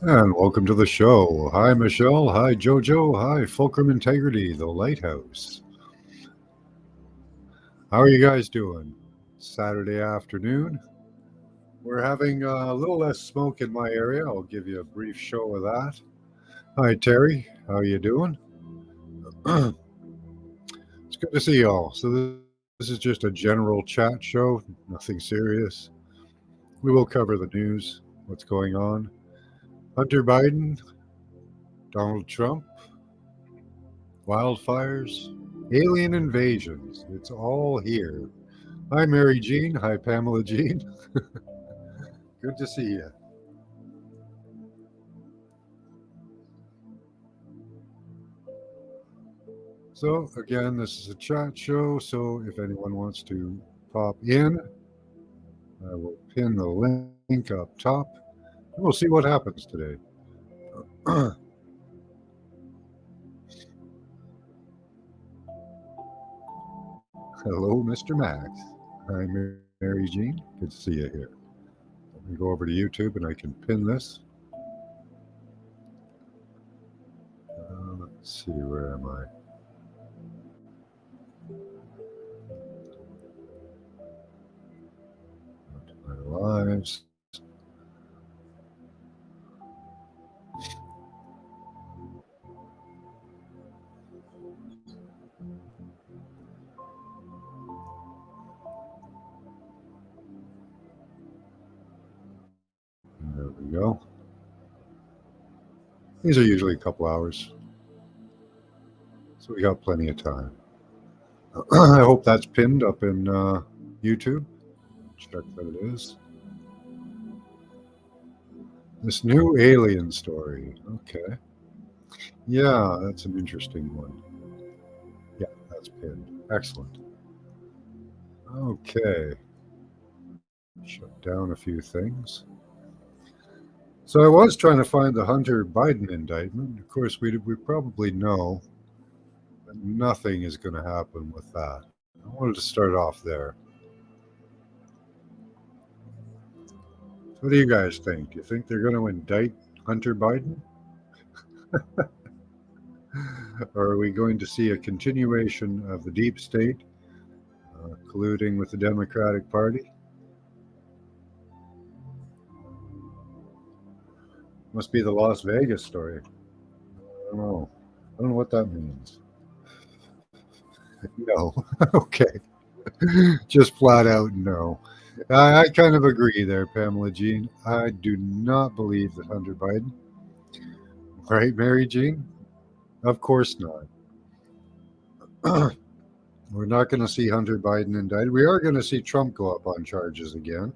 And welcome to the show. Hi, Michelle. Hi, Jojo. Hi, Fulcrum Integrity, the Lighthouse. How are you guys doing? Saturday afternoon. We're having a little less smoke in my area. I'll give you a brief show of that. Hi, Terry. How are you doing? It's good to see y'all. So this is just a general chat show, nothing serious. We will cover the news, what's going on. Hunter Biden, Donald Trump, wildfires, alien invasions. It's all here. Hi, Mary Jean. Hi, Pamela Jean. Good to see you. So, again, this is a chat show. So, if anyone wants to pop in, I will pin the link up top. And we'll see what happens today. Hello, Mr. Max. Hi, Mary Jean. Good to see you here. Let me go over to YouTube and I can pin this. Let's see, where am I? My lives. There we go. These are usually a couple hours, so we got plenty of time. I hope that's pinned up in YouTube. Check that it is. This new alien story. Okay. Yeah, that's an interesting one. Yeah, that's pinned. Excellent. Okay. Shut down a few things. So I was trying to find the Hunter Biden indictment. Of course, we probably know that nothing is going to happen with that. I wanted to start off there. What do you guys think? Do you think they're going to indict Hunter Biden? Or are we going to see a continuation of the deep state colluding with the Democratic Party? Must be the Las Vegas story. I don't know. I don't know what that means. No. Okay. Just flat out no. I kind of agree there, Pamela Jean. I do not believe that Hunter Biden. Right, Mary Jean? Of course not. We're not going to see Hunter Biden indicted. We are going to see Trump go up on charges again.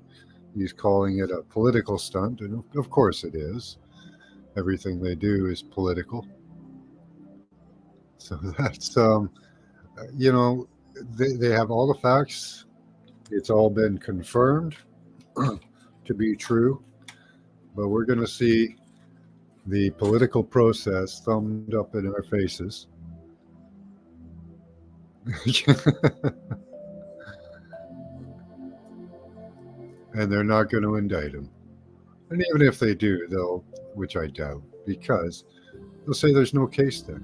He's calling it a political stunt, and of course it is. Everything they do is political. So that's, you know, they have all the facts. It's all been confirmed to be true, but we're going to see the political process thumbed up in our faces. And they're not going to indict him. And even if they do, they'll, which I doubt, because they'll say there's no case there.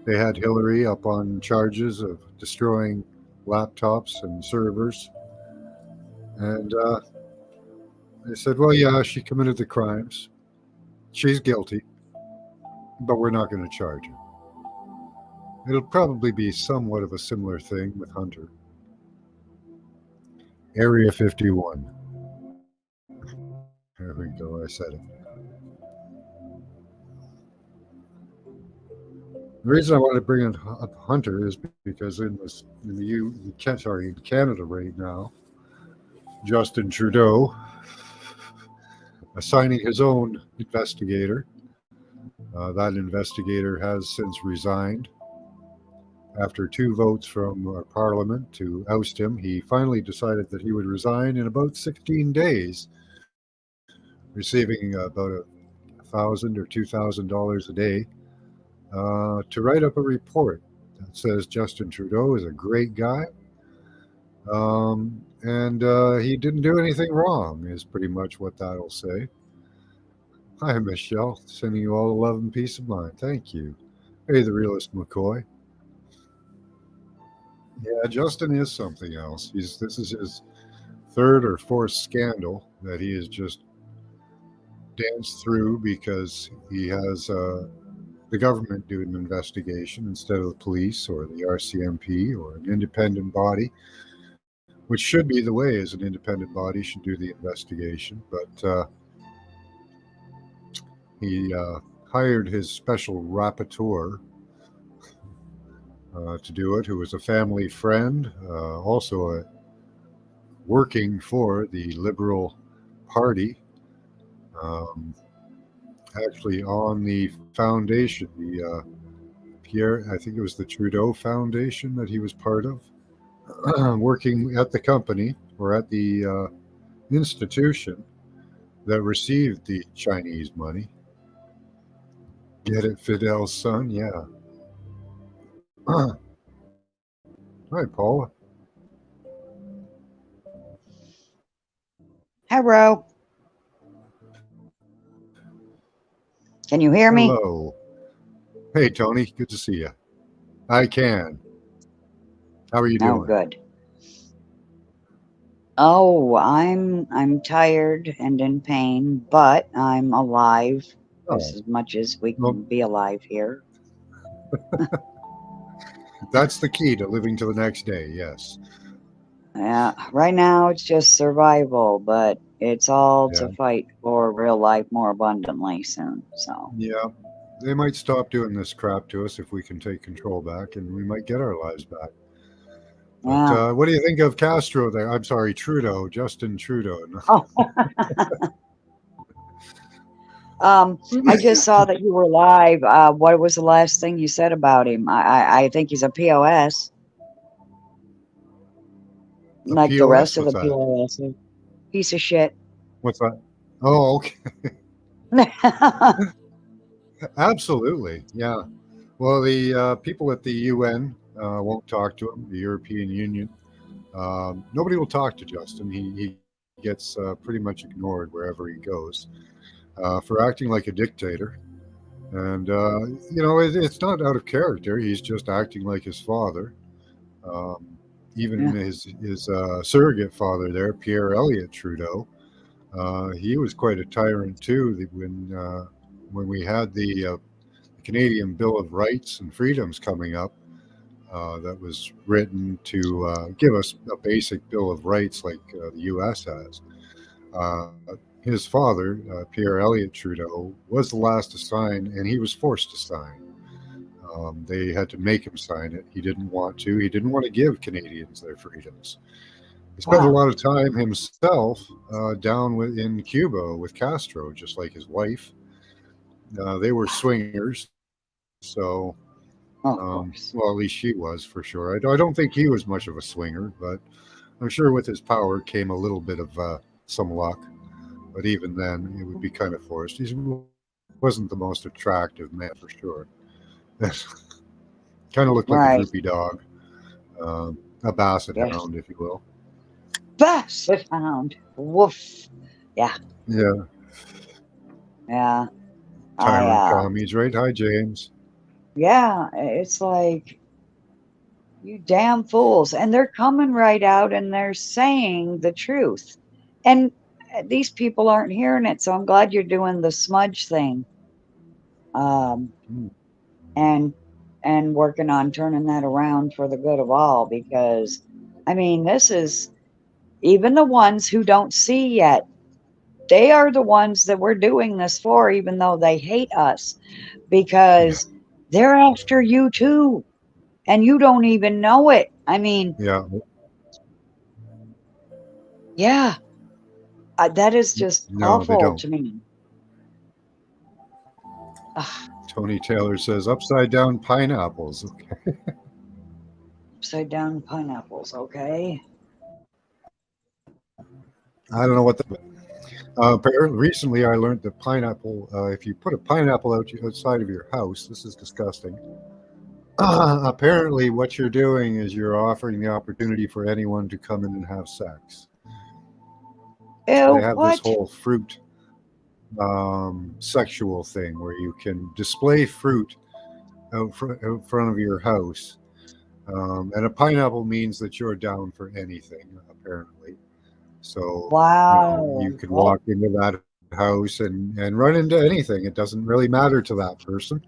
They had Hillary up on charges of destroying laptops and servers. And they said, well, yeah, she committed the crimes. She's guilty, but we're not going to charge her. It'll probably be somewhat of a similar thing with Hunter. Area 51. There we go, I said it. The reason I want to bring up Hunter is because in Canada right now, Justin Trudeau assigning his own investigator. That investigator has since resigned after two votes from Parliament to oust him. He finally decided that he would resign in about 16 days, receiving about $1,000 or $2,000 a day to write up a report that says Justin Trudeau is a great guy. And he didn't do anything wrong, is pretty much what that'll say. Hi, Michelle. Sending you all the love and peace of mind. Thank you. Hey, the realist McCoy. Yeah, Justin is something else. This is his third or fourth scandal that he has just danced through because he has the government do an investigation instead of the police or the RCMP or an independent body, which should be the way as an independent body should do the investigation. But he hired his special rapporteur to do it, who was a family friend, also working for the Liberal Party, um, actually on the foundation, the Pierre, I think it was the Trudeau Foundation that he was part of, working at the company or at the institution that received the Chinese money. Get it, Fidel's son? Yeah. Hi, Paula. Hello. Can you hear me? Hello. Hey, Tony. Good to see you. I can. How are you Oh, doing? good. Oh, I'm tired and in pain, but I'm alive Oh, as much as we well, can be alive here. that's the key to living to the next day. Yes. Yeah, right now it's just survival, but it's all Yeah. to fight for real life more abundantly soon. So, Yeah. They might stop doing this crap to us if we can take control back, and we might get our lives back. But yeah. what do you think of Castro there? I'm sorry, Trudeau, Justin Trudeau. Oh, I just saw that you were live. What was the last thing you said about him? I think he's a POS, A like the POS? rest of What's the that? POS. Piece of shit. What's that? Oh, okay. Absolutely. Yeah. Well, the people at the UN won't talk to him, the European Union. Nobody will talk to Justin. He gets pretty much ignored wherever he goes for acting like a dictator. And, it's not out of character. He's just acting like his father. Um, even Yeah. his surrogate father there, Pierre Elliott Trudeau, he was quite a tyrant too. When we had the Canadian Bill of Rights and Freedoms coming up, that was written to give us a basic Bill of Rights like the U.S. has. Uh, his father, Pierre Elliott Trudeau, was the last to sign, and he was forced to sign. They had to make him sign it. He didn't want to. He didn't want to give Canadians their freedoms. He spent a Wow. lot of time himself in Cuba with Castro, just like his wife. They were swingers, so Oh, of course. well, at least she was for sure. I don't think he was much of a swinger, but I'm sure with his power came a little bit of some luck. But even then, it would be kind of forced. He wasn't the most attractive man for sure. Kind of looked like a Right. droopy dog, a basset Yes. hound, if you will. Basset hound. Woof. Yeah. Yeah, Yeah. I tyrant commies, right? Hi, James. yeah, it's like you damn fools. And they're coming right out and they're saying the truth. And these people aren't hearing it, so I'm glad you're doing the smudge thing. Um Hmm. and and working on turning that around for the good of all, because I mean, this is even the ones who don't see yet. They are the ones that we're doing this for, even though they hate us, Yeah, because they're after you too, and you don't even know it. I mean, yeah. yeah, that is just No, they awful don't. to me. Ugh, Tony Taylor says upside down pineapples. Okay. upside down pineapples, okay? I don't know what the. Recently, I learned that pineapple. If you put a pineapple outside of your house, this is disgusting. Apparently, what you're doing is you're offering the opportunity for anyone to come in and have sex. They Ew, have this what? whole fruit. sexual thing where you can display fruit out front of your house. And a pineapple means that you're down for anything, apparently. So, you Wow. could Oh, walk into that house and run into anything. It doesn't really matter to that person.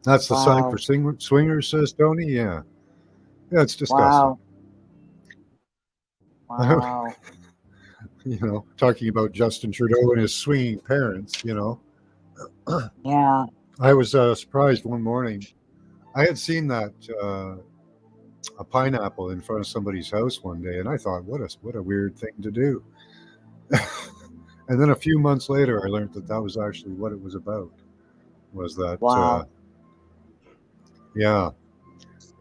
That's the sign for wow. swingers, says Tony. Yeah. Yeah, it's disgusting. Wow. Wow. Talking about Justin Trudeau and his swinging parents. Yeah. I was surprised one morning. I had seen that a pineapple in front of somebody's house one day, and I thought, what a weird thing to do. And then a few months later, I learned that that was actually what it was about. Was that Wow. yeah,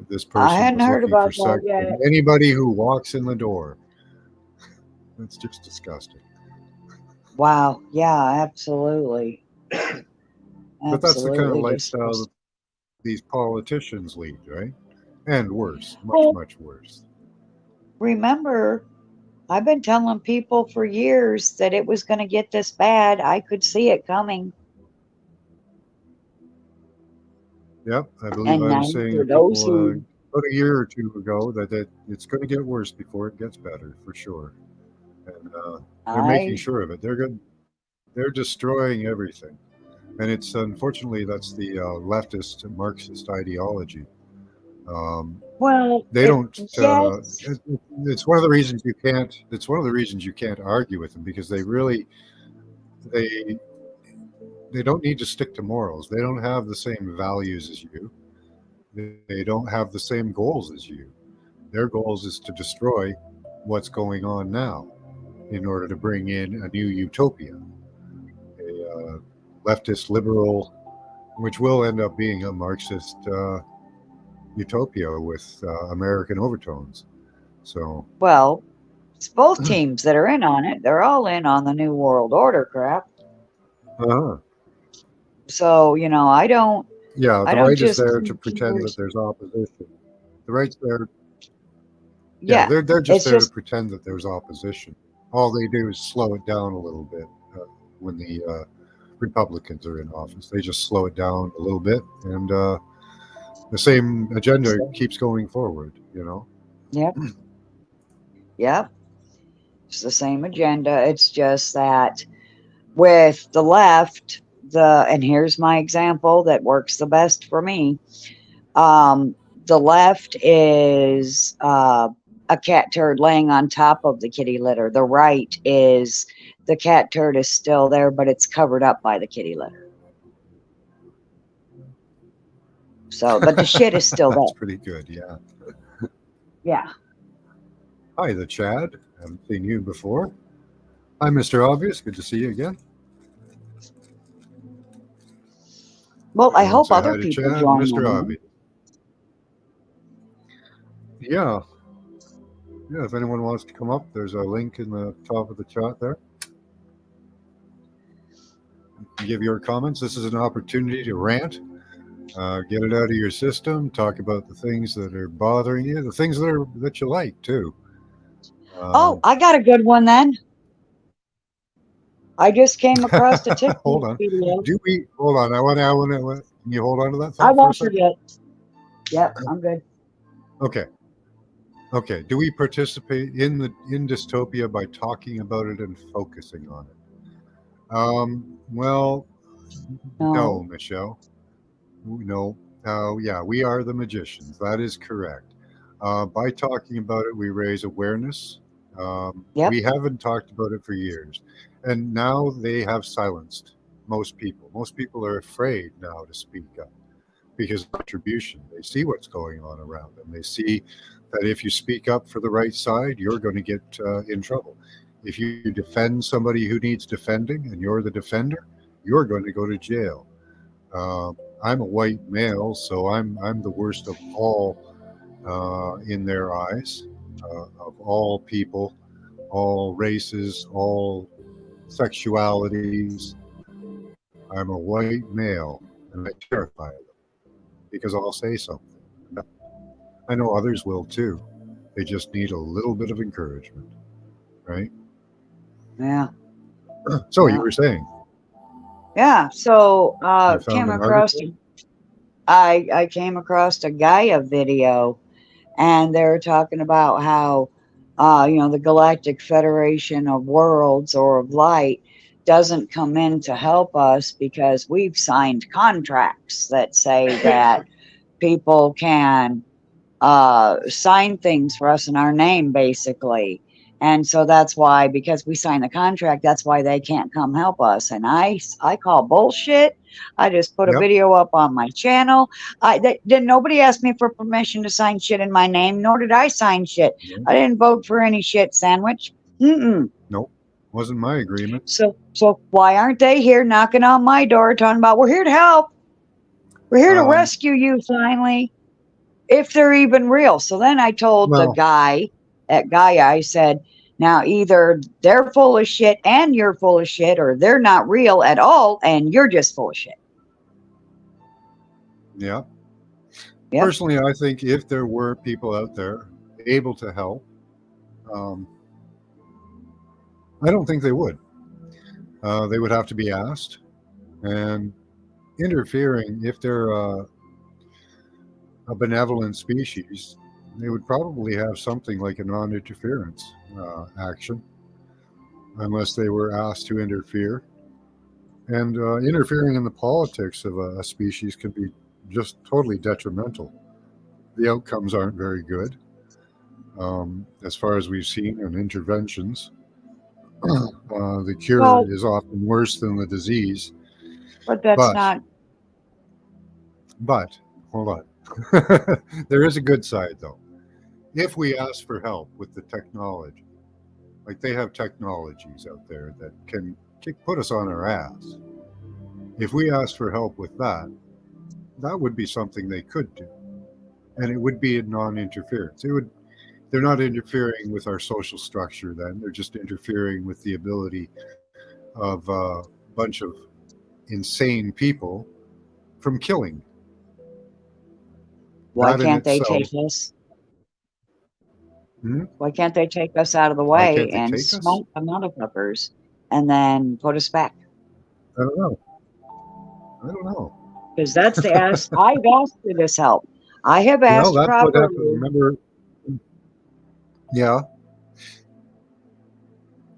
this I person hadn't was heard looking for about that sex from yet. anybody who walks in the door. It's just disgusting. Wow. Yeah, absolutely. But that's the kind of Absolutely lifestyle disgusting. that these politicians lead, right? And worse, much, Well, much worse. remember, I've been telling people for years that it was going to get this bad. I could see it coming. Yep, I believe And I now, was saying for a those couple who, about a year or two ago that it's going to get worse before it gets better for sure. And they're making I, sure of it. They're good. They're destroying everything, and it's unfortunately that's the leftist Marxist ideology. Um, well, they don't. yes, It's one of the reasons you can't. It's one of the reasons you can't argue with them because they they don't need to stick to morals. They don't have the same values as you. They don't have the same goals as you. Their goals is to destroy what's going on now in order to bring in a new utopia, a leftist liberal, which will end up being a Marxist utopia with American overtones. So, well, it's both teams that are in on it. They're all in on the New World Order crap. uh So, yeah, I the don't right is just there to think pretend that there's opposition. The right's there. Yeah, yeah, they're just it's there to just, pretend that there's opposition. All they do is slow it down a little bit when the Republicans are in office. They just slow it down a little bit, and the same agenda keeps going forward. yep, yep. It's the same agenda. It's just that with the left, and here's my example that works the best for me. Um, the left is a cat turd laying on top of the kitty litter. The right is the cat turd is still there, but it's covered up by the kitty litter. So, but the shit is still That's there. pretty good. Yeah. Yeah. Hi, the Chad. Haven't seen you before. Hi, Mr. Obvious. Good to see you again. Well, I Everyone hope say other hi to people Chad, join Mr. in. Obvious. Yeah. Yeah, if anyone wants to come up, there's a link in the top of the chat there. Give your comments. This is an opportunity to rant, get it out of your system, talk about the things that are bothering you, the things that you like too. Oh, Um, I got a good one then. I just came across a hold TikTok on. video. Do we hold on? Can you hold on to that I thought for a won't second? forget. Yep, I'm good. Okay. Okay. Do we participate in dystopia by talking about it and focusing on it? Well, no, No. Michelle. No. Yeah, we are the magicians. That is correct. By talking about it, we raise awareness. Yep. We haven't talked about it for years, and now they have silenced most people. Most people are afraid now to speak up because of retribution. They see what's going on around them. They see that if you speak up for the right side, you're going to get in trouble. If you defend somebody who needs defending and you're the defender, you're going to go to jail. Uh, I'm a white male, so I'm the worst of all in their eyes, of all people, all races, all sexualities. I'm a white male, and I terrify them because I'll say something. I know others will too. They just need a little bit of encouragement, right? Yeah. So Yeah. you were saying Yeah. So you found came an across article? I came across a Gaia video, and they were talking about how the Galactic Federation of Worlds or of Light doesn't come in to help us because we've signed contracts that say that people can sign things for us in our name, basically. And so that's why, because we signed the contract, that's why they can't come help us. And I call bullshit. I just put a Yep. video up on my channel. Didn't nobody ask me for permission to sign shit in my name, nor did I sign shit. No, I didn't vote for any shit sandwich. Mm-mm. nope. Wasn't my agreement. So why aren't they here knocking on my door, talking about we're here to help, we're here to Um, rescue you finally, if they're even real? So then I told the well, guy at Gaia, I said, now either they're full of shit and you're full of shit, or they're not real at all and you're just full of shit. yeah. Yep. Personally, I think if there were people out there able to help, um, I don't think they would. They would have to be asked, and interfering, if they're a benevolent species, they would probably have something like a non-interference action, unless they were asked to interfere. And interfering in the politics of a species can be just totally detrimental. The outcomes aren't very good, as far as we've seen in interventions. The cure Well, is often worse than the disease. but that's But, not. but, hold on. There is a good side, though. If we ask for help with the technology, like they have technologies out there that can put us on our ass. If we ask for help with that, that would be something they could do, and it would be a non-interference. They're not interfering with our social structure. Then they're just interfering with the ability of a bunch of insane people from killing. Why That in can't they itself. take us? Hmm? Why can't they take us out of the Why way can't they and take us? smoke the motherfuckers and then put us back? I don't know. I don't know. Because that's the ask. I've asked for this help. I have Well, asked that's what happened. properly. Remember? Yeah.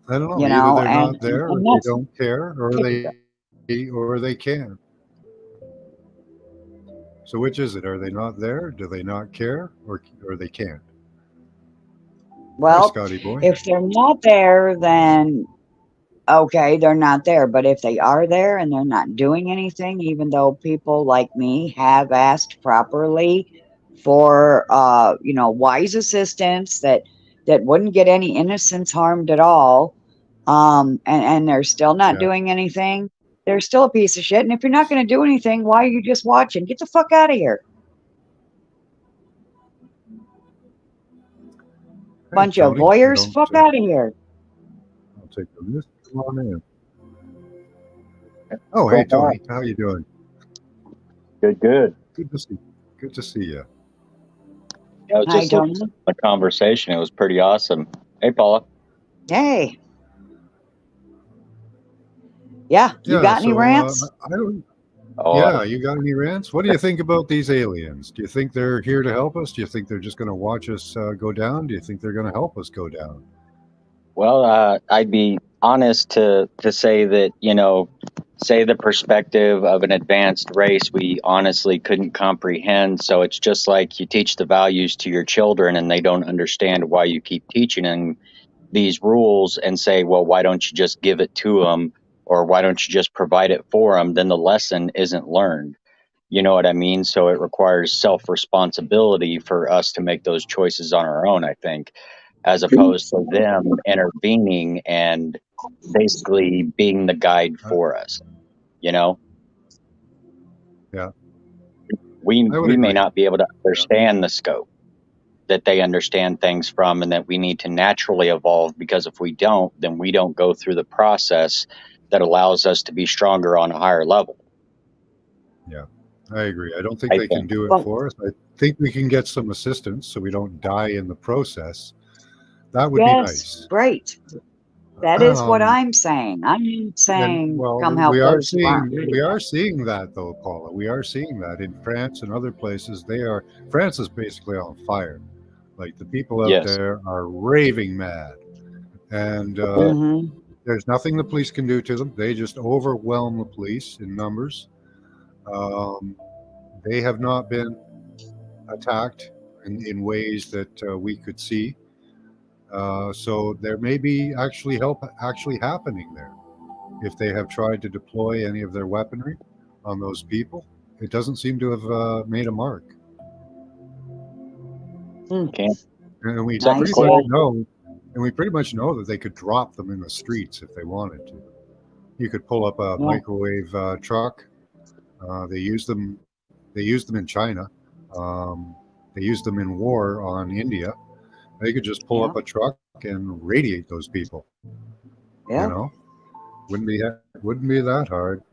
I don't know. You Either know, they're and not there, or and they that's don't care, or they can. So which is it? Are they not there? Do they not care, or they can't? Hi, well, Scotty boy. if they're not there, then okay, they're not there. But if they are there and they're not doing anything, even though people like me have asked properly for wise assistance that wouldn't get any innocents harmed at all, and they're still not Yeah. doing anything, they're still a piece of shit. And if you're not going to do anything, why are you just watching? Get the fuck out of here. Hey, Bunch of Tony. voyeurs, fuck out of here. I'll take the list. Come on in. Oh, hey, Tony. How you doing? Good, good. Good to see. Good to see you. Yeah, I was Hi, just listening Tony. to the conversation. It was pretty awesome. Hey, Paula. Hey. Yeah, you Yeah. got any So rants? I don't. Oh, Yeah, you got any rants? What do you think about these aliens? Do you think they're here to help us? Do you think they're just going to watch us go down? Do you think they're going to help us go down? well, I'd be honest to say that, say the perspective of an advanced race, we honestly couldn't comprehend. So it's just like you teach the values to your children and they don't understand why you keep teaching them these rules and say, well, why don't you just give it to them? Or why don't you just provide it for them? Then the lesson isn't learned. You know what I mean? So it requires self-responsibility for us to make those choices on our own, I think, as opposed to them intervening and basically being the guide Uh, for us. You know, yeah, we I would we may agree. not be able to Yeah. understand the scope that they understand things from, and that we need to naturally evolve, because if we don't, then we don't go through the process that allows us to be stronger on a higher level, Yeah, I agree. I don't think I they can think. do it Well, for us. I think we can get some assistance so we don't die in the process. That would be yes, nice. great. That is what Um, I'm saying. I'm not and saying well, come help those who aren't we ready are yet. seeing that though, Paula. We are seeing that in France and other places. France is basically on fire. Like the people out Yes. there are raving mad, and Hmm. there's nothing the police can do to them. They just overwhelm the police in numbers. Um, they have not been attacked in ways that we could see. So there may be actually help actually happening there. If they have tried to deploy any of their weaponry on those people, it doesn't seem to have made a mark. Okay. And we Something pretty Nice. much clear. know, and we pretty much know that they could drop them in the streets if they wanted to. You could pull up a Yeah. microwave truck. They use them. They used them in China. They used them in war on India. They could just pull Yeah. up a truck and radiate those people. You Yeah. know, wouldn't be that hard.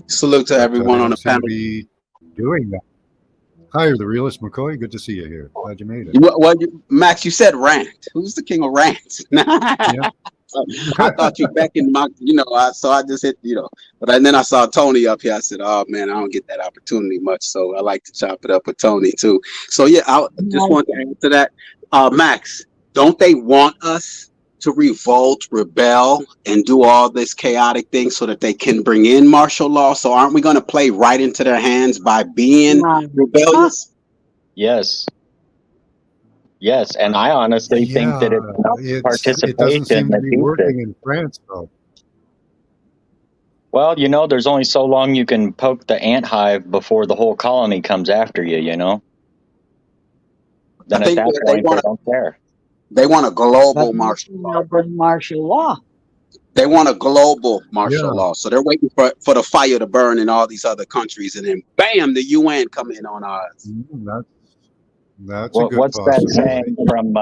Salute to But everyone they on the don't seem to panel. be doing that. Hi, you're the realist, McCoy. Good to see you here. Glad you made it. Max, you said rant. Who's the king of rants? Yeah. I thought you beckoned my, so I just hit, but then I saw Tony up here. I said, oh man, I don't get that opportunity much. So I like to chop it up with Tony too. So yeah, I just want to answer that. Max, don't they want us to revolt, rebel, and do all this chaotic thing so that they can bring in martial law? So aren't we going to play right into their hands by being rebellious? Yes. Yes, and I honestly think that it's not it doesn't participation seem to that be beats it. working in France though. Well, there's only so long you can poke the ant hive before the whole colony comes after you, Then I at think that they point, they don't care. They want a But global martial law. they'll bring martial law. They want a global martial Yeah. law. So they're waiting for the fire to burn in all these other countries, and then bam, the UN come in on ours. That's a good What's that possibility. saying from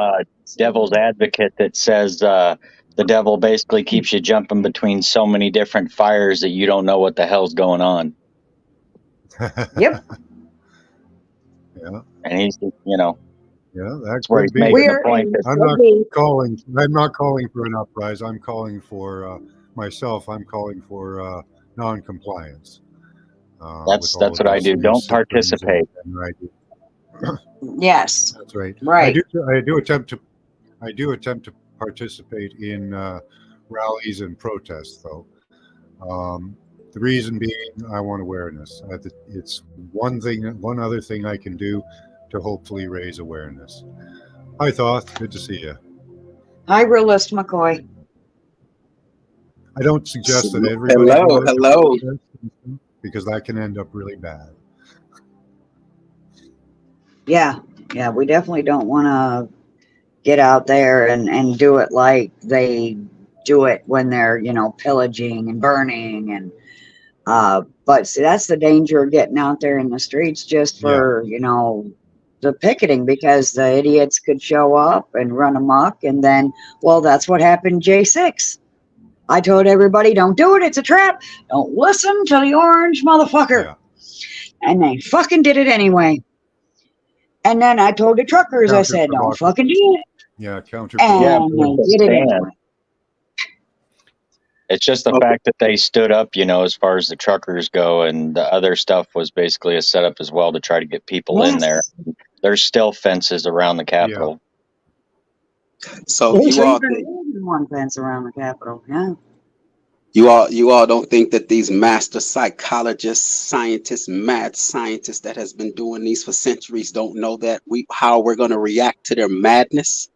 Devil's Advocate that says the devil basically keeps you jumping between so many different fires that you don't know what the hell's going on? Yep. Yeah. And he's, Yeah, that that's where could he's be. making We're the point in that I'm not calling for an uprising. I'm calling for myself. I'm calling for non-compliance. that's with all what of I these do. new Don't systems participate. and Yes. That's right. Right. I do attempt to participate in rallies and protests, though. The reason being, I want awareness. It's one other thing I can do to hopefully raise awareness. Hi, Thoth. Good to see you. Hi, realist McCoy. I don't suggest that everybody go out to Hello. protest, because that can end up really bad. Yeah. Yeah. We definitely don't want to get out there and do it like they do it when they're, pillaging and burning. And, but see, that's the danger of getting out there in the streets just for, the picketing, because the idiots could show up and run amok. And then, well, that's what happened J6. I told everybody, don't do it. It's a trap. Don't listen to the orange motherfucker. Yeah. And they fucking did it anyway. And then I told the truckers, I said, don't fucking do it. Yeah, counter. Yeah, And but they it's did a it stand. anyway. It's just the fact that they stood up, as far as the truckers go, and the other stuff was basically a setup as well to try to get people in there. There's still fences around the Capitol. So There's you all even think, more than one fence around the Capitol. Yeah. you all don't think that these master psychologists, scientists, mad scientists that has been doing these for centuries don't know that how we're going to react to their madness?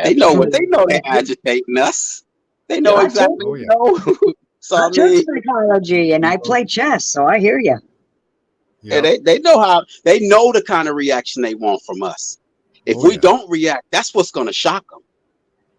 They know they're agitating us. They know exactly. Oh, yeah. So I took psychology and I play chess, so I hear you. Yeah, they know the kind of reaction they want from us. If we don't react, that's what's going to shock them.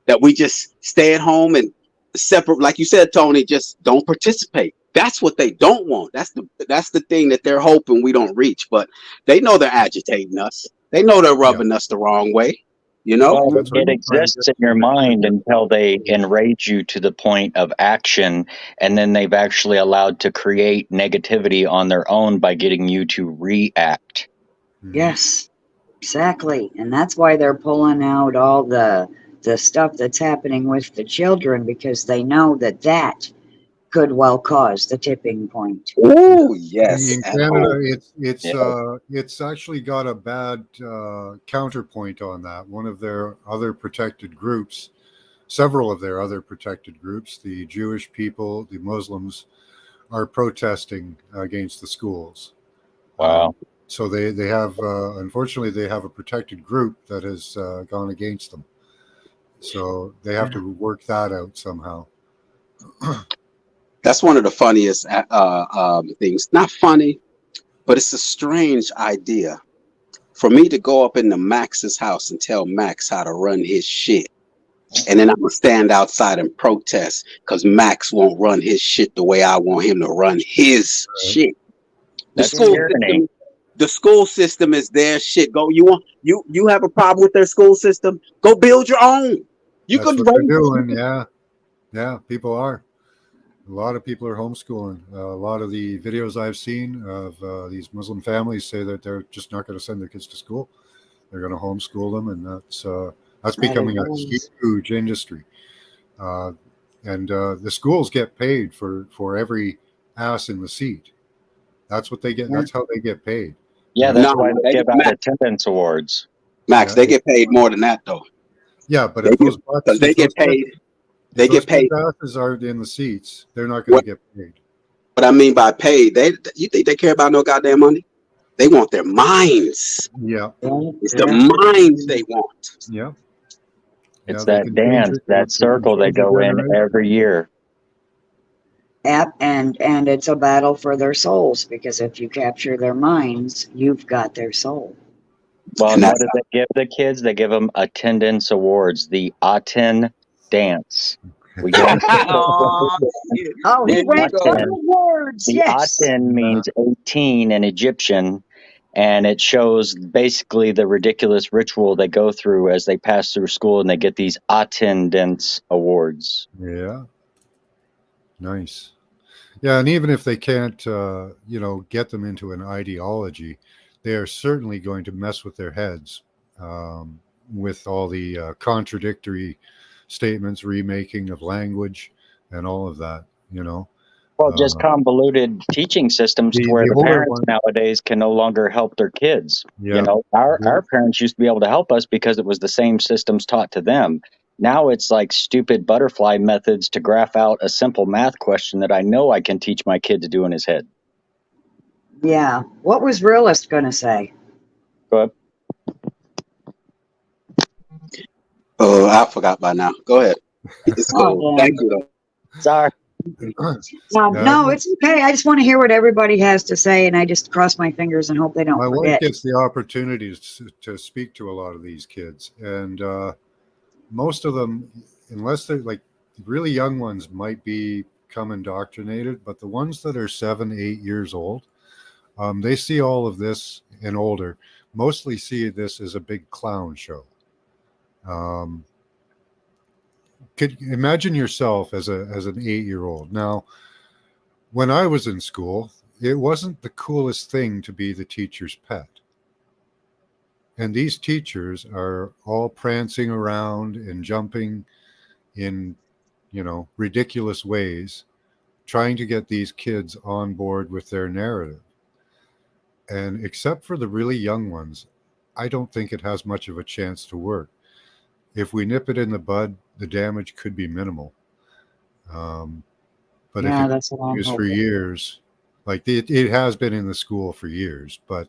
That we just stay at home and separate, like you said, Tony, just don't participate. That's what they don't want. That's the thing that they're hoping we don't reach. But they know they're agitating us. They know they're rubbing us the wrong way. Well, it exists in your mind until they enrage you to the point of action, and then they've actually allowed to create negativity on their own by getting you to react. Yes, exactly. And that's why they're pulling out all the the stuff that's happening with the children because they know that that could well cause the tipping point. Oh yes, In at Canada, home. it's actually got a bad counterpoint on that. One of their other protected groups, several of their other protected groups, the Jewish people, the Muslims, are protesting against the schools. Wow. So they have, unfortunately, they have a protected group that has gone against them. So they have to work that out somehow. That's one of the funniest things. Not funny, but it's a strange idea for me to go up into Max's house and tell Max how to run his shit. And then I'm going to stand outside and protest because Max won't run his shit the way I want him to run his shit. That's tyranny. The school system is their shit. Go, you have a problem with their school system? Go build your own. You That's could what they're doing. Yeah, people are. A lot of people are homeschooling. A lot of the videos I've seen of these Muslim families say that they're just not going to send their kids to school. They're going to homeschool them, and that's becoming a huge industry. And the schools get paid for every ass in the seat. That's what they get. That's how they get paid. Yeah, that's why they give out attendance awards. Max, they get paid more than that, though. Yeah, but if those butts, they get paid. They get paid. Asses aren't in the seats. They're not going to get paid. What I mean by paid, you think they care about no goddamn money? They want their minds. Yeah, it's the minds they want. Yeah, it's that dance, that circle they go in every year. Yep, and it's a battle for their souls because if you capture their minds, you've got their soul. Well, and what do they give the kids? They give them attendance awards, the Aten dance. We get he went for the words. The yes. Aten means 18 in Egyptian, and it shows basically the ridiculous ritual they go through as they pass through school, and they get these attendance awards. Yeah. Nice. Yeah, and even if they can't, get them into an ideology, they are certainly going to mess with their heads with all the contradictory statements, remaking of language, and all of that. Well, just convoluted teaching systems to where the parents nowadays can no longer help their kids. Yeah. Our parents used to be able to help us because it was the same systems taught to them. Now it's like stupid butterfly methods to graph out a simple math question that I know I can teach my kid to do in his head. Yeah. What was Realist going to say? Go ahead. Oh, I forgot by now. Go ahead. It's cool. Thank you, though. Sorry. No, it's okay. I just want to hear what everybody has to say, and I just cross my fingers and hope they don't forget. My wife gets the opportunities to speak to a lot of these kids, and most of them, unless they're like really young ones, might become indoctrinated, but the ones that are 7, 8 years old, they see all of this and older, mostly see this as a big clown show. Could imagine yourself as an 8-year-old. Now, when I was in school, it wasn't the coolest thing to be the teacher's pet. And these teachers are all prancing around and jumping in, ridiculous ways, trying to get these kids on board with their narrative. And except for the really young ones, I don't think it has much of a chance to work. If we nip it in the bud, the damage could be minimal. But if it's used for years, like it has been in the school for years, but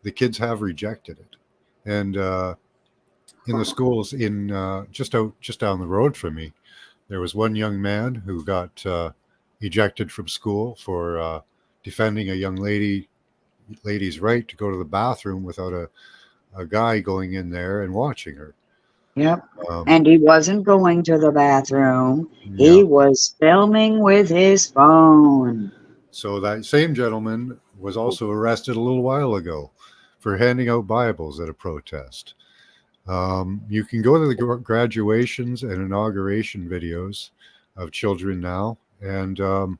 the kids have rejected it. And in the schools just down the road from me, there was one young man who got ejected from school for defending a young lady's right to go to the bathroom without a guy going in there and watching her. Yep. And he wasn't going to the bathroom. Yeah. He was filming with his phone. So that same gentleman was also arrested a little while ago for handing out Bibles at a protest. You can go to the graduations and inauguration videos of children now, and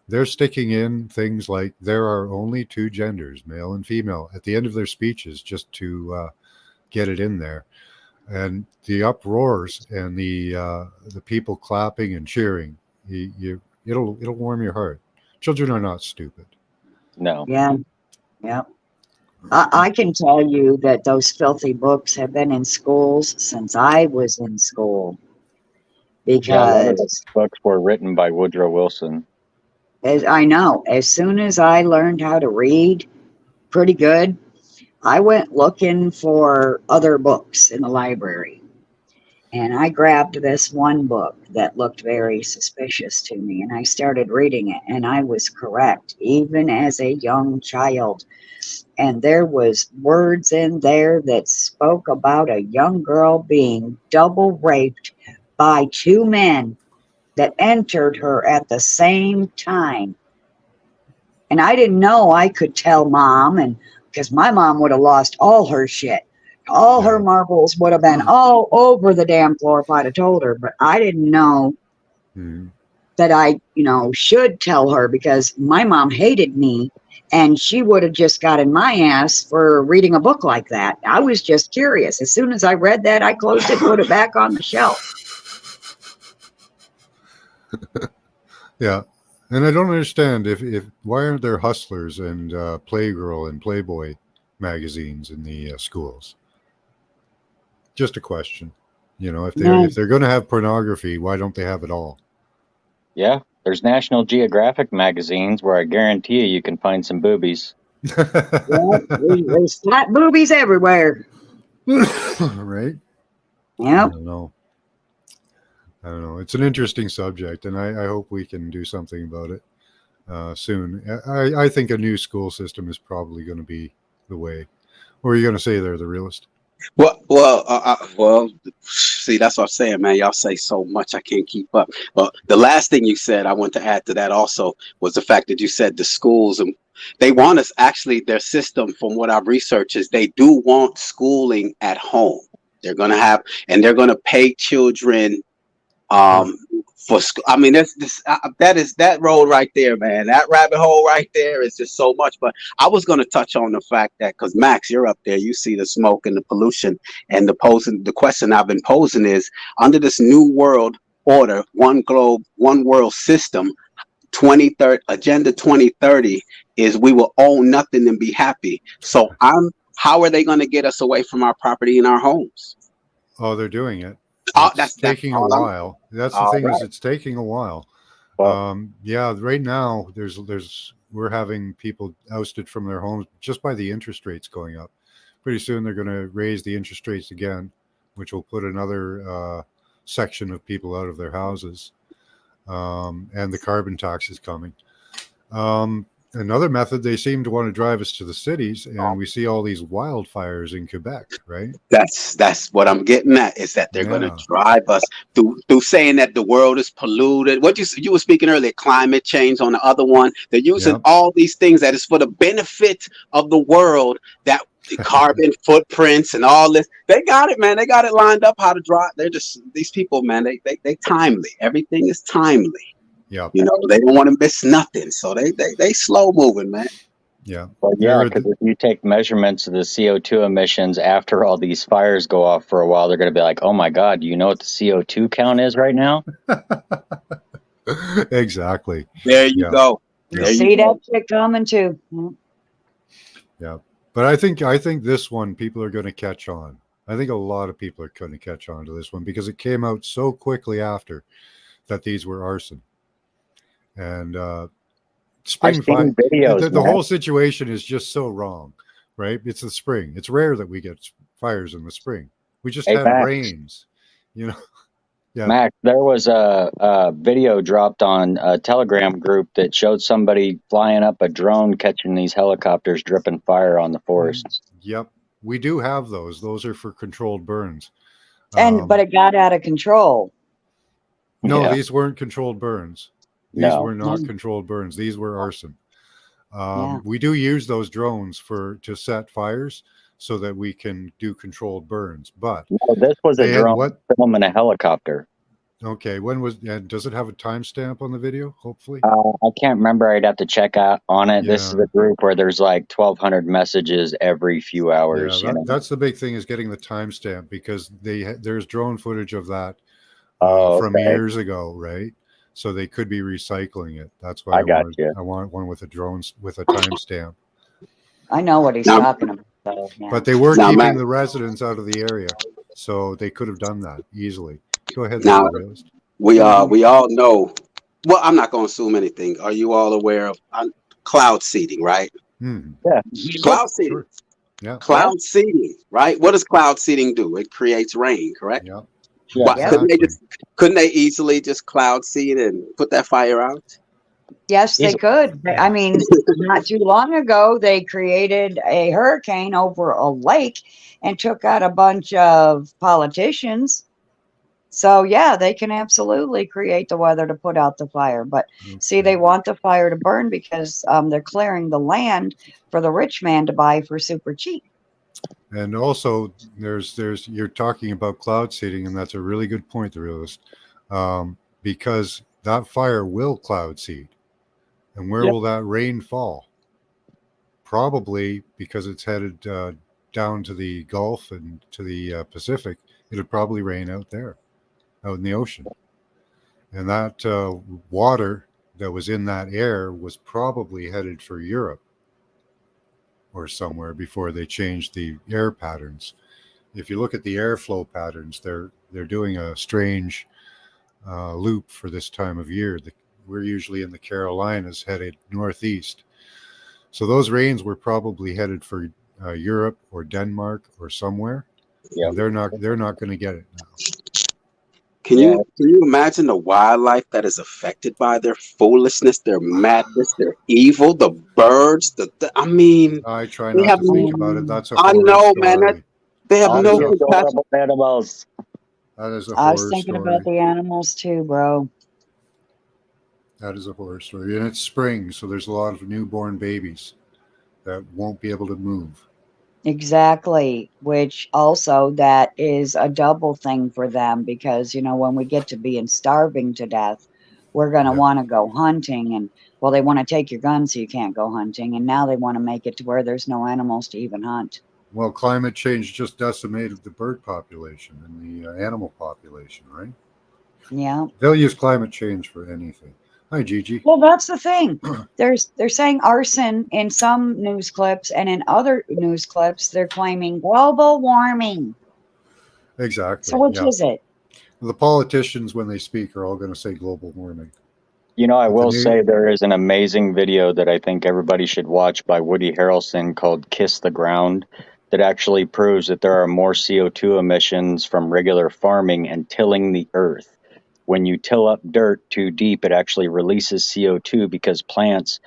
they're sticking in things like there are only 2 genders, male and female, at the end of their speeches just to get it in there. and the uproars and the people clapping and cheering, it'll warm your heart. Children are not stupid. No. Yeah. Yeah. I can tell you that those filthy books have been in schools since I was in school. Yeah, a lot of the Because books were written by Woodrow Wilson. I know, as soon as I learned how to read pretty good, I went looking for other books in the library. And I grabbed this one book that looked very suspicious to me, and I started reading it, and I was correct, even as a young child. And there was words in there that spoke about a young girl being double raped by two men that entered her at the same time. And I didn't know I could tell mom, and because my mom would have lost all her shit. All her marbles would have been all over the damn floor if I'd have told her. But I didn't know that I, should tell her, because my mom hated me and she would have just gotten my ass for reading a book like that. I was just curious. As soon as I read that, I closed it, put it back on the shelf. Yeah. And I don't understand if why aren't there Hustlers and Playgirl and Playboy magazines in the schools? Just a question. If they're going to have pornography, why don't they have it all? Yeah, there's National Geographic magazines where I guarantee you can find some boobies. Yeah, there's flat boobies everywhere. Right? Yep. I don't know. It's an interesting subject, and I hope we can do something about it soon. I think a new school system is probably going to be the way. Or are you going to say they're the realist? Well, see, that's what I'm saying, man. Y'all say so much, I can't keep up. But the last thing you said, I want to add to that also, was the fact that you said the schools, and they want us, actually, their system, from what I've researched, is they do want schooling at home. They're going to have, and they're going to pay children for school. I mean, that road right there, man. That rabbit hole right there is just so much. But I was going to touch on the fact that, because Max, you're up there, you see the smoke and the pollution, and the question I've been posing is, under this new world order, one globe, one world system, Agenda 2030 is we will own nothing and be happy. So how are they going to get us away from our property and our homes? Oh, they're doing it. That's taking a while. That's the thing, is it's taking a while. Well, yeah, right now we're having people ousted from their homes just by the interest rates going up. Pretty soon they're going to raise the interest rates again, which will put another section of people out of their houses. And the carbon tax is coming. Another method, they seem to want to drive us to the cities, and we see all these wildfires in Quebec, right? That's what I'm getting at, is that they're going to drive us through saying that the world is polluted. What you were speaking earlier, climate change on the other one. They're using all these things that is for the benefit of the world, that carbon footprints and all this. They got it, man. They got it lined up how to drive. They're just, these people, man, they timely. Everything is timely. Yeah. They don't want to miss nothing. So they slow moving, man. Yeah. Well, yeah, because if you take measurements of the CO2 emissions after all these fires go off for a while, they're going to be like, oh my God, do you know what the CO2 count is right now? Exactly. There you go. You see that shit coming too. Yeah. But I think this one, people are going to catch on. I think a lot of people are going to catch on to this one because it came out so quickly after that these were arson. And spring fire, videos, the whole situation is just so wrong, right? It's the spring. It's rare that we get fires in the spring. We just had rains, Yeah. Max, there was a video dropped on a Telegram group that showed somebody flying up a drone catching these helicopters dripping fire on the forests. Yep. We do have those. Those are for controlled burns. But it got out of control. No, these weren't controlled burns. These were not controlled burns. These were arson. We do use those drones to set fires so that we can do controlled burns. But this was a drone filming a helicopter. Okay, when was? Does it have a timestamp on the video? Hopefully. I can't remember. I'd have to check out on it. This Yeah. is a group where there's like 1,200 messages every few hours. Yeah, You know. that's the big thing is getting the timestamp because there's drone footage of that Oh, from okay. years ago, right? So they could be recycling it. That's why I got you. I want one with a drones with a timestamp. I know what he's Now, talking about. Though, yeah. But they were now, keeping Matt, the residents out of the area, so they could have done that easily. Go ahead, there, now realist. Mhm. we all know. Well, I'm not going to assume anything. Are you all aware of cloud seeding, right? Hmm. Yeah. Cloud seeding. Sure. Yeah. Yeah. Cloud seeding, right? What does cloud seeding do? It creates rain, correct? Yeah. Yeah. Why couldn't they Exactly. couldn't they easily just cloud seed and put that fire out? Yes, they Easy. could. I mean, not too long ago, they created a hurricane over a lake and took out a bunch of politicians. So, yeah, they can absolutely create the weather to put out the fire. But see, they Okay. want the fire to burn because they're clearing the land for the rich man to buy for super cheap. And also, there's you're talking about cloud seeding, and that's a really good point, the realist, because that fire will cloud seed, and where Yep. will that rain fall? Probably because it's headed down to the Gulf and to the Pacific. It'll probably rain out there, out in the ocean, and that water that was in that air was probably headed for Europe or somewhere before they changed the air patterns. If you look at the airflow patterns, they're doing a strange loop for this time of year. We're usually in the Carolinas, headed northeast. So those rains were probably headed for Europe or Denmark or somewhere, Yeah. and they're not going to get it now. Yeah. Can you imagine the wildlife that is affected by their foolishness, their madness, their evil, the birds, I mean, I try they not have to think about it. That's a I horror know, man, story. they have All That is no these a compassion. adorable animals. that is a I was horror thinking story. about the animals too, bro. That is a horror story, and it's spring, so there's a lot of newborn babies that won't be able to move. Exactly, which also that is a double thing for them because, when we get to being starving to death, we're going to Yeah. want to go hunting. And, well, they want to take your gun so you can't go hunting. And now they want to make it to where there's no animals to even hunt. Well, climate change just decimated the bird population and the animal population, right? Yeah. They'll use climate change for anything. Hi, Gigi. Well, that's the thing. They're saying arson in some news clips, and in other news clips, they're claiming global warming. Exactly. So which Yeah. is it? The politicians, when they speak, are all going to say global warming. You know, I But the will new, say there is an amazing video that I think everybody should watch by Woody Harrelson called Kiss the Ground that actually proves that there are more CO2 emissions from regular farming and tilling the earth. When you till up dirt too deep, it actually releases CO2 because plants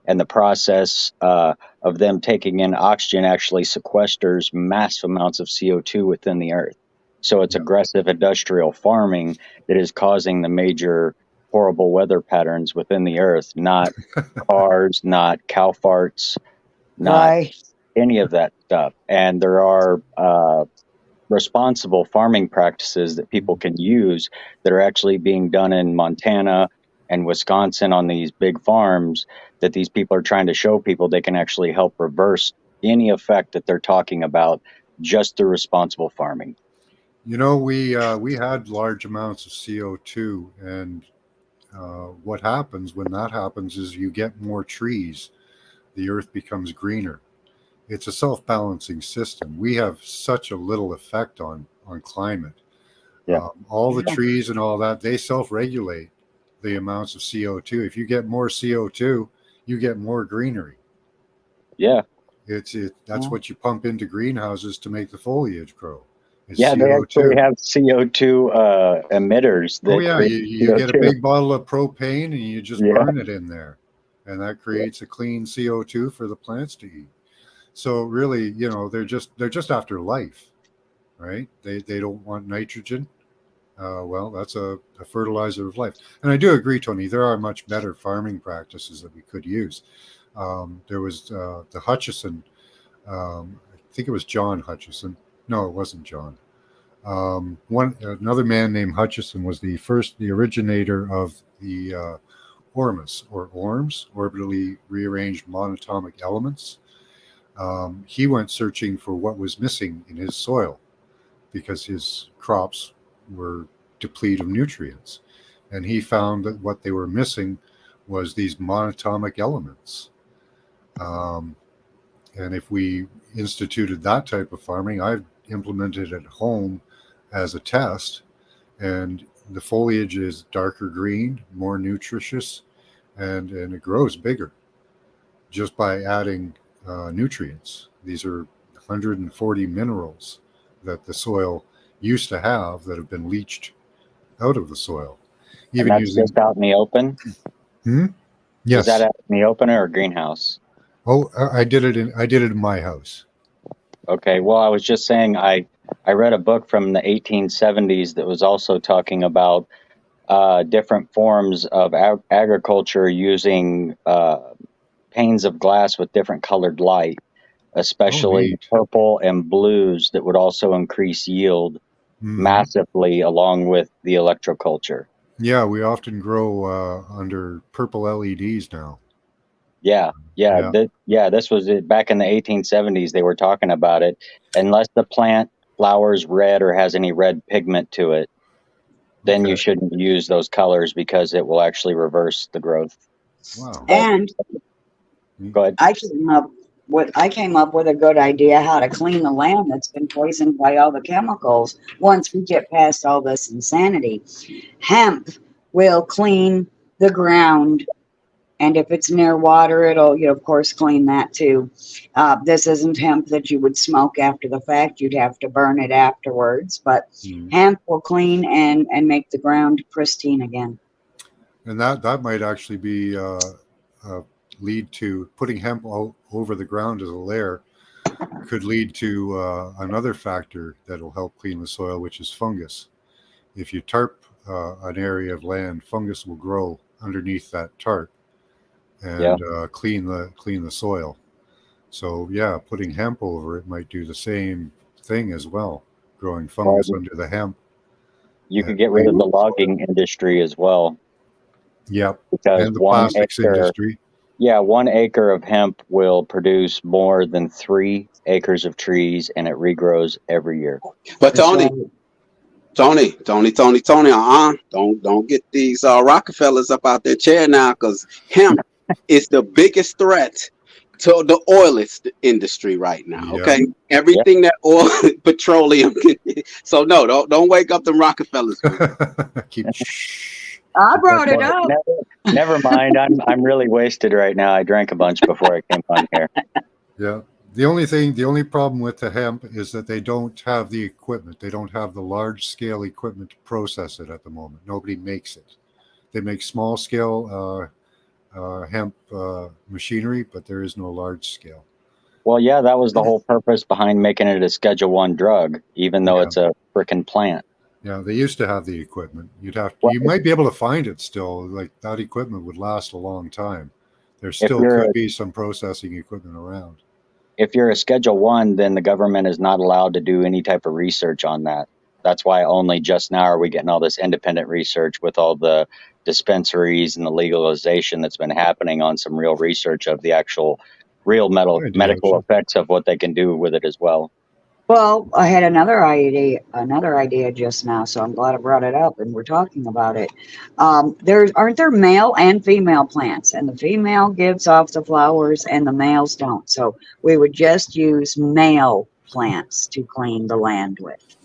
and the process of them taking in oxygen actually sequesters massive amounts of CO2 within the earth. So it's Yeah. aggressive industrial farming that is causing the major horrible weather patterns within the earth, not cars, not cow farts, not Right. any of that stuff. And there are responsible farming practices that people can use that are actually being done in Montana and Wisconsin on these big farms that these people are trying to show people they can actually help reverse any effect that they're talking about just through responsible farming. we had large amounts of CO2, and what happens when that happens is you get more trees. The earth becomes greener. It's a self-balancing system. We have such a little effect on climate. Yeah. All the Yeah. trees and all that, they self-regulate the amounts of CO2. If you get more CO2, you get more greenery. Yeah. That's Yeah. what you pump into greenhouses to make the foliage grow. It's Yeah, they actually CO2. have CO2 emitters that Oh yeah, create you get a CO2. big bottle of propane and you just Yeah. burn it in there, and that creates a clean CO2 for the plants to eat. So really, they're just after life, right? They don't want nitrogen. Well, that's a fertilizer of life. And I do agree, Tony. There are much better farming practices that we could use. There was the Hutchison. I think it was John Hutchison. No, it wasn't John. Another man named Hutchison was the originator of the ORMUS, or ORMS, orbitally rearranged monatomic elements. He went searching for what was missing in his soil because his crops were depleted of nutrients. And he found that what they were missing was these monatomic elements. And if we instituted that type of farming, I've implemented at home as a test, and the foliage is darker green, more nutritious, and it grows bigger just by adding nutrients. These are 140 minerals that the soil used to have that have been leached out of the soil. Even and that's just out in the open? Yes. Is that out in the open or a greenhouse? Oh, I did it in my house. Okay. Well, I was just saying I read a book from the 1870s that was also talking about different forms of agriculture using panes of glass with different colored light, especially purple and blues, that would also increase yield massively along with the electroculture. Yeah, we often grow under purple LEDs now. Yeah. This was it. Back in the 1870s, they were talking about it. Unless the plant flowers red or has any red pigment to it, then you shouldn't use those colors because it will actually reverse the growth. Wow. And go ahead. I came up with a good idea how to clean the land that's been poisoned by all the chemicals. Once we get past all this insanity, hemp will clean the ground. And if it's near water, it'll, of course, clean that too. This isn't hemp that you would smoke after the fact. You'd have to burn it afterwards. But hemp will clean and make the ground pristine again. And that might actually be lead to putting hemp over the ground as a layer could lead to another factor that will help clean the soil, which is fungus. If you tarp an area of land, fungus will grow underneath that tarp and clean the soil. So putting hemp over it might do the same thing as well, growing fungus under the hemp. You could get rid of the logging industry as well. Yep, because and the plastics industry. Yeah, 1 acre of hemp will produce more than 3 acres of trees, and it regrows every year. But Tony, don't get these Rockefellers up out their chair now, because hemp is the biggest threat to the oil industry right now. Okay, everything that oil, petroleum. So no, don't wake up the Rockefellers. I brought it up. Never mind. I'm really wasted right now. I drank a bunch before I came on here. Yeah. The only problem with the hemp is that they don't have the equipment. They don't have the large scale equipment to process it at the moment. Nobody makes it. They make small scale hemp machinery, but there is no large scale. Well, yeah, that was the whole purpose behind making it a Schedule 1 drug, even though it's a frickin' plant. Yeah, they used to have the equipment. You might be able to find it still. Like that equipment would last a long time. There still could be some processing equipment around. If you're a Schedule 1, then the government is not allowed to do any type of research on that. That's why only just now are we getting all this independent research with all the dispensaries and the legalization that's been happening on some real research of the actual real medical effects of what they can do with it as well. Well, I had another idea just now, so I'm glad I brought it up and we're talking about it. Aren't there male and female plants, and the female gives off the flowers and the males don't. So we would just use male plants to clean the land with.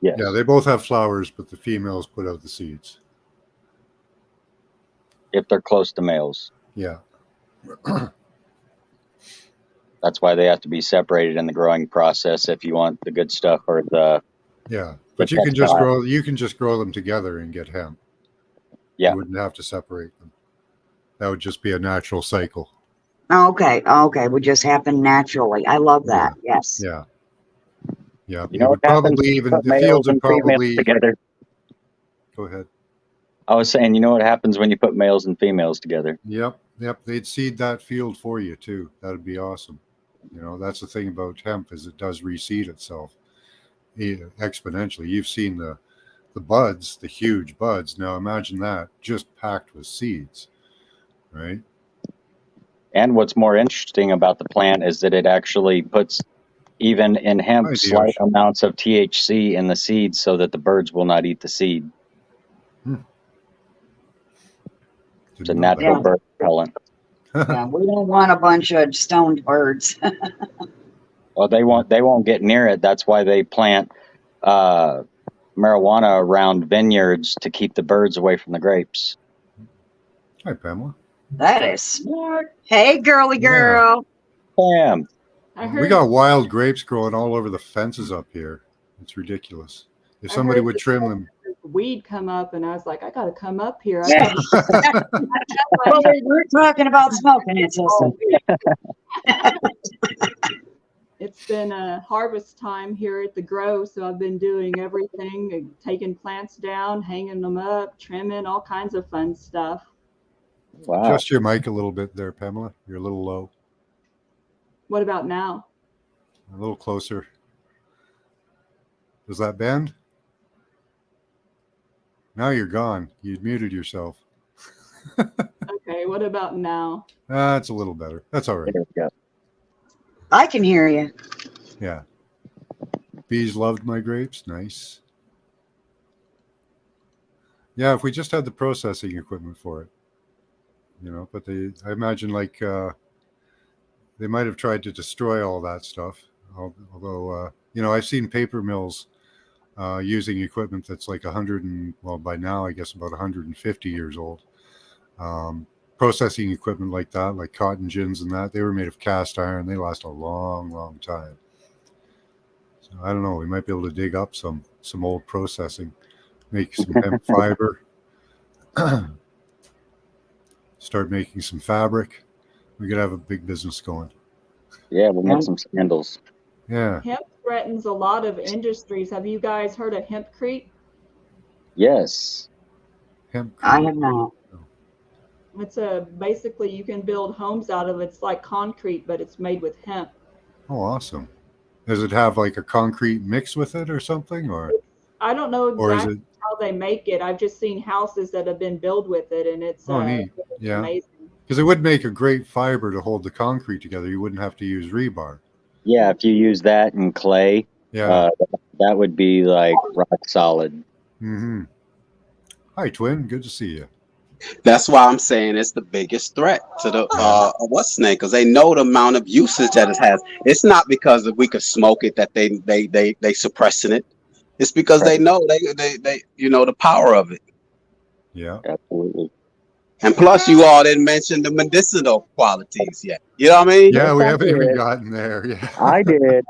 Yes. Yeah, they both have flowers, but the females put out the seeds. If they're close to males. Yeah. That's why they have to be separated in the growing process if you want the good stuff or the. Yeah, but you can just grow them together and get hemp. Yeah. You wouldn't have to separate them. That would just be a natural cycle. Okay, would just happen naturally. I love that. Yes. Yeah. Yeah. You know what happens? The fields would probably together. Go ahead. I was saying, you know what happens when you put males and females together? Yep. They'd seed that field for you too. That'd be awesome. That's the thing about hemp is it does reseed itself. exponentially. You've seen the buds, the huge buds. Now imagine that just packed with seeds, right? And what's more interesting about the plant is that it actually puts, even in hemp, Right, the slight ocean. amounts of THC in the seeds so that the birds will not eat the seed. It's a Didn't know natural Yeah. bird repellent. that. Yeah, we don't want a bunch of stoned birds. Well, they won't get near it. That's why they plant marijuana around vineyards to keep the birds away from the grapes. Hi, Pamela. That is smart. Hey, girly Yeah. girl. Bam! I heard We got wild grapes growing all over the fences up here. It's ridiculous. If I somebody heard would that trim them. weed come up, and I was like, I got to come up here. I Yeah. thought Well, we're talking about smoking it, sister. it's been a harvest time here at the grow, so I've been doing everything, taking plants down, hanging them up, trimming, all kinds of fun stuff. Wow. Adjust your mic a little bit there, Pamela. You're a little low. What about now? A little closer. Does that bend? Now you're gone. You muted yourself. Okay, what about now? That's a little better. That's all right. There we go. I can hear you. Yeah. Bees loved my grapes. Nice. Yeah, if we just had the processing equipment for it, but I imagine they might have tried to destroy all that stuff. Although, I've seen paper mills using equipment that's like 100 and, well, by now, I guess about 150 years old. Processing equipment like that, like cotton gins and that, they were made of cast iron. They last a long, long time. So I don't know. We might be able to dig up some old processing, make some hemp fiber, start making some fabric. We could have a big business going. Yeah, we'll make some sandals. Yeah. Hemp threatens a lot of industries. Have you guys heard of hempcrete? Yes. Hemp. I have not. It's basically you can build homes out of it. It's like concrete, but it's made with hemp. Oh, awesome. Does it have like a concrete mix with it or something? Or I don't know is exactly it? how they make it. I've just seen houses that have been built with it, and it's Neat. Yeah. amazing. Because it would make a great fiber to hold the concrete together. You wouldn't have to use rebar. Yeah, if you use that in clay, Yeah. that would be like rock solid. Mm-hmm. Hi, twin. Good to see you. That's why I'm saying it's the biggest threat to the what's snake, because they know the amount of usage that it has. It's not because if we could smoke it that they suppressing it. It's because they know they the power of it. Yeah. Absolutely. And plus, you all didn't mention the medicinal qualities yet. You know what I mean? Yeah, we I haven't even did. gotten there. Yeah. I did.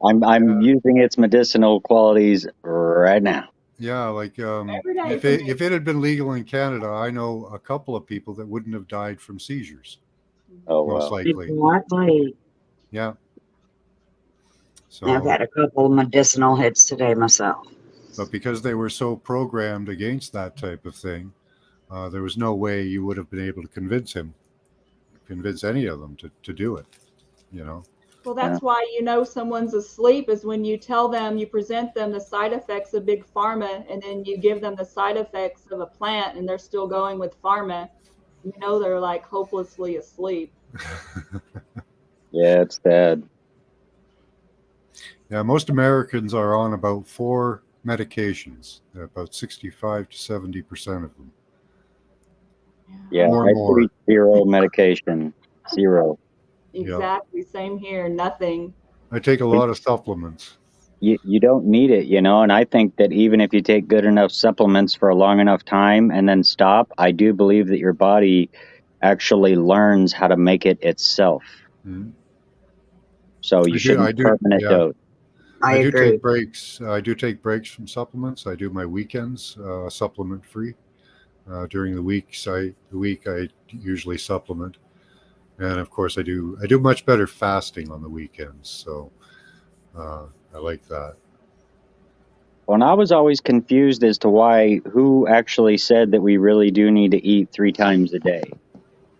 I'm using its medicinal qualities right now. Yeah, like Every day if for me. it had been legal in Canada, I know a couple of people that wouldn't have died from seizures, Oh most wow. likely. Exactly. Yeah. So, I've had a couple of medicinal hits today myself. but because they were so programmed against that type of thing, there was no way you would have been able to convince any of them to do it. Well, that's why someone's asleep is when you tell them, you present them the side effects of big pharma, and then you give them the side effects of a plant, and they're still going with pharma. They're like hopelessly asleep. Yeah, it's sad. Yeah, most Americans are on about 4 medications, about 65 to 70% of them. Yeah, More I and more. treat 0 medication. 0. Exactly. Same here. Nothing. I take a lot of supplements. You don't need it, and I think that even if you take good enough supplements for a long enough time and then stop, I do believe that your body actually learns how to make it itself. Mhm. So you shouldn't permanent yeah. dose. I do agree. take breaks. I do take breaks from supplements. I do my weekends supplement free. During the week I usually supplement, and of course I do much better fasting on the weekends. So I like that. Well, and I was always confused as to who actually said that we really do need to eat 3 times a day.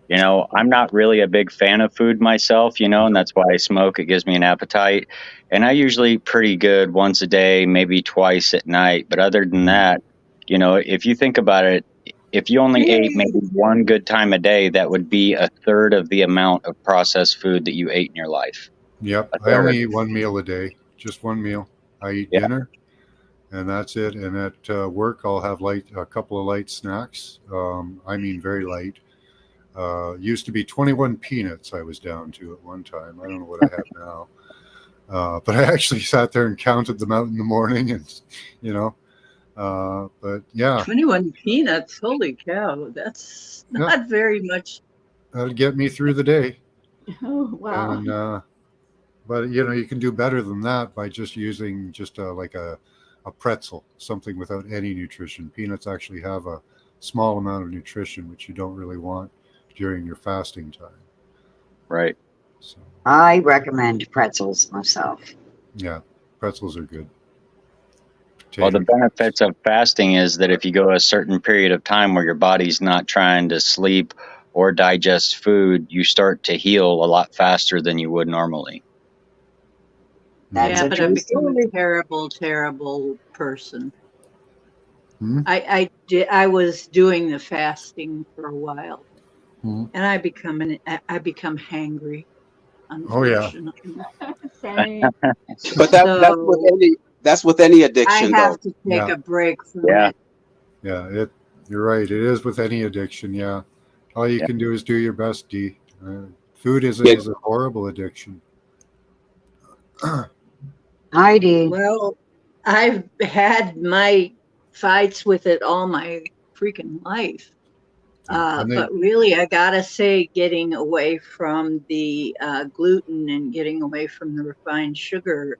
You know, I'm not really a big fan of food myself, you know, and that's why I smoke. It gives me an appetite. And I usually eat pretty good once a day, maybe twice at night. But other than that, you know, if you think about it, if you only ate maybe one good time a day, that would be a third of the amount of processed food that you ate in your life. Yep. A I only third. eat one meal a day, just one meal. I eat Yeah. dinner, and that's it. And at work, I'll have a couple of light snacks. I mean, very light. Used to be 21 peanuts I was down to at one time. I don't know what I have now. But I actually sat there and counted them out in the morning, and you know, but yeah, 21 peanuts. Holy cow. That's Yeah. not very much. that'd get me through the day. Oh, wow. And but you know, you can do better than that by just using just like a pretzel, something without any nutrition. Peanuts actually have a small amount of nutrition, which you don't really want during your fasting time. Right. So I recommend pretzels myself. yeah, pretzels are good. Well, the Potato benefits of fasting is that if you go a certain period of time where your body's not trying to sleep or digest food, you start to heal a lot faster than you would normally. That's Yeah, a but true I've become story. a terrible, terrible person. Hmm? I was doing the fasting for a while, Hmm. and I become hangry. Oh, yeah. Unfortunately, Same. But that's with any I addiction, though. have to take Yeah. a break from Yeah. it. Yeah, you're right. It is with any addiction. Yeah, all you Yeah. can do is do your best, D. Food is Yeah. is a horrible addiction. Heidi. Well, I've had my fights with it all my freaking life. And they- But really, I gotta say, getting away from the gluten and getting away from the refined sugar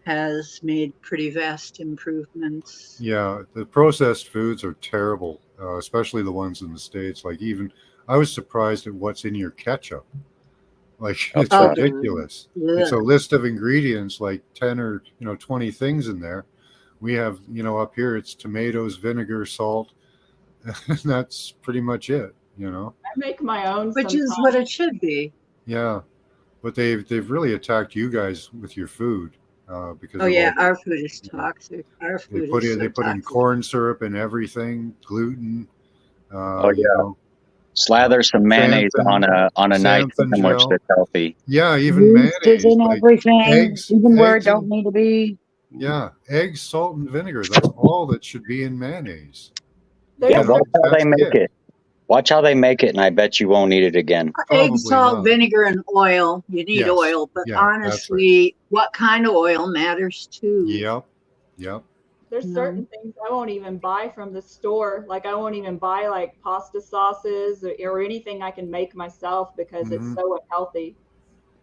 has made pretty vast improvements. Yeah, the processed foods are terrible, especially the ones in the States. Like even I was surprised at what's in your ketchup. Like it's Oh, ridiculous. It's a list of ingredients, like 10 or 20 things in there. We have, up here it's tomatoes, vinegar, salt, and that's pretty much it. I make my own which is sometimes. what it should be. Yeah, but they've really attacked you guys with your food because Oh of yeah, all our food is toxic. Our they food put is in they so put in toxic. corn syrup and everything, gluten. Oh, You yeah. know, Slather some mayonnaise Xanthan- on a nice xanthan sandwich gel. that's healthy. Yeah, even Yeast is mayonnaise, in like everything, eggs, even where it eggs don't and need to be. yeah, eggs, salt, and vinegar. That's all that should be in mayonnaise. There's Yeah, Yeah, watch how that's they make it. Watch how they make it, and I bet you won't eat it again. Egg, Probably salt, not. vinegar, and oil. You need Yes. oil, but Yeah, that's right. honestly, what kind of oil matters too. Yep. There's No. certain things I won't even buy from the store. Like I won't even buy like pasta sauces or anything I can make myself because it's Mhm. so unhealthy.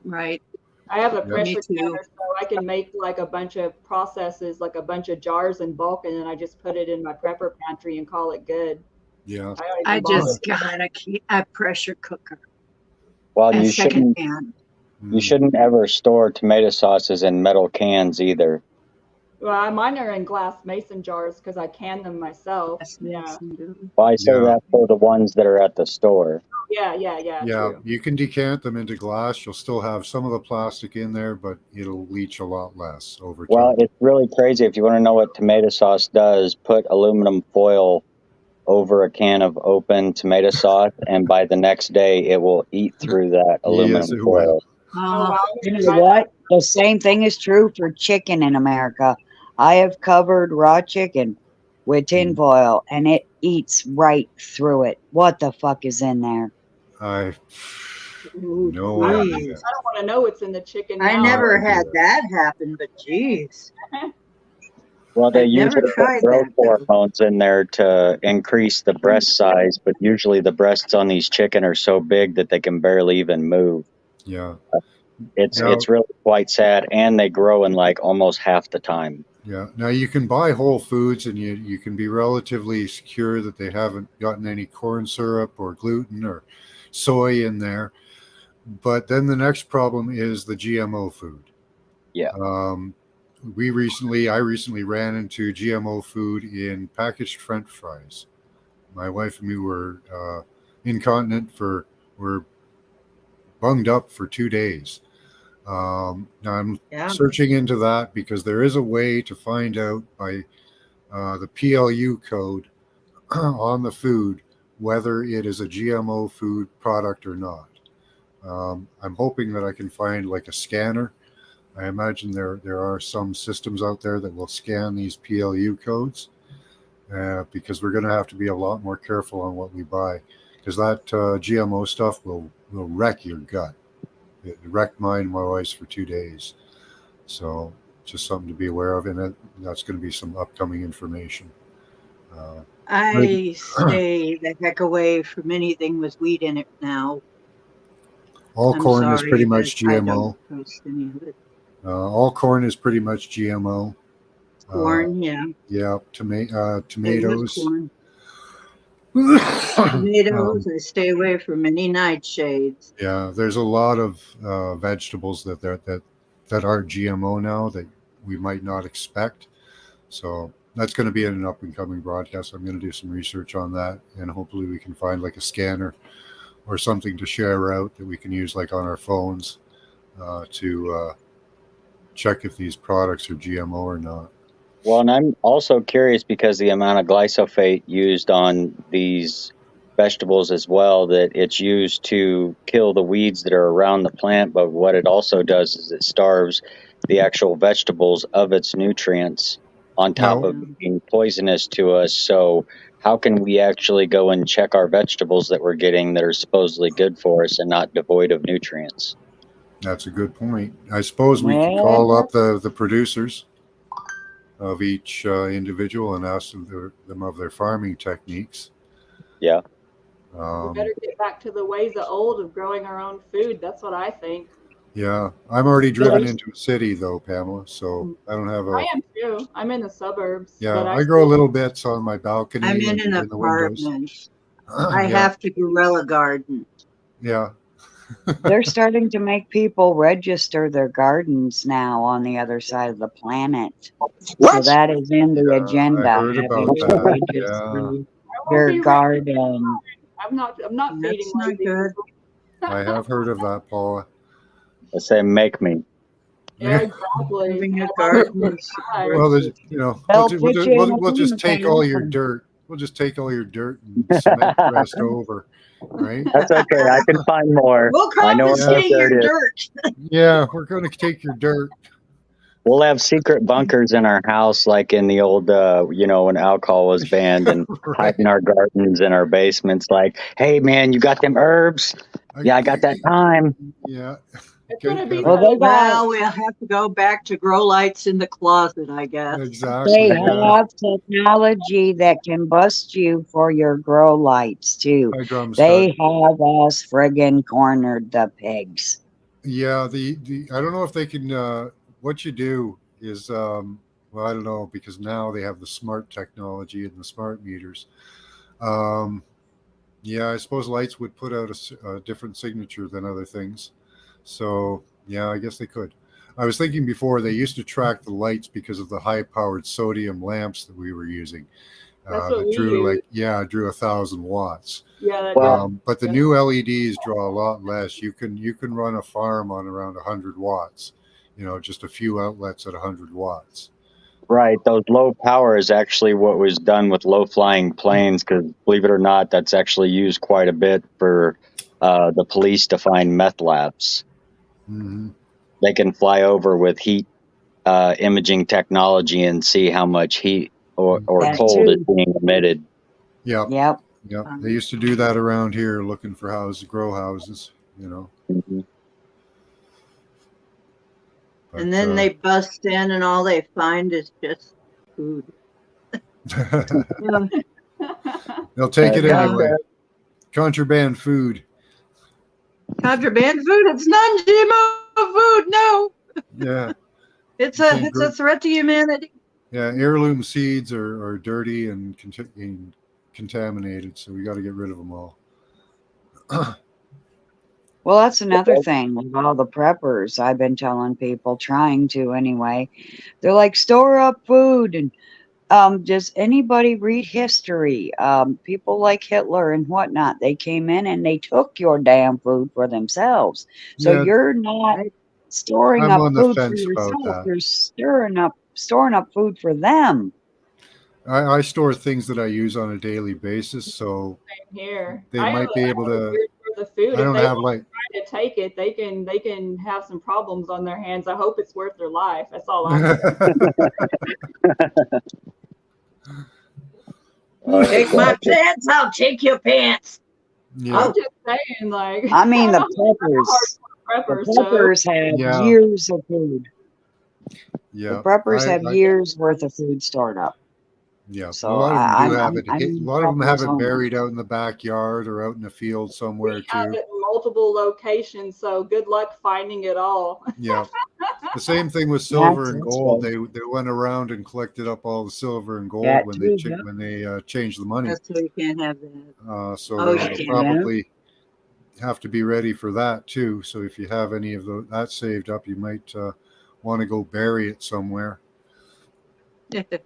Right. I have a Yep. pressure Me too. canner, so I can make like a bunch of processes, like a bunch of jars in bulk, and then I just put it in my prepper pantry and call it good. Yeah. I don't I even bother. just gotta keep a pressure cooker, Well, a you second pan. shouldn't ever store tomato sauces in metal cans either. Well, mine are in glass mason jars because I can them myself. Yes, Yeah, Mason, do. Well, I say Yeah. that for the ones that are at the store. yeah. Yeah, True. you can decant them into glass. You'll still have some of the plastic in there, but it'll leach a lot less over time. Well, it's really crazy. If you want to know what tomato sauce does, put aluminum foil over a can of open tomato sauce, and by the next day, it will eat through that aluminum Yes, it foil. will. Oh, Oh, wow. You know what? The same thing is true for chicken in America. I have covered raw chicken with tinfoil and it eats right through it. What the fuck is in there? I ooh, no I don't idea. geez. I don't want to know what's in the chicken I now. never No had idea. that happen, but geez. Well, they I've never usually put tried growth that, though. hormones in there to increase the breast size, but usually the breasts on these chicken are so big that they can barely even move. Yeah. It's Now, really quite sad, and they grow in like almost half the time. yeah. Now you can buy whole foods, and you can be relatively secure that they haven't gotten any corn syrup or gluten or soy in there. But then the next problem is the GMO food. Yeah. I recently ran into GMO food in packaged French fries. My wife and me were incontinent for we're bunged up for 2 days. Now I'm Yeah. searching into that because there is a way to find out by the PLU code on the food whether it is a GMO food product or not. I'm hoping that I can find like a scanner. I imagine there are some systems out there that will scan these PLU codes because we're going to have to be a lot more careful on what we buy because that GMO stuff will wreck your gut. It wrecked mine and my wife's for 2 days. So just something to be aware of, and that's going to be some upcoming information. I stay the heck away from anything with wheat in it now. All I'm corn is sorry, pretty much but I GMO. don't trust any of it. All corn is pretty much GMO. Corn, yeah. Yeah, Same tomatoes. with corn. Um, Tomatoes, I stay away from any nightshades. yeah, there's a lot of vegetables that are GMO now that we might not expect. So that's going to be in an up and coming broadcast. I'm going to do some research on that, and hopefully we can find like a scanner or something to share out that we can use like on our phones to check if these products are GMO or not. Well, and I'm also curious because the amount of glyphosate used on these vegetables as well, that it's used to kill the weeds that are around the plant. But what it also does is it starves the actual vegetables of its nutrients on top Now- of being poisonous to us. So how can we actually go and check our vegetables that we're getting that are supposedly good for us and not devoid of nutrients? That's a good point. I suppose we could call up the producers of each individual and ask them of their farming techniques. Yeah. We better get back to the ways of old of growing our own food. That's what I think. Yeah, I'm already driven into a city though, Pamela, so I don't have I a. am too. I'm in the suburbs. Yeah, but I grow little bits on my balcony. I'm in and an the windows. apartment. I Yeah, have to guerrilla garden. yeah. They're starting to make people register their gardens now on the other side of the planet. So What? that is in the Yeah, agenda. I heard having about to that. register I won't your be garden. I'm not That's feeding not lazy good. people. I have heard of that, Paula. I say, make me. Yeah, exactly. Having a garden. is Well, Well, there's, you know, They'll we'll put you in a we'll just take all your garden. dirt. We'll just take all your dirt and cement the rest over, right? That's okay. I can find more. We'll I know where that confiscate your dirt is. dirt. Yeah, we're going to take your dirt. We'll have secret bunkers in our house, like in the old, when alcohol was banned, and Right. hide in our gardens and our basements. Like, hey, man, you got them herbs? Yeah, I got that thyme. Yeah. it's gonna be Well, they got- Well, we'll have to go back to grow lights in the closet, I guess. Exactly. They Yeah. have technology that can bust you for your grow lights too. High drum They start. have us friggin' cornered, the pigs. Yeah, the I don't know if they can. What you do is, well, I don't know because now they have the smart technology and the smart meters. Yeah, I suppose lights would put out a different signature than other things. So yeah, I guess they could. I was thinking before they used to track the lights because of the high-powered sodium lamps that we were using. That's what That we drew use. drew 1,000 watts. Yeah, that Well, But the new LEDs draw a lot less. You can run a farm on around 100 watts. You know, just a few outlets at 100 watts. Right. Those low power is actually what was done with low flying planes, because believe it or not, that's actually used quite a bit for the police to find meth labs. Hmm. They can fly over with heat imaging technology and see how much heat or That cold is too. being emitted. Yeah, Yep. yeah. They used to do that around here, looking for grow houses. You know. Mhm. But, And then they bust in and all they find is just food. they'll take it Yeah. anyway. Contraband food. Contraband food, it's non-GMO food, no. Yeah, It's You a can't it's grow- a threat to humanity. yeah. Heirloom seeds are dirty and contaminated, so we got to get rid of them all. Well, that's another thing with all the preppers. I've been telling people, trying to anyway. They're like, store up food and Does anybody read history? People like Hitler and whatnot, they came in and they took your damn food for themselves. So Yeah, you're not storing I'm up on the food for fence about yourself. that. You're storing up food for them. I store things that I use on a daily basis, so Here, they I have might be able a to. weird for the food. I If don't they have like. try to take it, they can have some problems on their hands. I hope it's worth their life. That's all I'm saying. Take my pants, I'll take your pants. Yeah, I'm just saying, like, I mean, I'm the a peppers. prepper, The so peppers have Yeah. years of food. yeah. The preppers have I years worth of food stored up. yeah. A So lot of them do have it. I'm A lot of them have preppers it Oh only. buried out in the backyard or out in the field we somewhere have too. it in multiple locations. So good luck finding it all. Yeah. The same thing with silver and That's gold. good. They went around and collected up all the silver and gold That when too, yeah. changed the money. That's why you can't have that. So Oh, they'll you can't. probably have to be ready for that too. So if you have any of that saved up, you might want to go bury it somewhere. It's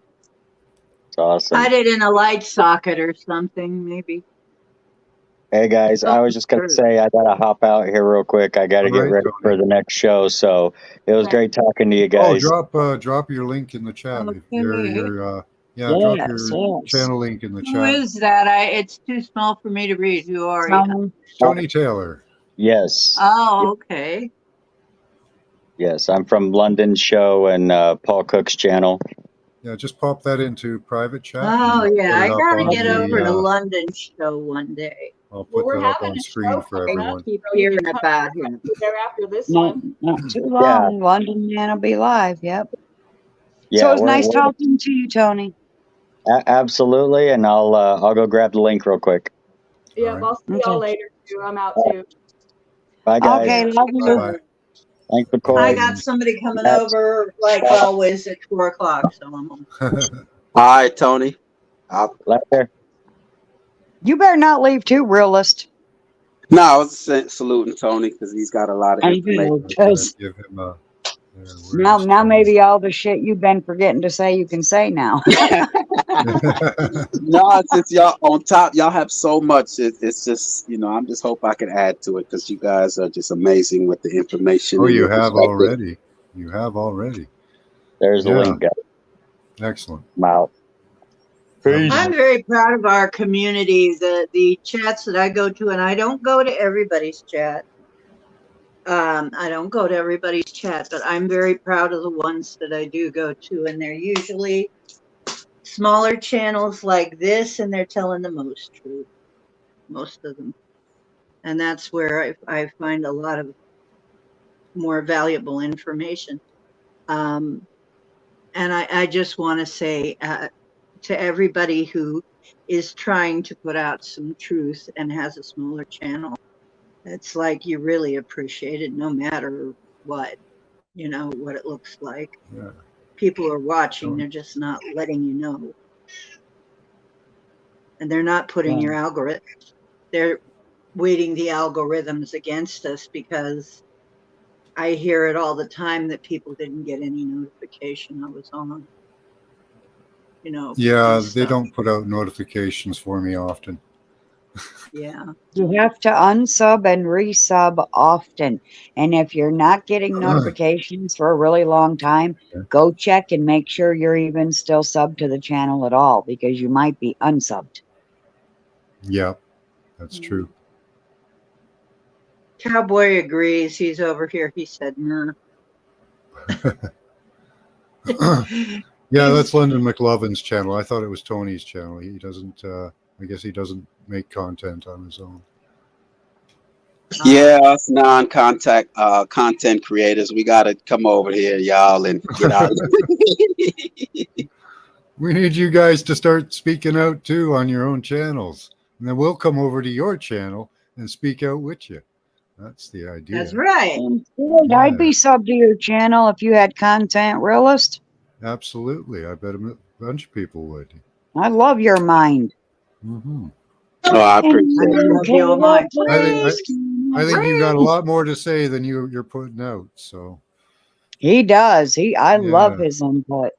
awesome. Hide it in a light socket or something, maybe. Hey guys, I was just gonna say I gotta hop out here real quick. I gotta All get right, ready Tony. for the next show. So it was Okay. great talking to you Oh, guys. drop your link in the chat. Okay. Drop Yes, your yes. channel link in the Who chat. is that? It's too small for me to read. Who are you? Tony Taylor. Yes, Oh, okay. yes, I'm from London Show and Paul Cook's channel. Yeah, just pop that into private chat. Oh, and yeah. put I it up gotta on get over to the, London show one day. I'll Well, put we're that up having on a screen show for coming up. everyone. Keep So you hearing can come about him. there after this Not, one. not too long. London Man will be live. Yep. Yeah, So it was we're- nice we're- talking to you, Tony. Absolutely, and I'll go grab the link real quick. Yeah, right. I'll see Okay. y'all later too. I'm out too. Bye guys. Okay, love you. Bye-bye. Thanks for I calling. got somebody coming That's- over like always at 4:00, so I'm on. All right, Tony. Later. You better not leave too, realist. No, I was saluting Tony because he's got a lot of I information. know, I'm gonna 'cause give him a. now maybe all the shit you've been forgetting to say you can say now. No, since y'all on top, y'all have so much. It's just, I'm just hope I can add to it because you guys are just amazing with the information. Oh, and you your have perspective. already. You have already. There's the Yeah. link, guys. Excellent. I'm out. Peace. I'm very proud of our community, the chats that I go to, and I don't go to everybody's chat. I don't go to everybody's chat, but I'm very proud of the ones that I do go to, and they're usually smaller channels like this, and they're telling the most truth, most of them. And that's where I find a lot of more valuable information. And I just want to say to everybody who is trying to put out some truth and has a smaller channel, it's like you really appreciate it no matter what, what it looks like. Yeah. People are watching, they're just not letting you know. And they're not putting your algorithms. They're weighting the algorithms against us because I hear it all the time that people didn't get any notification I was on. Yeah, and they stuff. don't put out notifications for me often. Yeah. You have to unsub and resub often. And if you're not getting notifications for a really long time, go check and make sure you're even still subbed to the channel at all, because you might be unsubbed. Yeah, that's true. Cowboy agrees. He's over here. He said, "Mer." Yeah, that's Lyndon McLovin's channel. I thought it was Tony's channel. He doesn't. I guess he doesn't make content on his own. Yeah, us non-contact content creators, we gotta come over here, y'all, and get out. We need you guys to start speaking out too on your own channels, and then we'll come over to your channel and speak out with you. That's the idea. That's right. Good. I'd be subbed to your channel if you had content, realist. Absolutely. I bet a bunch of people would. I love your mind. Mm-hmm. Oh, I appreciate it. love your mind. I think you've got a lot more to say than you're putting out. So He does. I love Yeah. his input.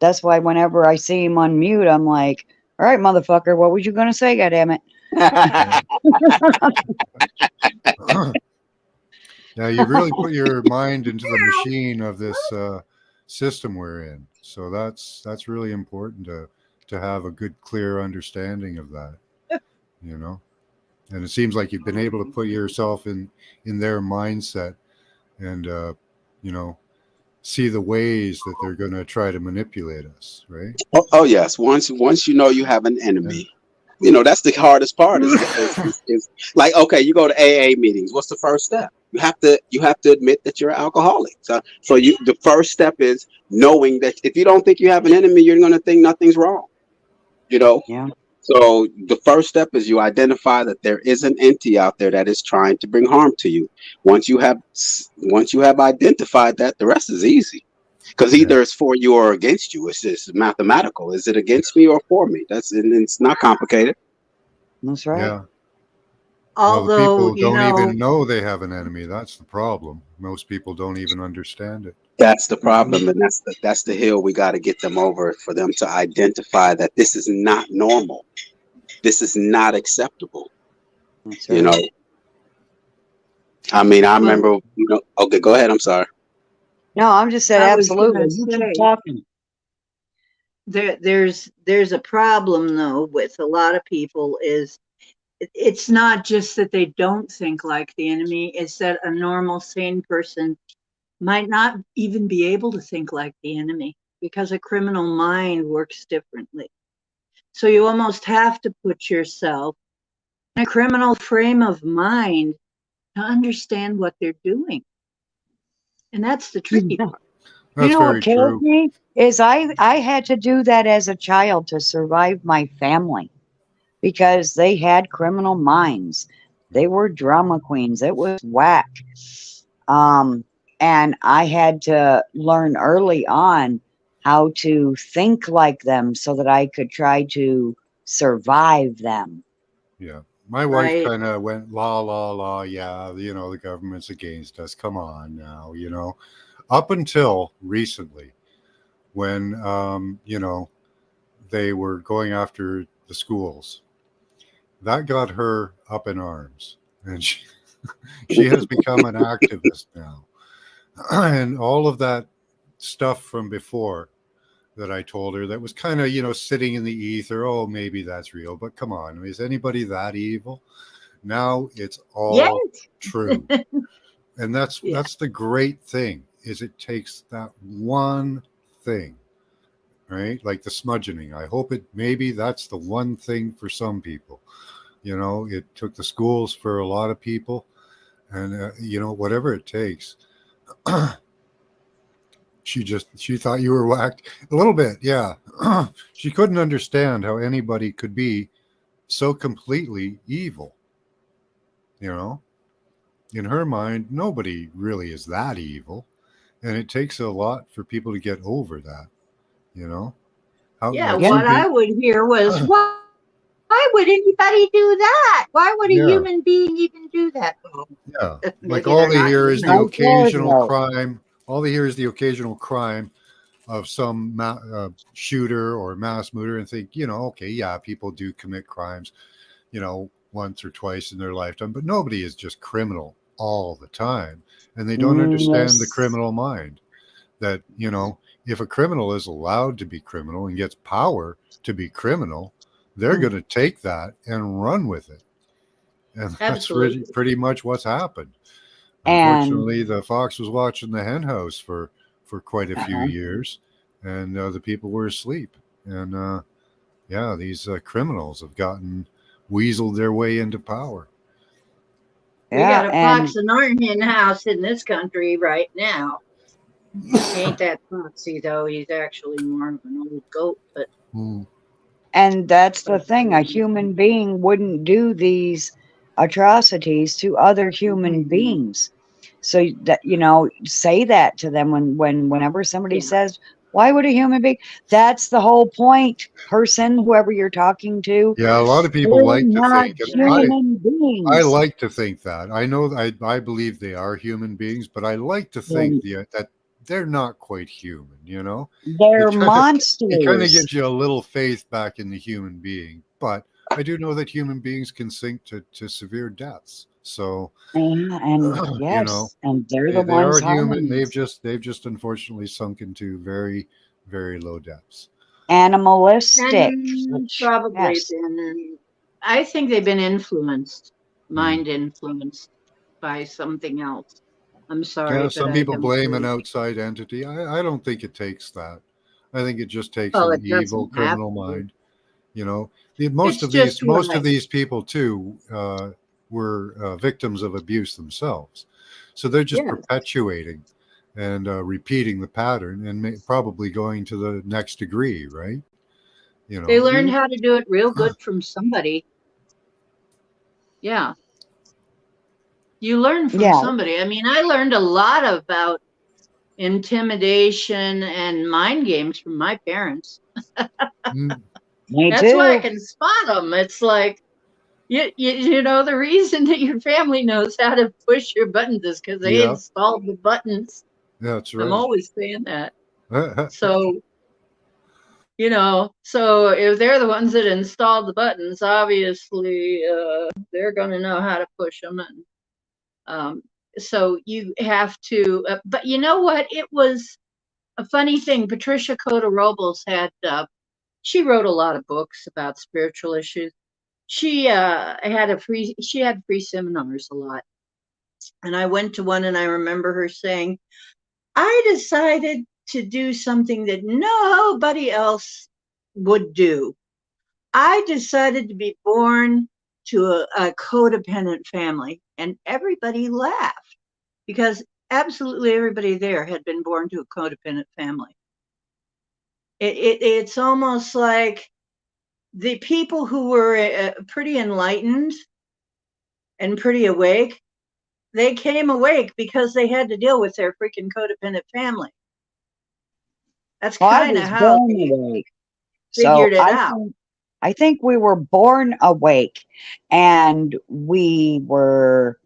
That's why whenever I see him on mute, I'm like, all right, motherfucker, what was you going to say? Goddammit. Now you've really put your mind into the machine of this system we're in. So that's really important to have a good, clear understanding of that. You know, and it seems like you've been able to put yourself in their mindset, and you know, see the ways that they're going to try to manipulate us, right? Oh yes. Once you know you have an enemy, you know that's the hardest part. Is like, okay, you go to AA meetings. What's the first step? You have to admit that you're an alcoholic. So the first step is knowing that if you don't think you have an enemy, you're going to think nothing's wrong. You know. Yeah. So the first step is you identify that there is an entity out there that is trying to bring harm to you. Once you have identified that, the rest is easy. Because either it's for you or against you. It's just mathematical. Is it against me or for me? It's not complicated. That's right. Yeah. Well, the Although, people don't even know they have an enemy. That's the problem. Most people don't even understand it. That's the problem, and that's the hill we got to get them over, for them to identify that this is not normal. This is not acceptable. That's You right. know. I mean, I remember. You know. Okay, go ahead. I'm sorry. No, I'm just saying I was absolutely. gonna You keep say- talking. there's a problem though with a lot of people. Is it's not just that they don't think like the enemy, it's that a normal sane person might not even be able to think like the enemy, because a criminal mind works differently. So you almost have to put yourself in a criminal frame of mind to understand what they're doing. And that's the tricky Yeah. part. That's You know very what kills true. me is I had to do that as a child to survive my family, because they had criminal minds. They were drama queens. It was whack. And I had to learn early on how to think like them so that I could try to survive them. Yeah. My wife Right. kind of went la la la. Yeah, you know, the government's against us. Come on now, you know. Up until recently, when you know, they were going after the schools, that got her up in arms, and she has become an activist now. And all of that stuff from before that I told her that was kind of, you know, sitting in the ether. Oh, maybe that's real, but come on, I mean, is anybody that evil? Now it's all Yes. true, and that's Yeah. that's the great thing, is it takes that one thing, right? Like the smudging. I hope maybe that's the one thing for some people. You know, it took the schools for a lot of people, and you know, whatever it takes. She thought you were whacked a little bit, yeah. She couldn't understand how anybody could be so completely evil. You know, in her mind, nobody really is that evil, and it takes a lot for people to get over that. You know, how Yeah, like Yeah. what some I would hear was, why would anybody do that? Why would a Yeah. human being even do that? Yeah, like Maybe all they're they not hear is human. the Right there, occasional though. crime. All they hear is the occasional crime of some shooter or mass murderer, and think, you know, okay, yeah, people do commit crimes, you know, once or twice in their lifetime, but nobody is just criminal all the time, and they don't understand the Yes. criminal mind. That, you know, if a criminal is allowed to be criminal and gets power to be criminal, they're Mm. going to take that and run with it. And that's really Absolutely. pretty much what's happened. And Unfortunately, the fox was watching the hen house for quite a few Uh-huh. years, and the people were asleep. And yeah, these criminals have weaseled their way into power. We yeah, got a and fox in our hen house in this country right now. He ain't that foxy though. He's actually more of an old goat, but Hmm. and that's the thing. A human being wouldn't do these atrocities to other human beings. So that, you know, say that to them whenever somebody Yeah. says, "Why would a human being?" That's the whole point. Person, whoever you're talking to, Yeah, a lot of people they're like to not think, and I human beings. like to think that. I know I believe they are human beings, but I like to think that they're not quite human, you know. They're It kind of monsters. gives you a little faith back in the human being, but I do know that human beings can sink to severe deaths. So Yeah, and you know, yes, and they're the they are ones human. harming us. They've just unfortunately sunk into very, very low depths. Animalistic, And which, probably yes. been, I think they've been influenced, Mm. mind influenced by something else. I'm sorry, Yeah, but some I people don't blame an believe. outside entity. I don't think it takes that. I think it just takes Well, an it evil doesn't have criminal to. mind. You know, It's just most of like, these people too were victims of abuse themselves, so they're just yeah, perpetuating and repeating the pattern and probably going to the next degree, right? You they know, learned how to do it real good from somebody. Yeah, you learn from Yeah, somebody. I mean, I learned a lot about intimidation and mind games from my parents. Mm, me That's why I too. can spot them. It's like, you know, the reason that your family knows how to push your buttons is because they yeah, installed the buttons. that's I'm right. always saying that. So, you know, so if they're the ones that installed the buttons, obviously they're going to know how to push them. And so you have to, but you know what? It was a funny thing. Patricia Cota Robles had, she wrote a lot of books about spiritual issues. She had free seminars a lot. And I went to one and I remember her saying, I decided to do something that nobody else would do. I decided to be born to a codependent family. And everybody laughed because absolutely everybody there had been born to a codependent family. It's almost like the people who were pretty enlightened and pretty awake, they came awake because they had to deal with their freaking codependent family. That's Well, I kind of was how born they awake. figured So it out. I think we were born awake and we were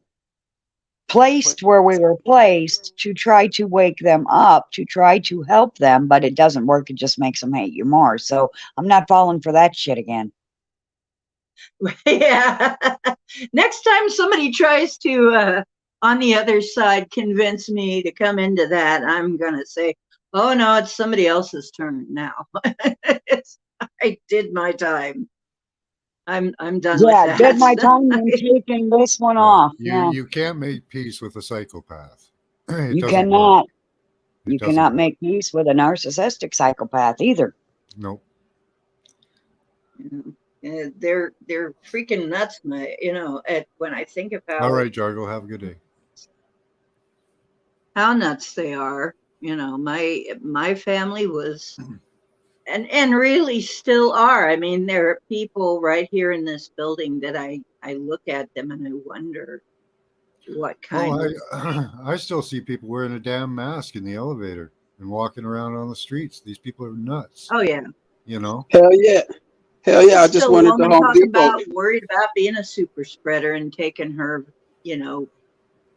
placed where we were placed to try to wake them up, to try to help them, but it doesn't work. It just makes them hate you more. So I'm not falling for that shit again. Yeah. Next time somebody tries to, on the other side, convince me to come into that, I'm going to say, oh, no, it's somebody else's turn now. I did my time. I'm done with Yeah, that. did my time and taking this one yeah. off. You Yeah, you can't make peace with a psychopath. It you doesn't work. cannot. It You doesn't cannot work. make peace with a narcissistic psychopath either. Nope. They're freaking nuts, you know, when I think All about right, Jargo. Have a good day. how nuts they are. You know, my family was, and really still are. I mean, there are people right here in this building that I look at them and I wonder what kind of. I still see people wearing a damn mask in the elevator and walking around on the streets. These people are nuts. Oh yeah. You know. Hell yeah. Hell yeah. I just Still a went into woman Home talk Depot. about worried about being a super spreader and taking her, you know,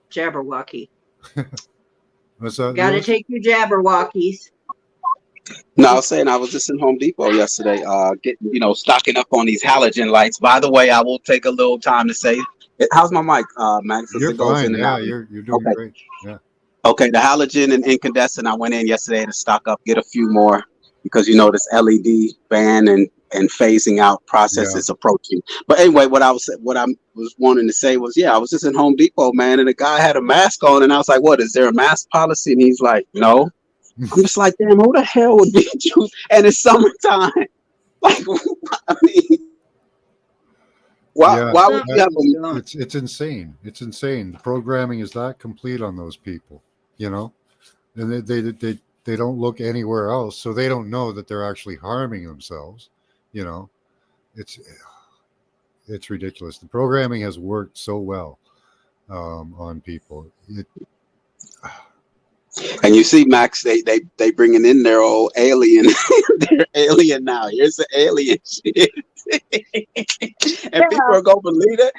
Jabberwocky. What's that, Got to Lewis? take your Jabberwockies. No, I was saying I was just in Home Depot yesterday, getting, stocking up on these halogen lights. By the way, I will take a little time to say, how's my mic, Max? Since You're it goes fine. in and Yeah, out. you're doing Okay. great. Yeah. Okay, the halogen and incandescent, I went in yesterday to stock up, get a few more because this LED ban and phasing out process Yeah. is approaching. But anyway, what I was wanting to say was, yeah, I was just in Home Depot, man, and the guy had a mask on, and I was like, "What is there a mask policy?" And he's like, "No." I'm just like, damn, who the hell would be you? And it's summertime. Like, I mean, Yeah. why would you have It's insane. It's insane. The programming is that complete on those people, and they don't look anywhere else, so they don't know that they're actually harming themselves. It's ridiculous. The programming has worked so well on people. And you see, Max, they bringing in their old alien. They're alien now. Here's the alien shit. And people are going to believe it.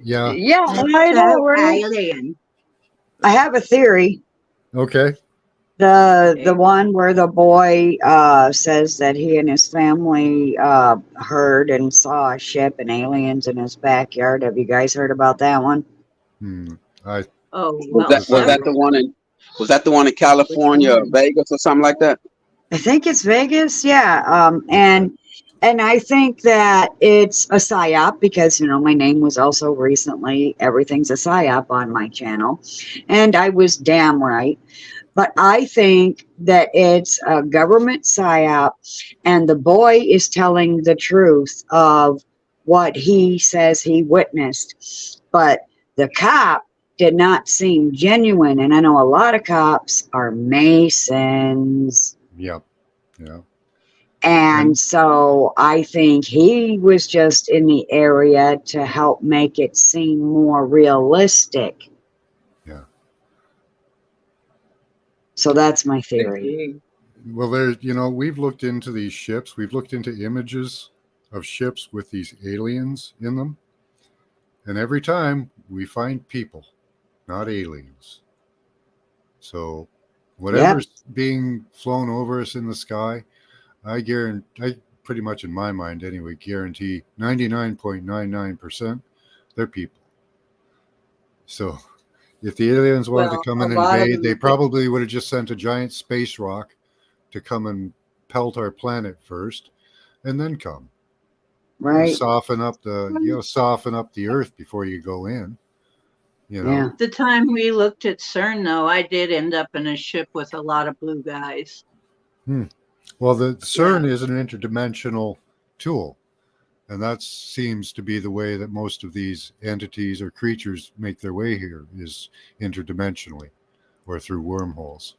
Yeah. Yeah, I know, right? Alien. I have a theory. Okay. The one where the boy says that he and his family heard and saw a ship and aliens in his backyard. Have you guys heard about that one? I Oh, Was well, that was that the one in California, or one? Vegas, or something like that? I think it's Vegas, yeah. And I think that it's a psyop because my name was also recently everything's a psyop on my channel, and I was damn right. But I think that it's a government psyop, and the boy is telling the truth of what he says he witnessed. But the cop did not seem genuine, and I know a lot of cops are Masons. yeah. Yeah. And so I think he was just in the area to help make it seem more realistic. Yeah. So that's my theory. Well, we've looked into these ships. We've looked into images of ships with these aliens in them. And every time we find people, not aliens. So whatever's being flown over us in the sky, I pretty much in my mind anyway, guarantee 99.99% they're people. So if the aliens wanted to come and invade, they probably would have just sent a giant space rock to come and pelt our planet first and then come. Right. Soften up the earth before you go in. Yeah. The time we looked at CERN, though, I did end up in a ship with a lot of blue guys. Well, the CERN is an interdimensional tool, and that seems to be the way that most of these entities or creatures make their way here, is interdimensionally or through wormholes.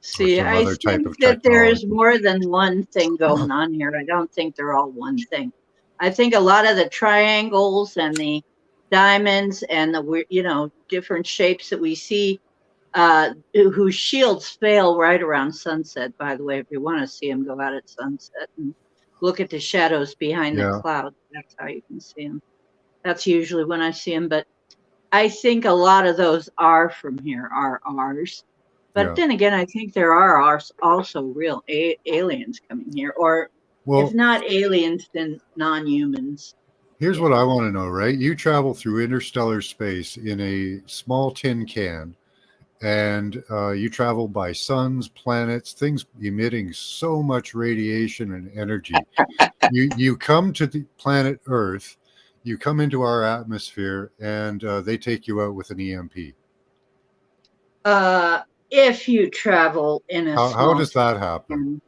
See, I think that there is more than one thing going on here. I don't think they're all one thing. I think a lot of the triangles and the diamonds and the different shapes that we see, whose shields fail right around sunset. By the way, if you want to see them, go out at sunset and look at the shadows behind the clouds. That's how you can see them. That's usually when I see them. But I think a lot of those are from here, are ours. But then again, I think there are also real aliens coming here, or if not aliens, then non-humans. Here's what I want to know, right? You travel through interstellar space in a small tin can, and you travel by suns, planets, things emitting so much radiation and energy. You come to the planet Earth, you come into our atmosphere, and they take you out with an EMP. If you travel in a how does that happen?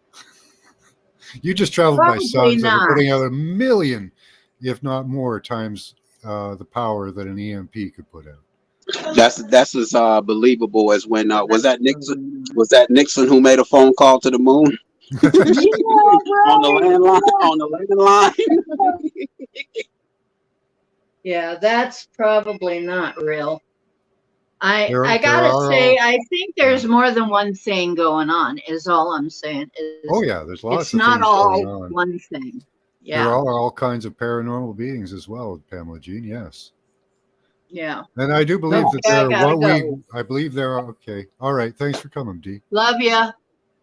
You just travel by suns that are putting out 1 million, if not more, times the power that an EMP could put out. That's as believable as when was that Nixon? Was that Nixon who made a phone call to the moon? On the landline. Yeah, that's probably not real. I gotta say, I think there's more than one thing going on, is all I'm saying. There's lots of things It's not all going on. one thing. Yeah. There are all kinds of paranormal beings as well, Pamela Jean, yes. Yeah. And I do believe that there are I believe there are, okay. All right, thanks for coming, Dee. Love ya.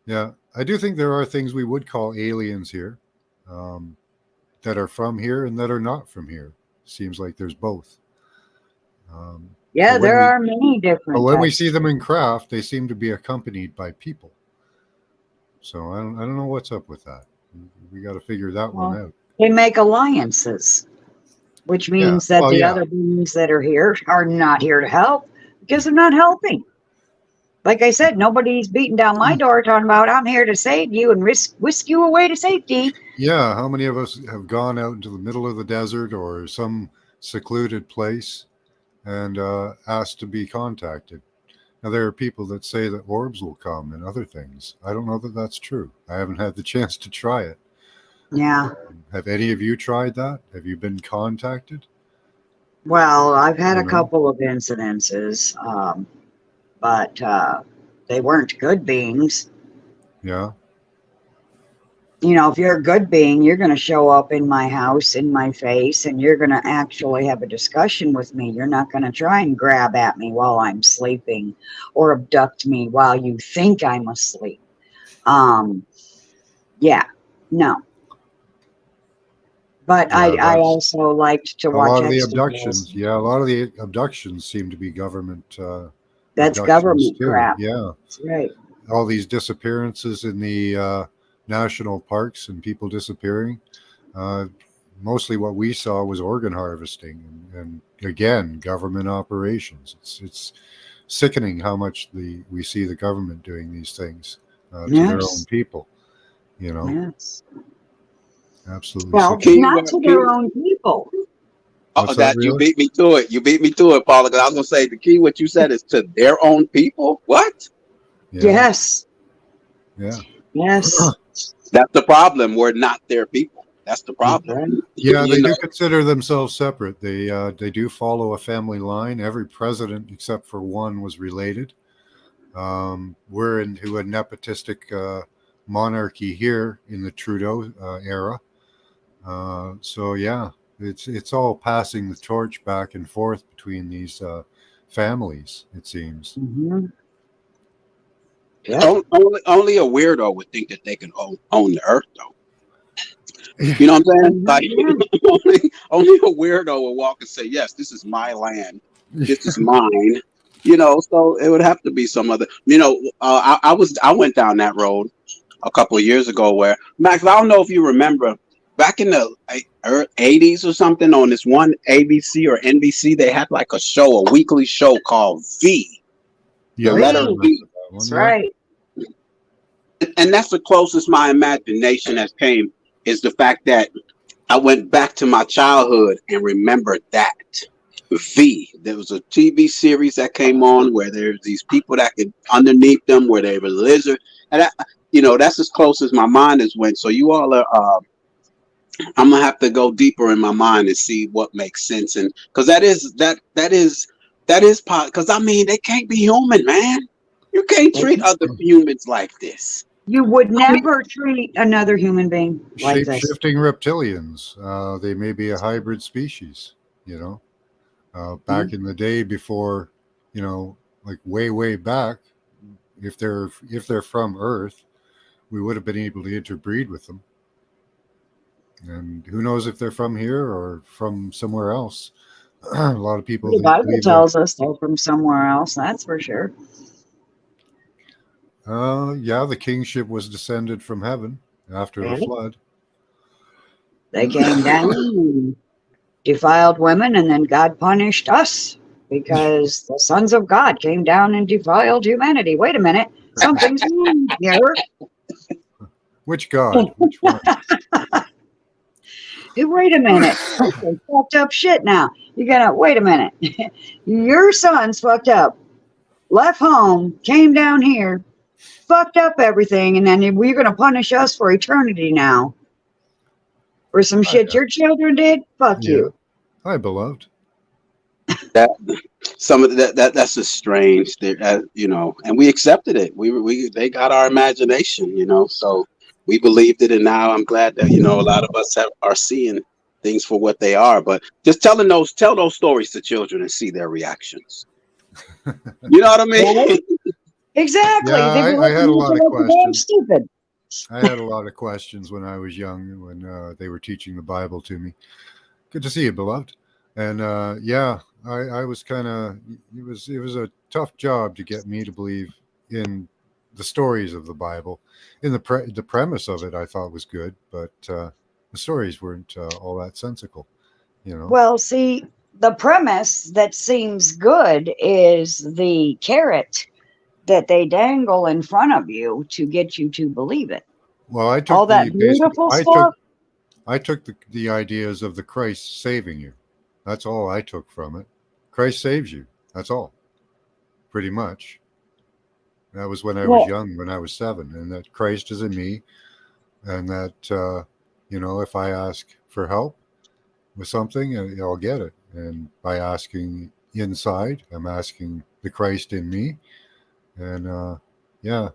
Yeah, I do think there are things we would call aliens here that are from here and that are not from here. Seems like there's both. There are many different. But when we see them in craft, they seem to be accompanied by people. So I don't know what's up with that. We got to figure that one out. They make alliances, which means that the other beings that are here are not here to help because they're not helping. Like I said, nobody's beating down my door talking about I'm here to save you and whisk you away to safety. Yeah, how many of us have gone out into the middle of the desert or some secluded place and asked to be contacted? Now, there are people that say that orbs will come and other things. I don't know that that's true. I haven't had the chance to try it. Yeah. Have any of you tried that? Have you been contacted? Well, I've had a couple of incidences, but they weren't good beings. Yeah. You know, if you're a good being, you're going to show up in my house, in my face, and you're going to actually have a discussion with me. You're not going to try and grab at me while I'm sleeping or abduct me while you think I'm asleep. Yeah, no. But Yeah, I that's also liked to a watch lot of the X-Files. abductions. Yeah, a lot of the abductions seem to be government That's abductions government too. crap. Yeah, That's right. all these disappearances in the national parks and people disappearing. Uh, Mostly what we saw was organ harvesting and again government operations. It's sickening how much we see the government doing these things to their own Yes. people. You know, Yes. absolutely Well, sickening. not to Key, their own people. What's that, that you really? beat me to it. You beat me to it, Paula. 'Cause I was gonna say the key. What you said is to their own people. What? Yeah, Yes. yeah, Yes. That's the problem. We're not their people. That's the That's problem. right. yeah. You They know. do consider themselves separate. They do follow a family line. Every president except for one was related. We're into a nepotistic monarchy here in the Trudeau era. So yeah, it's all passing the torch back and forth between these families. It seems. Mm-hmm. Yep. Only a weirdo would think that they can own the earth, though. You know what I'm saying? Like only a weirdo will walk and say, "Yes, this is my land. This is mine." You know, so it would have to be some other. You know, I went down that road a couple of years ago where Max. I don't know if you remember back in the 80s or something on this one ABC or NBC. They had like a weekly show called V, Yeah, the I letter remember V. that one. That's Yeah. right. And that's the closest my imagination has came is the fact that I went back to my childhood and remembered that V. There was a TV series that came on where there's these people that could underneath them where they were lizard, and that's as close as my mind has went. So you all are. I'm gonna have to go deeper in my mind and see what makes sense, and because that is part. Because I mean, they can't be human, man. You can't treat other humans like this. You would never treat another human being like this. Shape-shifting reptilians. They may be a hybrid species. You know, back in the day before, like way back, if they're from Earth, we would have been able to interbreed with them. And who knows if they're from here or from somewhere else. A lot of people The Bible believe tells us they're from somewhere else, that's for sure. yeah, the kingship was descended from heaven after the flood. They came down and defiled women, and then God punished us because the sons of God came down and defiled humanity. Wait a minute, something's wrong here. Which God? Which one? Wait a minute, fucked up shit now. You gotta wait a minute. Your son's fucked up, left home, came down here, fucked up everything, and then you're gonna punish us for eternity now for some shit your children did. Fuck you. Hi, beloved. That some of that's just strange, and we accepted it. They got our imagination, so we believed it, and now I'm glad that a lot of us are seeing things for what they are. But just tell those stories to children and see their reactions. You know what I mean? Exactly. Yeah, I had a lot of questions. Stupid. I had a lot of questions when I was young, when they were teaching the Bible to me. Good to see you, beloved. And yeah, I was kind of. It was a tough job to get me to believe in the stories of the Bible. In the premise of it, I thought was good, but the stories weren't all that sensical. Well, see, the premise that seems good is the carrot that they dangle in front of you to get you to believe it. Well, I took all that beautiful stuff. I took the ideas of the Christ saving you. That's all I took from it. Christ saves you. That's all. Pretty much. That was when I was young, when I was 7, and that Christ is in me, and that if I ask for help with something, I'll get it. And by asking inside, I'm asking the Christ in me. And yeah,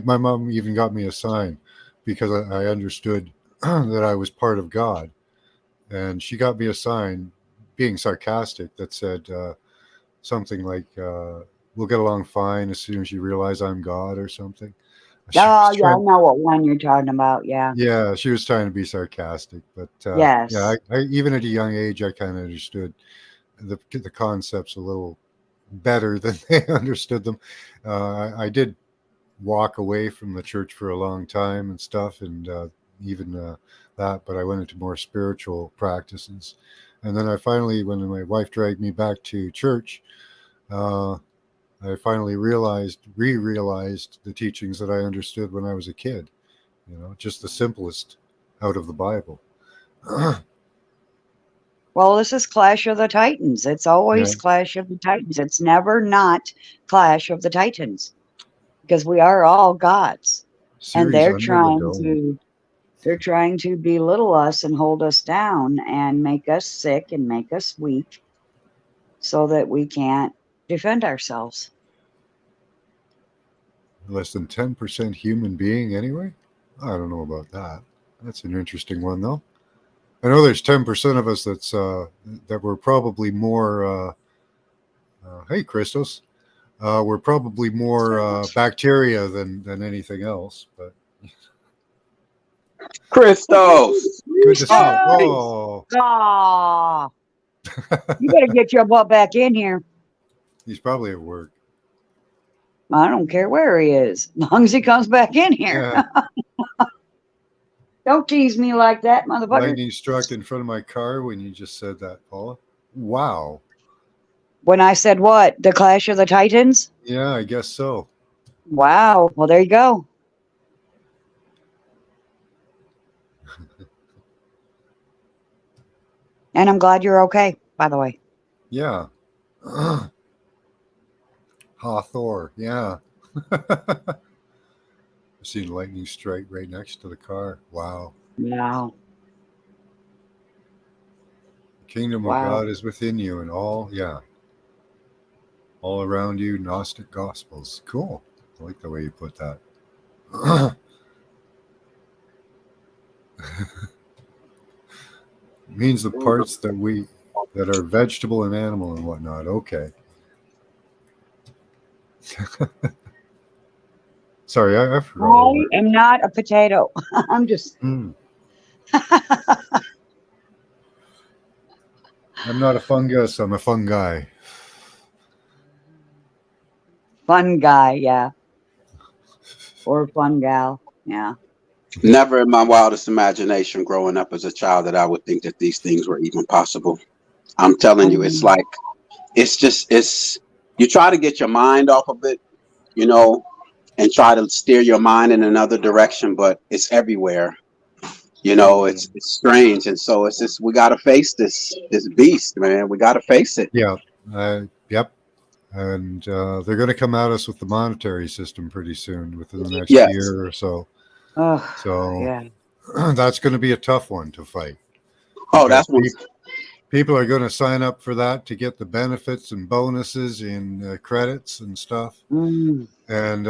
my mom even got me a sign. because I understood that I was part of God. And she got me a sign, being sarcastic, that said something like, "We'll get along fine as soon as you realize I'm God," or something. She Oh, was yeah, I trying, know what one you're talking about. Yeah. yeah, she was trying to be sarcastic, but yeah, Yes. I even at a young age, I kind of understood the concepts a little better than they understood them. I did walk away from the church for a long time and stuff, and even that, but I went into more spiritual practices. And then I finally, when my wife dragged me back to church, uh, I finally realized the teachings that I understood when I was a kid. You know, just the simplest out of the Bible. Well, this is Clash of the Titans. It's Yeah, always Clash of the Titans. It's never not Clash of the Titans because we are all gods, and series under the dome. they're trying to belittle us and hold us down and make us sick and make us weak so that we can't defend ourselves. Less than 10% human being, anyway. I don't know about that. That's an interesting one, though. I know there's 10% of us that were probably more. Hey, Christos, we're probably more bacteria than anything else. But Christos. good to see. Oh, Oh, Ah, you better get your butt back in here. he's probably at work. I don't care where he is, as long as he comes back in here. Yeah, Don't tease me like that, motherfucker. lightning struck in front of my car when you just said that, Paula. Wow. When I said what? The Clash of the Titans? Yeah, I guess so. Wow. Well, there you go. And I'm glad you're okay, by the way. Yeah. Hathor. Yeah. I've seen lightning strike right next to the car. Wow. Wow. The kingdom of Wow. God is within you and all, yeah. All around you, Gnostic Gospels. Cool. I like the way you put that. Means the parts that are vegetable and animal and whatnot. Okay. Sorry, I forgot. I am not a potato. I'm just. I'm not a fungus. I'm a fungi. Fun guy, yeah. Or fun gal, yeah. never in my wildest imagination growing up as a child that I would think that these things were even possible. I'm telling you, it's like, it's you try to get your mind off of it, you know, and try to steer your mind in another direction, but it's everywhere. You know, it's strange, and so it's just we got to face this beast, man. We got to face it. Yeah. Yep. And they're going to come at us with the monetary system pretty soon, within the next Yes. year or so. Oh, So yeah. that's going to be a tough one to fight. Oh, that's what. People are going to sign up for that to get the benefits and bonuses in credits and stuff. Mm. And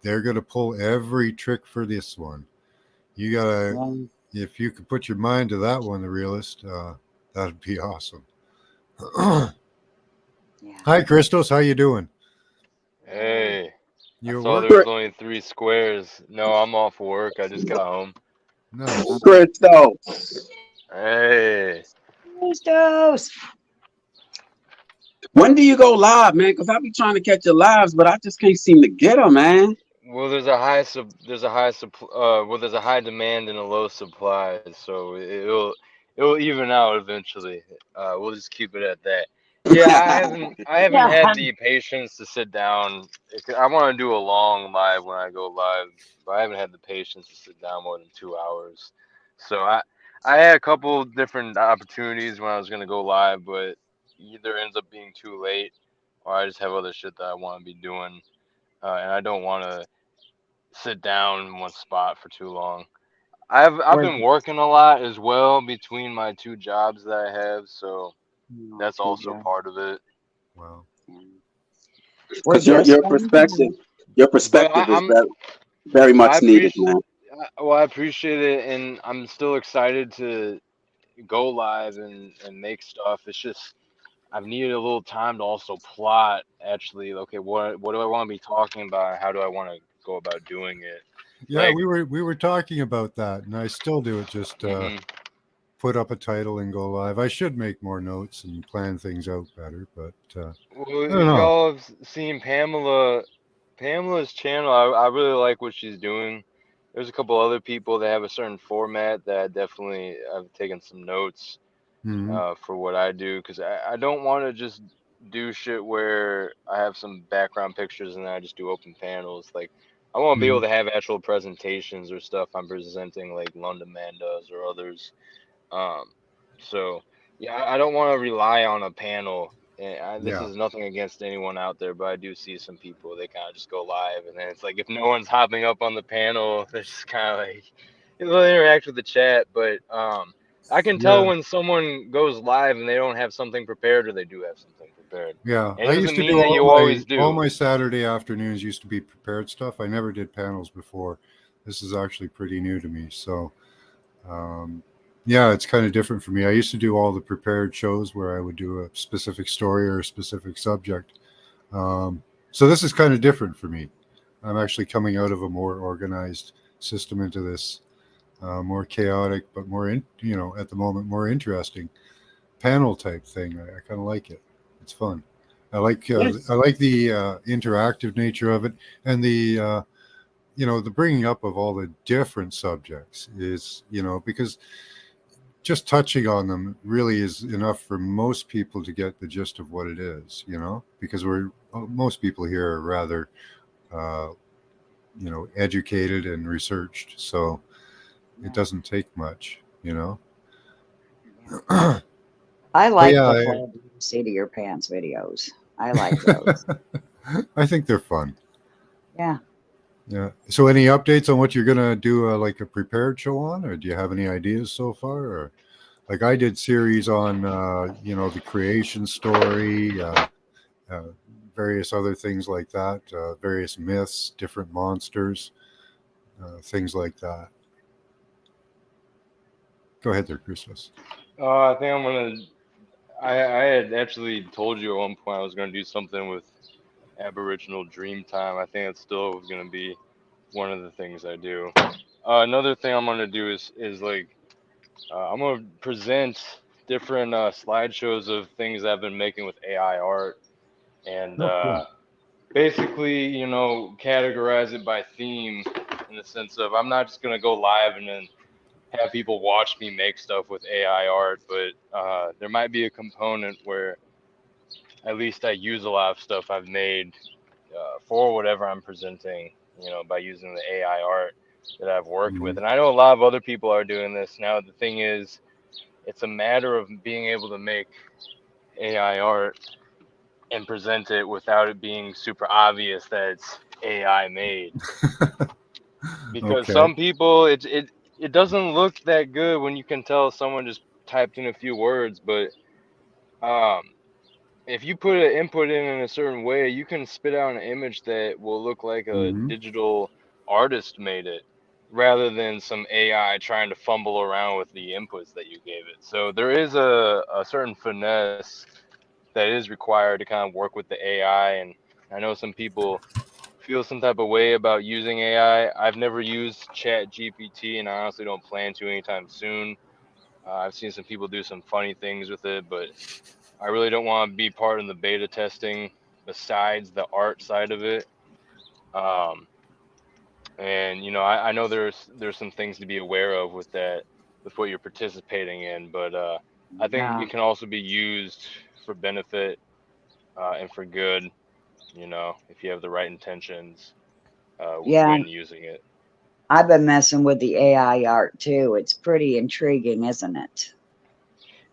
they're going to pull every trick for this one. You got to, if you could put your mind to that one, the realist, that'd be awesome. Yeah. Hi, Christos. How you doing? Hey, You I at saw work? there was only 3 squares. No, I'm off work. I just got home. Nice. Christos. Hey, Christos. When do you go live, man? Because I be trying to catch your lives, but I just can't seem to get them, man. well, there's a high demand and a low supply, so it'll even out eventually. We'll just keep it at that. Yeah, I haven't had the patience to sit down. I want to do a long live when I go live, but I haven't had the patience to sit down more than 2 hours. So I had a couple different opportunities when I was gonna go live, but either ends up being too late, or I just have other shit that I want to be doing, and I don't want to sit down in one spot for too long. I've been working a lot as well between my 2 jobs that I have, so that's also part of it. Wow. Because your perspective is very, very much needed, man. Well, I appreciate it, and I'm still excited to go live and make stuff. It's just I've needed a little time to also plot actually. Okay, what do I want to be talking about? How do I want to go about doing it? Yeah, Like, we were talking about that, and I still do it. Just hmm put up a title and go live. I should make more notes and plan things out better, but well, I don't if know. y'all have seen Pamela's channel, I really like what she's doing. There's a couple other people that have a certain format that I definitely I've taken some notes Hmm. for what I do because I don't want to just do shit where I have some background pictures and then I just do open panels. Like I want to be Hmm. able to have actual presentations or stuff I'm presenting like London Man does or others. Um, so yeah, I don't want to rely on a panel. And this Yeah. is nothing against anyone out there, but I do see some people they kind of just go live, and then it's like if no one's hopping up on the panel, they're just kind of like they'll interact with the chat. But I can tell Yeah. when someone goes live and they don't have something prepared, or they do have something prepared, Yeah. and I it used doesn't to mean do that you always all do. my Saturday afternoons used to be prepared stuff. I never did panels before. This is actually pretty new to me. So um, yeah, it's kind of different for me. I used to do all the prepared shows where I would do a specific story or a specific subject. Um, so this is kind of different for me. I'm actually coming out of a more organized system into this, more chaotic, but more at the moment more interesting panel type thing. I kind of like it. It's fun. Yes. I like the interactive nature of it, and the bringing up of all the different subjects is because just touching on them really is enough for most people to get the gist of what it is. Because most people here are rather uh, educated and researched, so it Yeah. doesn't take much. I But like the yeah, fly by the seat of your pants videos. I like those. I think they're fun. Yeah. Yeah. So, any updates on what you're gonna do, like a prepared show on, or do you have any ideas so far? Or like I did series on, the creation story, uh, various other things like that, various myths, different monsters, things like that. Go ahead there, Christmas. I think I'm gonna. I had actually told you at one point I was gonna do something with Aboriginal Dreamtime. I think that's still gonna be one of the things I do. Another thing I'm gonna do is like I'm gonna present different slideshows of things I've been making with AI art, and Oh, cool. basically, categorize it by theme in the sense of I'm not just gonna go live and then have people watch me make stuff with AI art, but there might be a component where at least I use a lot of stuff I've made for whatever I'm presenting, by using the AI art that I've worked Hmm. with. And I know a lot of other people are doing this now. The thing is, it's a matter of being able to make AI art and present it without it being super obvious that it's AI made. Because Okay. some people, it doesn't look that good when you can tell someone just typed in a few words, but um, if you put an input in a certain way, you can spit out an image that will look like a Hmm. digital artist made it, rather than some AI trying to fumble around with the inputs that you gave it. So there is a certain finesse that is required to kind of work with the AI. And I know some people feel some type of way about using AI. I've never used Chat GPT, and I honestly don't plan to anytime soon. I've seen some people do some funny things with it, but I really don't want to be part of the beta testing besides the art side of it. Um, and I know there's some things to be aware of with that, with what you're participating in, but I think Yeah. it can also be used for benefit and for good, if you have the right intentions Yeah. when using it. I've been messing with the AI art too. It's pretty intriguing, isn't it?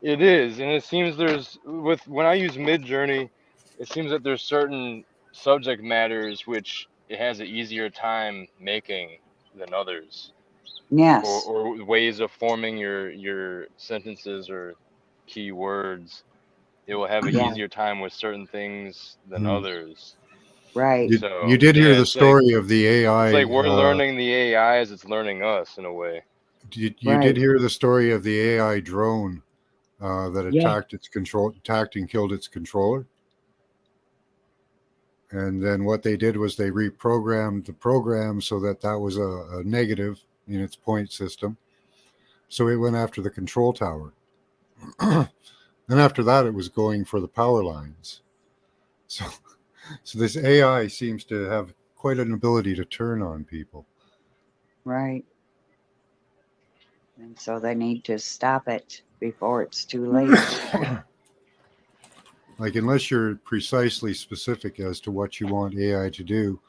It is, and it seems there's with when I use Midjourney, it seems that there's certain subject matters which it has an easier time making than others, or Yes. or ways of forming your sentences or keywords. It will have an Yeah. easier time with certain things than Hmm. others. Right. You did hear yeah, the it's like story of the AI. it's like we're learning the AI as it's learning us in a way. You did Right. hear the story of the AI drone that Yeah. attacked and killed its controller. And then what they did was they reprogrammed the program so that that was a negative in its point system. So it went after the control tower. Then after that, it was going for the power lines. So, so this AI seems to have quite an ability to turn on people. Right. And so they need to stop it before it's too late. Like, unless you're precisely specific as to what you want AI to do,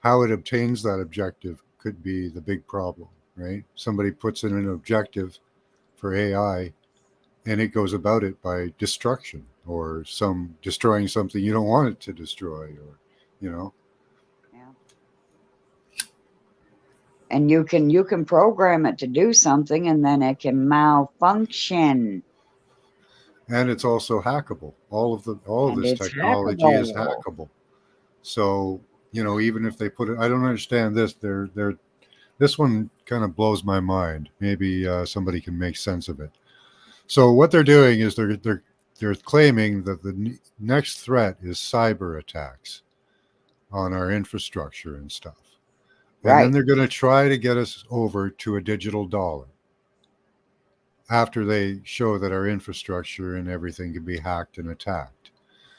how it obtains that objective could be the big problem, right? Somebody puts in an objective for AI and it goes about it by destruction or some destroying something you don't want it to destroy, or, you know. Yeah. And you can program it to do something and then it can malfunction. And it's also hackable. All of And this it's technology is hackable. hackable. So, you know, even if they put it, I don't understand this. This one kind of blows my mind. Maybe somebody can make sense of it. So what they're doing is they're claiming that the next threat is cyber attacks on our infrastructure and stuff. And then Right. they're going to try to get us over to a digital dollar after they show that our infrastructure and everything can be hacked and attacked.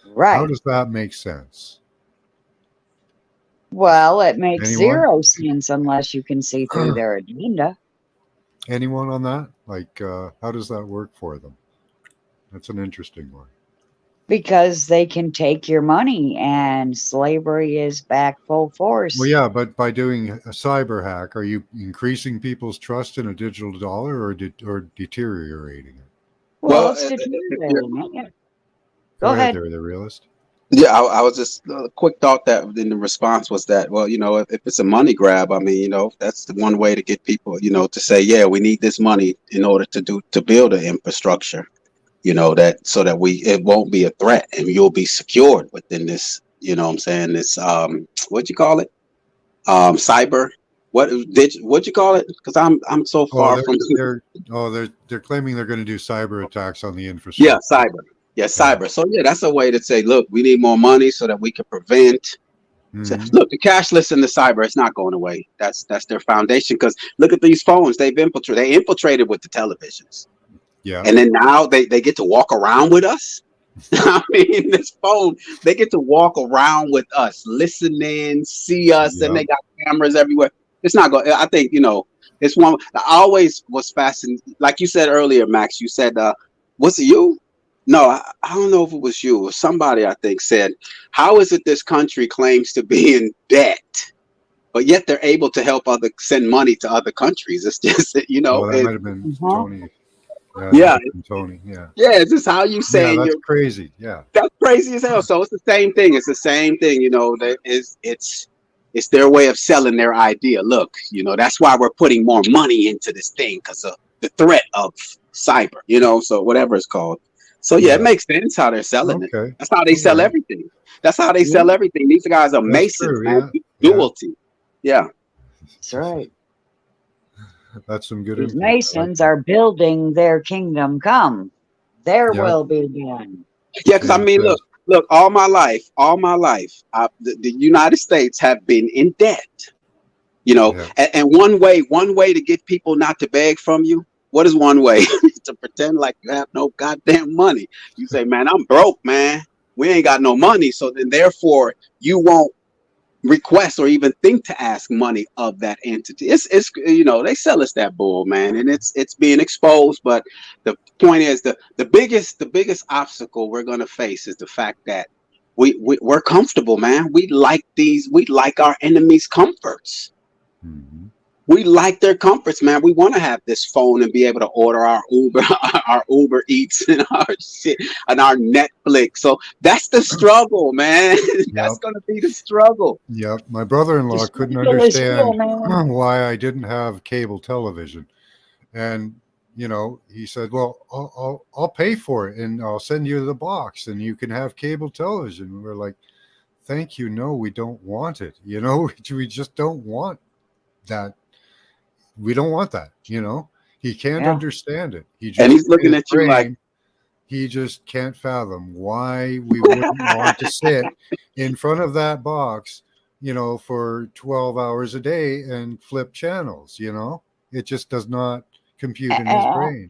How Right. does that make sense? Well, it makes Anyone? zero sense unless you can see through their agenda. Anyone on that? Like, how does that work for them? That's an interesting one. Because they can take your money and slavery is back full force. Well, yeah, but by doing a cyber hack, are you increasing people's trust in a digital dollar or deteriorating it? Well, Well, it's if you're, deteriorating it. Go Go ahead, ahead. there, the realist. yeah, I was just a quick thought that in the response was that, well, you know, if it's a money grab, I mean, you know, that's the one way to get people, you know, to say, yeah, we need this money in order to build an infrastructure, you know, that so that it won't be a threat and you'll be secured within this, you know what I'm saying, this what you call it? Cyber. What you call it? Because I'm so Oh, far from they're claiming they're going to do cyber attacks on the yeah, infrastructure. cyber. Yeah, Yeah. cyber. So yeah, that's a way to say, look, we need more money so that we can prevent. So, Mhm. look, the cashless and the cyber, it's not going away. That's their foundation. Because look at these phones; they infiltrated with the televisions, Yeah. and then now they get to walk around with us. I mean, this phone, they get to walk around with us, listening, see us, and Yeah. they got cameras everywhere. It's not going. I think it's one. I always was fascinated, like you said earlier, Max. You said, "Was it you?" No, I don't know if it was you or somebody. I think said, "How is it this country claims to be in debt, but yet they're able to send money to other countries?" It's just Oh, that might have been Uh-huh. Tony. Yeah, it might yeah, have been Tony. Yeah. yeah. It's just how you Yeah, saying that's you're. crazy. Yeah. That's crazy as hell. So it's the same thing. It's the same thing. You know, that is it's their way of selling their idea. Look, you know, that's why we're putting more money into this thing because of the threat of cyber. You know, so whatever it's called. So yeah, it Yeah. makes sense how they're selling it. Okay. That's how they All sell right. everything. That's how they Yeah, sell everything. These guys are That's masons, true. man. Yeah. Yeah. Duality. Yeah. that's right. That's some good These input. I like Masons that. are building their kingdom come. Their Yeah. will be done. Yeah, because I James mean, says. look, all my life, the United States have been in debt. You know, Yeah. and one way to get people not to beg from you. What is one way? To pretend like you have no goddamn money. You say, man, I'm broke, man. We ain't got no money. So then therefore you won't request or even think to ask money of that entity. It's you know, they sell us that bull, man, and it's being exposed. But the point is the biggest obstacle we're gonna face is the fact that we're comfortable, man. We like our enemies' comforts. Hmm. We like their comforts, man. We want to have this phone and be able to order our Uber, our Uber Eats, and our shit, and our Netflix. So that's the struggle, man. Yep. That's gonna be the struggle. Yep. My The brother-in-law couldn't struggle is real, understand man. why I didn't have cable television, and you know, he said, "Well, I'll pay for it, and I'll send you the box, and you can have cable television." We're like, thank you, no, we don't want it. You know, we just don't want that. We don't want that. You know, he can't Yeah. understand it. He just And he's looking in his at you like, brain, he just can't fathom why we wouldn't want to sit in front of that box, you know, for 12 hours a day and flip channels. You know, it just does not compute in his brain.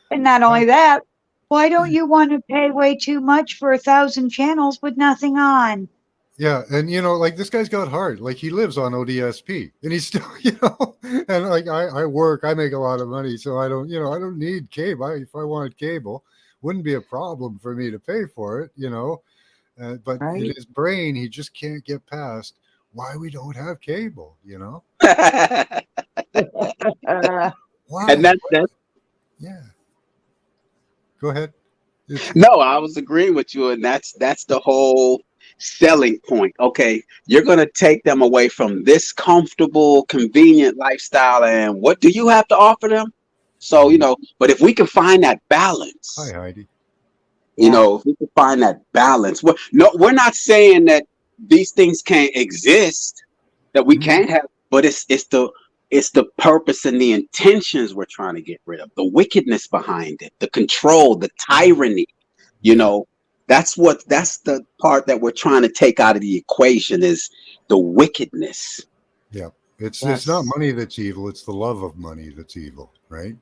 And not only that, why don't you want to pay way too much for 1,000 channels with nothing on? Yeah, and you know, like this guy's got heart. Like he lives on ODSP, and he's still, you know, and like I work, I make a lot of money, so I don't, you know, I don't need cable. If I wanted cable, wouldn't be a problem for me to pay for it, you know. But in Right? his brain, he just can't get past why we don't have cable, you know. Why? and that's Yeah. Go ahead. no, I was agreeing with you, and that's the whole selling point. Okay, you're gonna take them away from this comfortable, convenient lifestyle, and what do you have to offer them? So, you know, but if we can find that balance, Hi, Heidi. you know, if we can find that balance. We're not saying that these things can't exist, that we can't have, but it's the purpose and the intentions we're trying to get rid of, the wickedness behind it, the control, the tyranny. You know, that's the part that we're trying to take out of the equation is the wickedness. Yeah. It's not money that's evil, it's the love of money that's evil, right?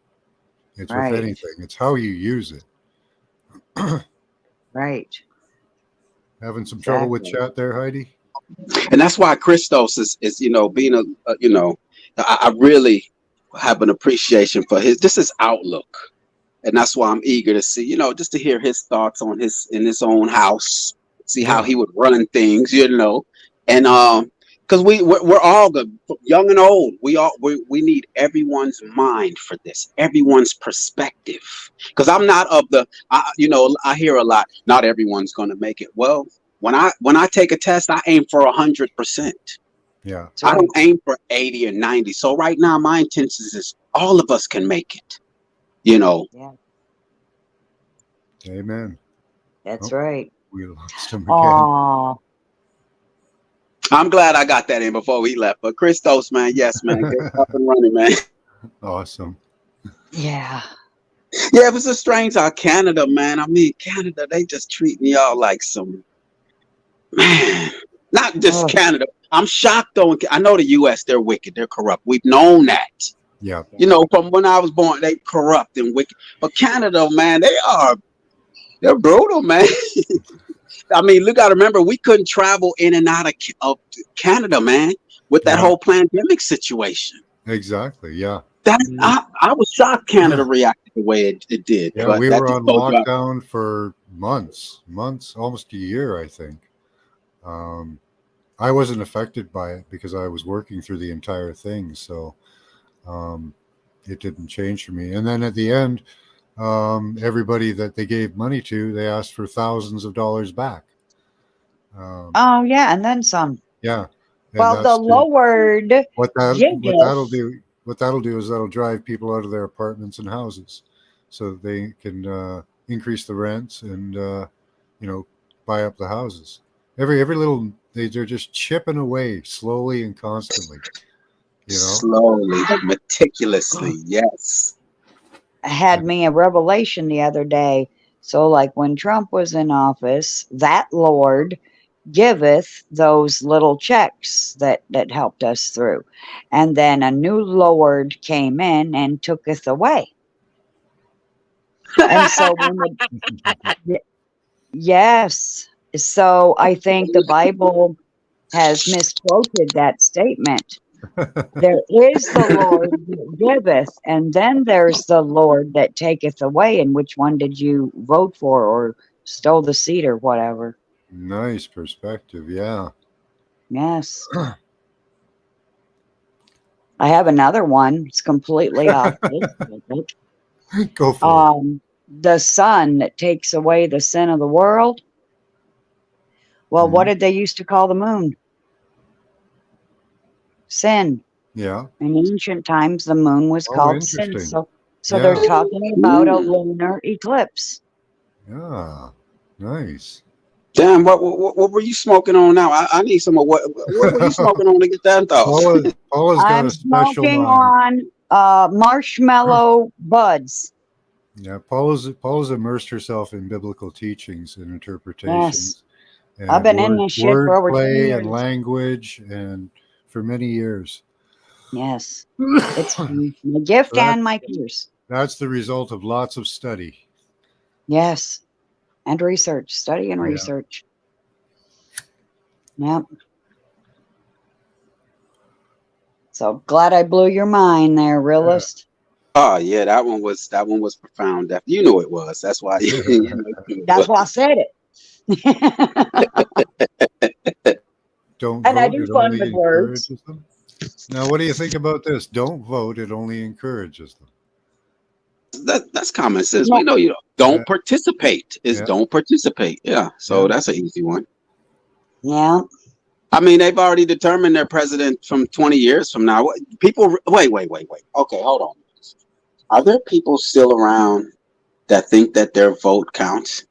It's Right. with anything. It's how you use it. Right. Having some trouble with chat there, Heidi? And that's why Christos is you know, being a you know, I really have an appreciation for his outlook. And that's why I'm eager to see, you know, just to hear his thoughts on in his own house, see how he would run things, you know. And because we're all good, young and old. We need everyone's mind for this, everyone's perspective. Because I'm not of the, you know, I hear a lot. Not everyone's going to make it. Well, when I take a test, I aim for 100%. Yeah. I don't aim for 80 or 90. So right now, my intentions is all of us can make it. You know. Yeah. Amen. That's right. We lost him again. Aw. I'm glad I got that in before we left. But Christos, man, yes, man, get up and running, man. Awesome. Yeah. Yeah, it was a strange how Canada, man. I mean, Canada, they just treat me all like some man. Not just Canada. I'm shocked though. I know the U.S. They're wicked. They're corrupt. We've known that. Yeah. You know, from when I was born, they corrupt and wicked. But Canada, man, they're brutal, man. I mean, look, I remember we couldn't travel in and out of Canada, man, with that whole pandemic situation. Exactly. Yeah. I was shocked Canada reacted the way it did. Yeah, but we that were just on told you lockdown for months, almost a year, I think. I wasn't affected by it because I was working through the entire thing, so it didn't change for me. And then at the end, everybody that they gave money to, they asked for thousands of dollars back. Oh yeah, and then some. Yeah. And Well, the Lord what that'll do is that'll drive people out of their apartments and houses, so that they can increase the rents and you know, buy up the houses. Every little they're just chipping away slowly and constantly. You know, slowly but meticulously. Yes. had me a revelation the other day. So, like when Trump was in office, that Lord giveth those little checks that helped us through, and then a new Lord came in and tooketh away. And so, yes, so I think the Bible has misquoted that statement. There is the Lord that giveth, and then there's the Lord that taketh away. And which one did you vote for, or stole the seat, or whatever? Nice perspective. Yeah. Yes. I have another one. It's completely off. Go for it. The Son that takes away the sin of the world. Well, what did they used to call the moon? Sin. Yeah. In ancient times, the moon was called sin. So they're talking about a lunar eclipse. Yeah. Nice. Damn, what were you smoking on now? I need some of what were you smoking on to get that thought? Paula's got I'm a special smoking mind. on marshmallow buds. Yeah, Paula's immersed herself in biblical teachings and interpretations. And I've been in this shit for over 10 wordplay years. and language, and for many years. Yes. It's my gift and my curse. That's the result of lots of study. Yes. And research. Study and Yeah. research. Yep. So glad I blew your mind there, realist. Oh yeah, that one was profound. You knew it was. That's why. That's why I said it. Don't And I vote, do it fun only with words. encourages them. Now, what do you think about this? Don't vote, it only encourages them. That's common sense. We know you don't Yeah. participate. Yeah. Don't participate. Yeah. So Yeah. that's an easy one. Yeah. I mean, they've already determined their president from 20 years from now. People, wait. Okay, hold on. Are there people still around that think that their vote counts?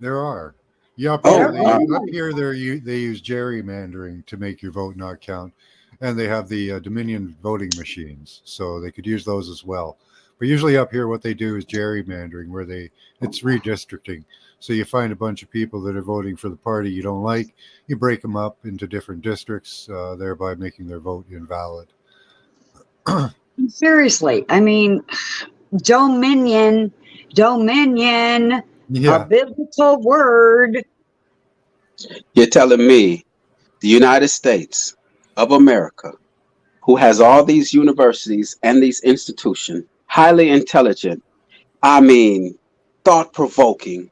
There are. Yeah, up Oh, here, wow. up here they use gerrymandering to make your vote not count. And they have the Dominion voting machines, so they could use those as well. But usually up here, what they do is gerrymandering, where it's redistricting. So you find a bunch of people that are voting for the party you don't like, you break them up into different districts, thereby making their vote invalid. Seriously. I mean, dominion, a Yeah. biblical word. You're telling me the United States of America, who has all these universities and these institutions, highly intelligent, I mean, thought-provoking,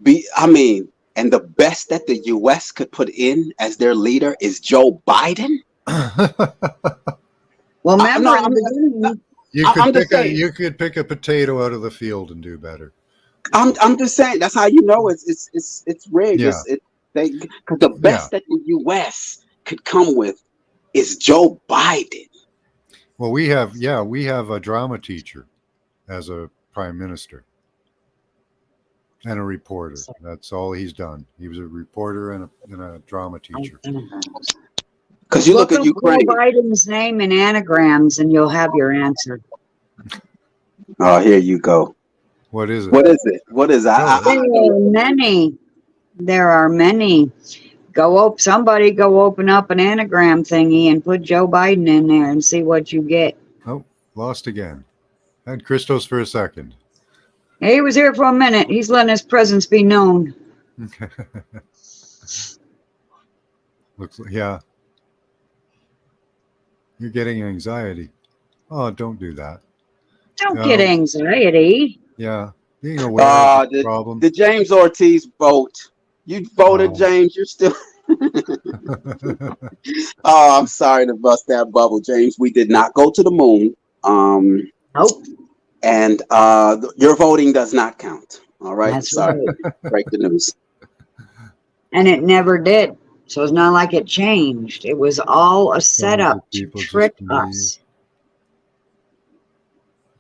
and the best that the U.S. could put in as their leader is Joe Biden? Well, No, remember, in the beginning, I'm You could pick a potato out of the field and do better. I'm just saying that's how you know it's rigged. Yeah. Because the best that the U.S. could come with is Joe Biden. Well, we have a drama teacher as a prime minister and a reporter. That's all he's done. He was a reporter and a drama teacher. Because you look at up Ukraine. Joe Biden's name in anagrams and you'll have your answer. Oh, here you go. What is it? What is it? What is it? There are many. Somebody go open up an anagram thingy and put Joe Biden in there and see what you get. Oh, lost again. Had Christos for a second. He was here for a minute. He's letting his presence be known. Looks like, yeah. You're getting anxiety. Oh, don't do that. Don't get anxiety. Yeah. Being aware of the problem. The James Ortiz vote. You voted, James. You're still. Oh, I'm sorry to bust that bubble, James. We did not go to the moon. Nope. And your voting does not count. All right. That's sorry. right. Break the news. And it never did. So it's not like it changed. It was all a setup to trick us.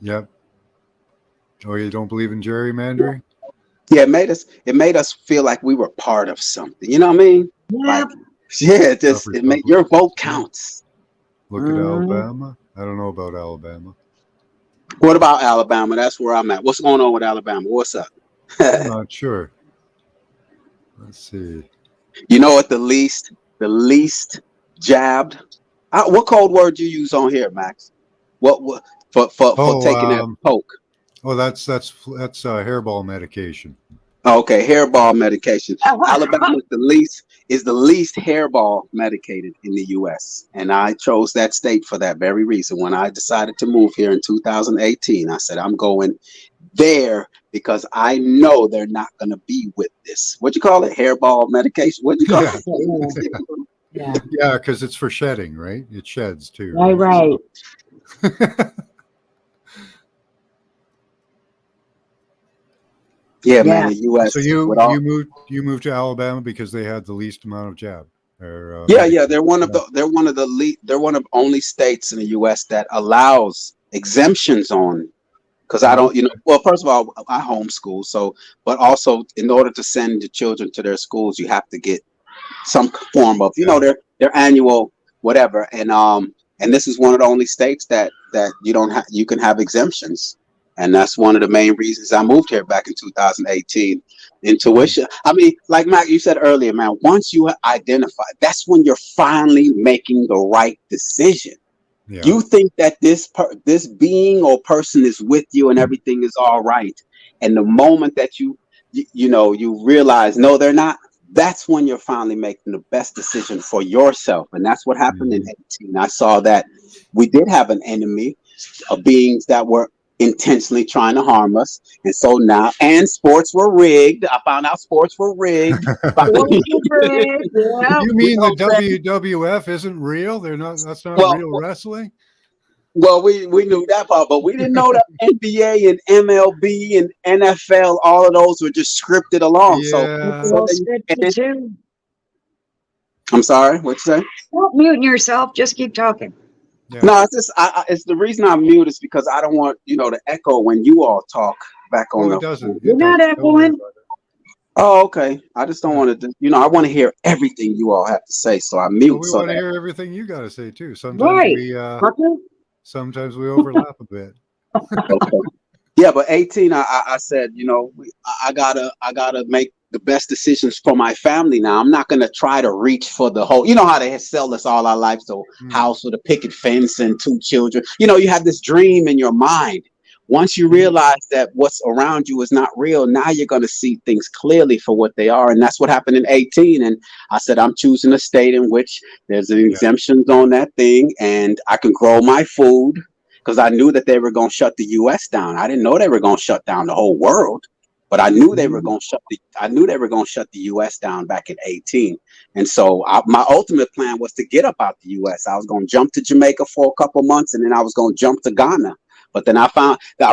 Yep. Oh, you don't believe in gerrymandering? Yeah, it made us feel like we were part of something. You know what I mean? Yep. It made your vote counts. Look at Alabama. I don't know about Alabama. What about Alabama? That's where I'm at. What's going on with Alabama? What's up? I'm not sure. Let's see. You know what? The least jabbed. What code word you use on here, Max? What for taking that poke? Oh, that's hairball medication. Okay, hairball medication. Alabama is the least hairball medicated in the U.S. And I chose that state for that very reason. When I decided to move here in 2018, I said I'm going there because I know they're not going to be with this. What you call it? Hairball medication? What you call it? Yeah, because it's for shedding, right? It sheds too. Right. Yeah, man, the U.S. So you moved to Alabama because they had the least amount of jab. They're one of only states in the U.S. that allows exemptions on because I don't, well, first of all, I homeschool. So, but also in order to send the children to their schools, you have to get some form of, their annual whatever. And this is one of the only states that you don't have, you can have exemptions. And that's one of the main reasons I moved here back in 2018. Intuition. I mean, like Mac, you said earlier, man, once you identify, that's when you're finally making the right decision. Yeah. You think that this being or person is with you and everything is all right. And the moment that you realize, no, they're not, that's when you're finally making the best decision for yourself. And that's what happened in 18. I saw that we did have an enemy of beings that were intentionally trying to harm us. And so now, and sports were rigged. I found out sports were rigged. You mean the WWF isn't real? That's not real wrestling? Well, we knew that part, but we didn't know that NBA and MLB and NFL, all of those were just scripted along. Yeah. So I'm sorry, what'd you say? Don't mute yourself. Just keep talking. Yeah. No, it's just it's the reason I mute is because I don't want the echo when you all talk back on. It doesn't. You're not echoing. Oh, okay. I just don't want to. I want to hear everything you all have to say, so I mute. We want to hear everything you got to say too. Sometimes we overlap a bit. Okay. Yeah, but 18, I said, I gotta make the best decisions for my family now. I'm not going to try to reach for the whole, how they sell us all our life. So house with a picket fence and 2 children, you have this dream in your mind. Once you realize that what's around you is not real, now you're going to see things clearly for what they are. And that's what happened in 18. And I said, I'm choosing a state in which there's an exemptions on that thing and I can grow my food because I knew that they were going to shut the U.S. down. I didn't know they were going to shut down the whole world. But I knew they were going to shut the U.S. down back in 18. And so my ultimate plan was to get up out the U.S. I was going to jump to Jamaica for a couple months, and then I was going to jump to Ghana. But then I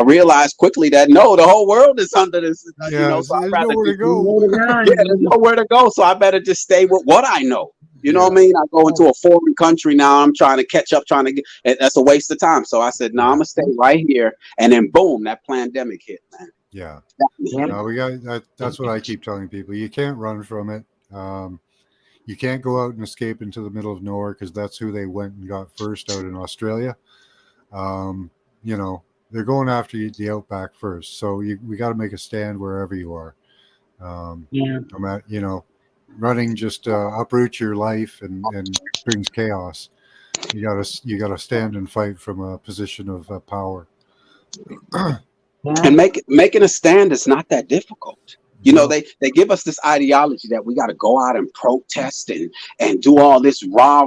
realized quickly that no, the whole world is under this. So there's nowhere to go. There's nowhere to go. So I better just stay with what I know. You know what I mean? I go into a foreign country now. I'm trying to catch up, that's a waste of time. So I said, no, I'm going to stay right here. And then boom, that pandemic hit, man. Yeah. No, we got that's what I keep telling people. You can't run from it. You can't go out and escape into the middle of nowhere because that's who they went and got first out in Australia. They're going after you, the outback first. So we got to make a stand wherever you are. Running just uproots your life and brings chaos. You gotta stand and fight from a position of power. And making a stand is not that difficult. They give us this ideology that we got to go out and protest and do all this rah.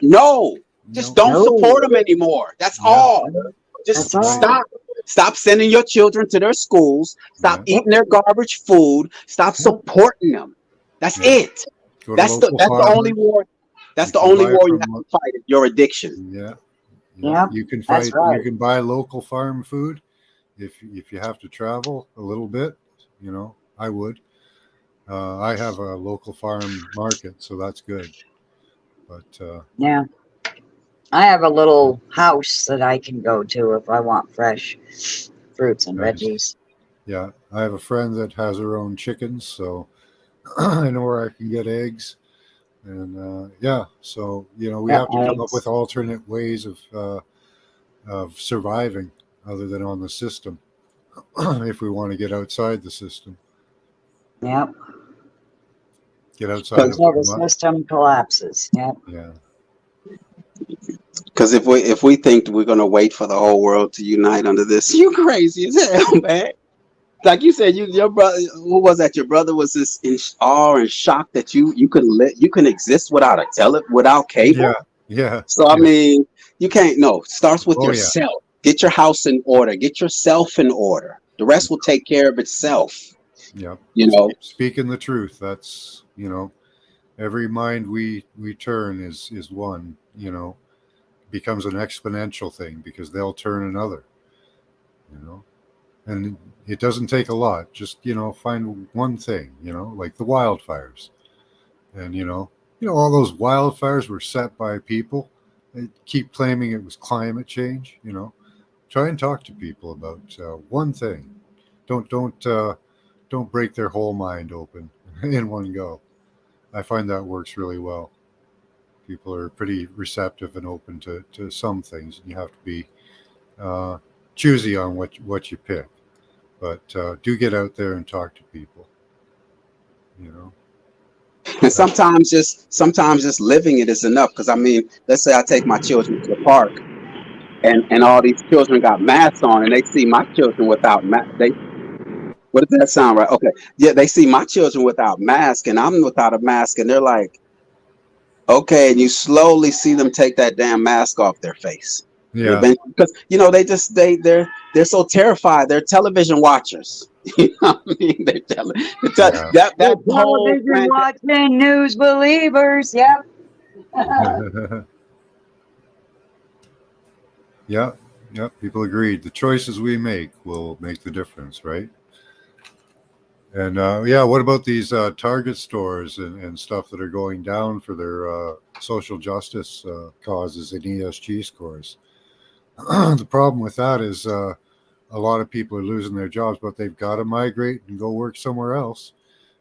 No, just don't support them anymore. That's all. Just stop sending your children to their schools. Stop eating their garbage food. Stop supporting them. That's it. That's the only war. That's the only war you have to fight. Your addiction. Yeah. You can fight. Right. You can buy local farm food. If you have to travel a little bit, I would. I have a local farm market, so that's good. But I have a little house that I can go to if I want fresh fruits and veggies. Yeah, I have a friend that has her own chickens, so I know where I can get eggs. And so we have to come up with alternate ways of surviving other than on the system if we want to get outside the system. Yep. Get outside the system collapses. Yep. Yeah. Because if we think we're going to wait for the whole world to unite under this, you crazy as hell, man. Like you said, your brother, who was that? Your brother was just in awe and shock that you can exist without cable. Yeah. So I mean, you can't. No, starts with yourself. Yeah. Get your house in order. Get yourself in order. The rest will take care of itself. Yeah. Speaking the truth. That's every mind we turn is one. Becomes an exponential thing because they'll turn another. And it doesn't take a lot. Just find one thing. Like the wildfires, and all those wildfires were set by people. They keep claiming it was climate change. try and talk to people about one thing. Don't break their whole mind open in one go. I find that works really well. People are pretty receptive and open to some things, and you have to be choosy on what you pick. But do get out there and talk to people. You know. And sometimes just living it is enough. Because I mean, let's say I take my children to the park, and all these children got masks on, and they see my children without mask. What does that sound right? Okay, yeah, they see my children without mask, and I'm without a mask, and they're like, okay, and you slowly see them take that damn mask off their face. Yeah. Because they're so terrified. They're television watchers. You know what I mean? That whole television watching news believers. Yep. Yeah. People agreed. The choices we make will make the difference, right? And what about these Target stores and stuff that are going down for their social justice causes and ESG scores? The problem with that is a lot of people are losing their jobs, but they've got to migrate and go work somewhere else.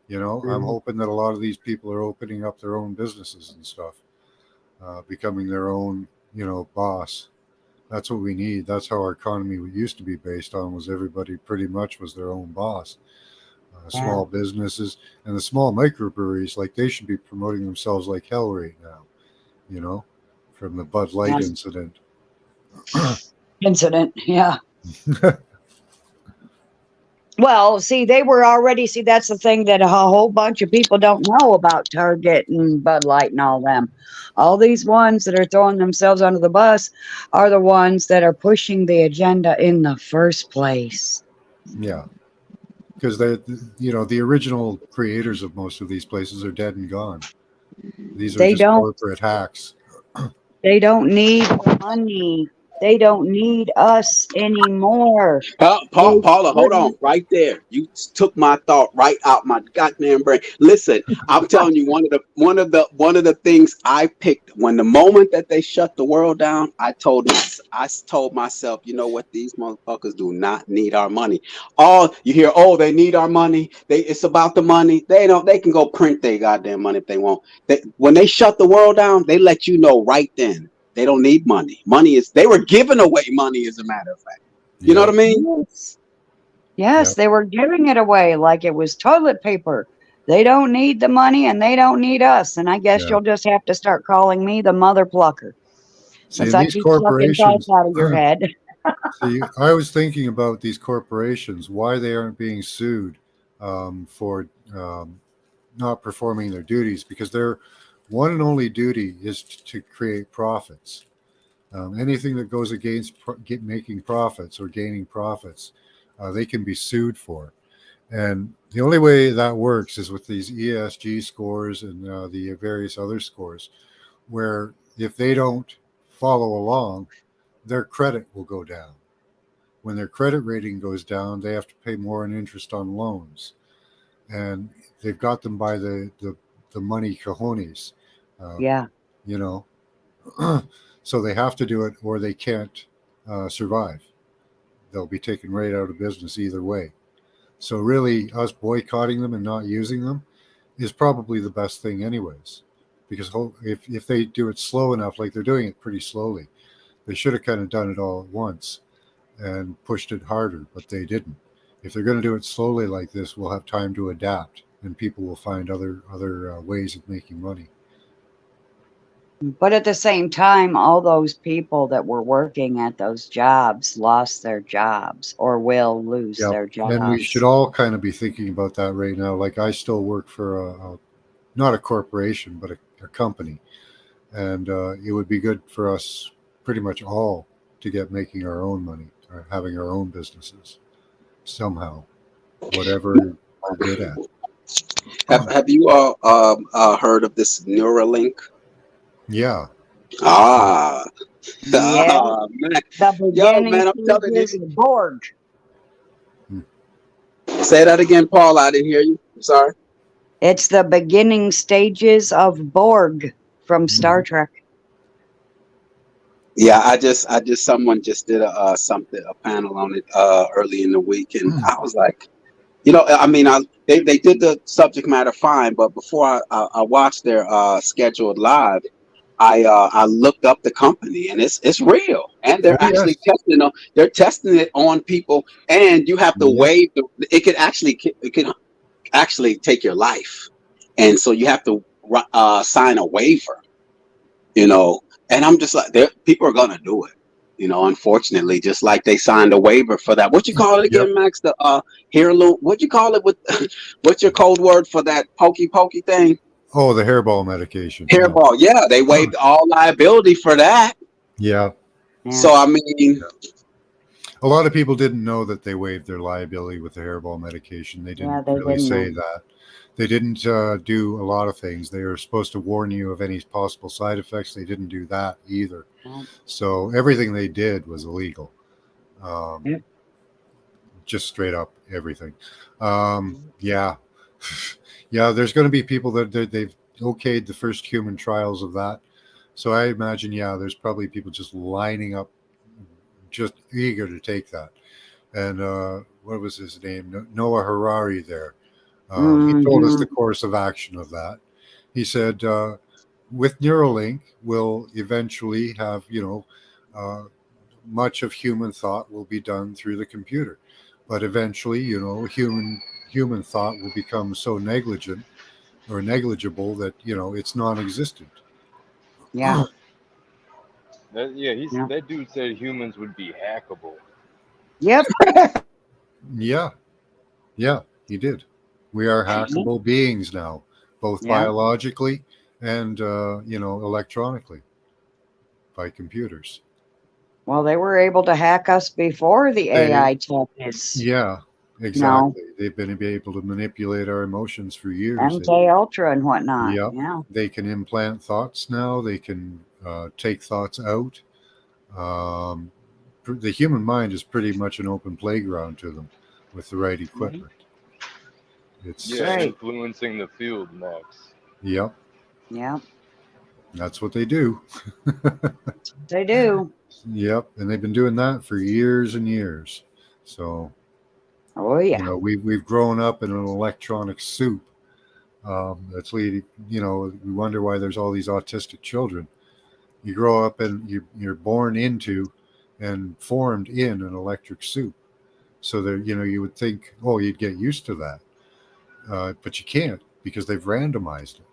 You know, I'm hoping that a lot of these people are opening up their own businesses and stuff, becoming their own, boss. That's what we need. That's how our economy used to be based on, was everybody pretty much was their own boss. Small businesses and the small microbreweries, like, they should be promoting themselves like hell right now, from the Bud Light incident. Yeah. Well, that's the thing that a whole bunch of people don't know about Target and Bud Light and all them. All these ones that are throwing themselves under the bus are the ones that are pushing the agenda in the first place. Yeah. Because the original creators of most of these places are dead and gone. These are just corporate hacks. They don't need money. They don't need us anymore. Paula, hold on right there. You took my thought right out my goddamn brain. Listen, I'm telling you, one of the things I picked when the moment that they shut the world down, I told myself, you know what, these motherfuckers do not need our money. All you hear, they need our money. It's about the money. They can go print their goddamn money if they want. When they shut the world down, they let you know right then. They don't need money. They were giving away money, as a matter of fact. You know what I mean? Yes, They were giving it away like it was toilet paper. They don't need the money and they don't need us. And I guess you'll just have to start calling me the mother plucker. Since I keep plucking thoughts out of your head. See, I was thinking about these corporations, why they aren't being sued for not performing their duties, because their one and only duty is to create profits. Anything that goes against making profits or gaining profits, they can be sued for. And the only way that works is with these ESG scores and the various other scores, where if they don't follow along, their credit will go down. When their credit rating goes down, they have to pay more in interest on loans. And they've got them by the money cojones. So they have to do it or they can't survive. They'll be taken right out of business either way. So really, us boycotting them and not using them is probably the best thing anyways. Because if they do it slow enough, like they're doing it pretty slowly, they should have kind of done it all at once and pushed it harder, but they didn't. If they're going to do it slowly like this, we'll have time to adapt and people will find other ways of making money. But at the same time, all those people that were working at those jobs lost their jobs or will lose their jobs. And we should all kind of be thinking about that right now. Like, I still work for not a corporation, but a company. And it would be good for us pretty much all to get making our own money or having our own businesses somehow, whatever we're good at. Have you all heard of this Neuralink? Yeah. Man. The man, I'm telling you. Borg. Say that again, Paul. I didn't hear you. I'm sorry. It's the beginning stages of Borg from Star Trek. Yeah, someone just did a panel on it early in the week, and I was like, I mean, they did the subject matter fine, but before I watched their scheduled live, I looked up the company, and it's real, and Oh they're actually yes, they're testing it on people, and you have to yeah, waive it can actually take your life, and so you have to sign a waiver, and I'm just like, people are gonna do it, unfortunately, just like they signed a waiver for that. What you call it yep. again, Max? The heirloom. What you call it with? What's your code word for that pokey thing? Oh, the hairball medication. Yeah, Hairball. Yeah, they waived all liability for that. yeah. Yeah. So I mean, A lot of people didn't know that they waived their liability with the hairball medication. They Yeah, didn't they really didn't say know. that. They didn't do a lot of things. They were supposed to warn you of any possible side effects. They didn't do that either. No. So everything they did was illegal. Um, Yep. just straight up everything. Yeah. Yeah, there's going to be people they've okayed the first human trials of that. So I imagine, yeah, there's probably people just lining up, just eager to take that. And what was his name? Noah Harari there. He told us Hmm. the course of action of that. He said, with Neuralink, we'll eventually have, much of human thought will be done through the computer. But eventually, human thought will become so negligent or negligible that, it's non-existent. Yeah. Yeah. That dude said humans would be hackable. Yep. Yeah, yeah, he did. We are Mhm. hackable beings now, both Yeah. biologically and electronically by computers. Well, they were able to hack us before the They, AI techniques. yeah, No, exactly. They've been able to manipulate our emotions for years. MK Ultra and whatnot. Yep, Yeah. they can implant thoughts now. They can take thoughts out. Um, the human mind is pretty much an open playground to them with the right Mhm. equipment. It's Yeah, Right. influencing the field, Max. Yep, Yeah. that's what they do. They do. Yep, and they've been doing that for years and years. So Oh yeah. we've grown up in an electronic soup. That's leading. We wonder why there's all these autistic children. You grow up and you're born into and formed in an electric soup. So there, you would think, oh, you'd get used to that, but you can't because they've randomized it.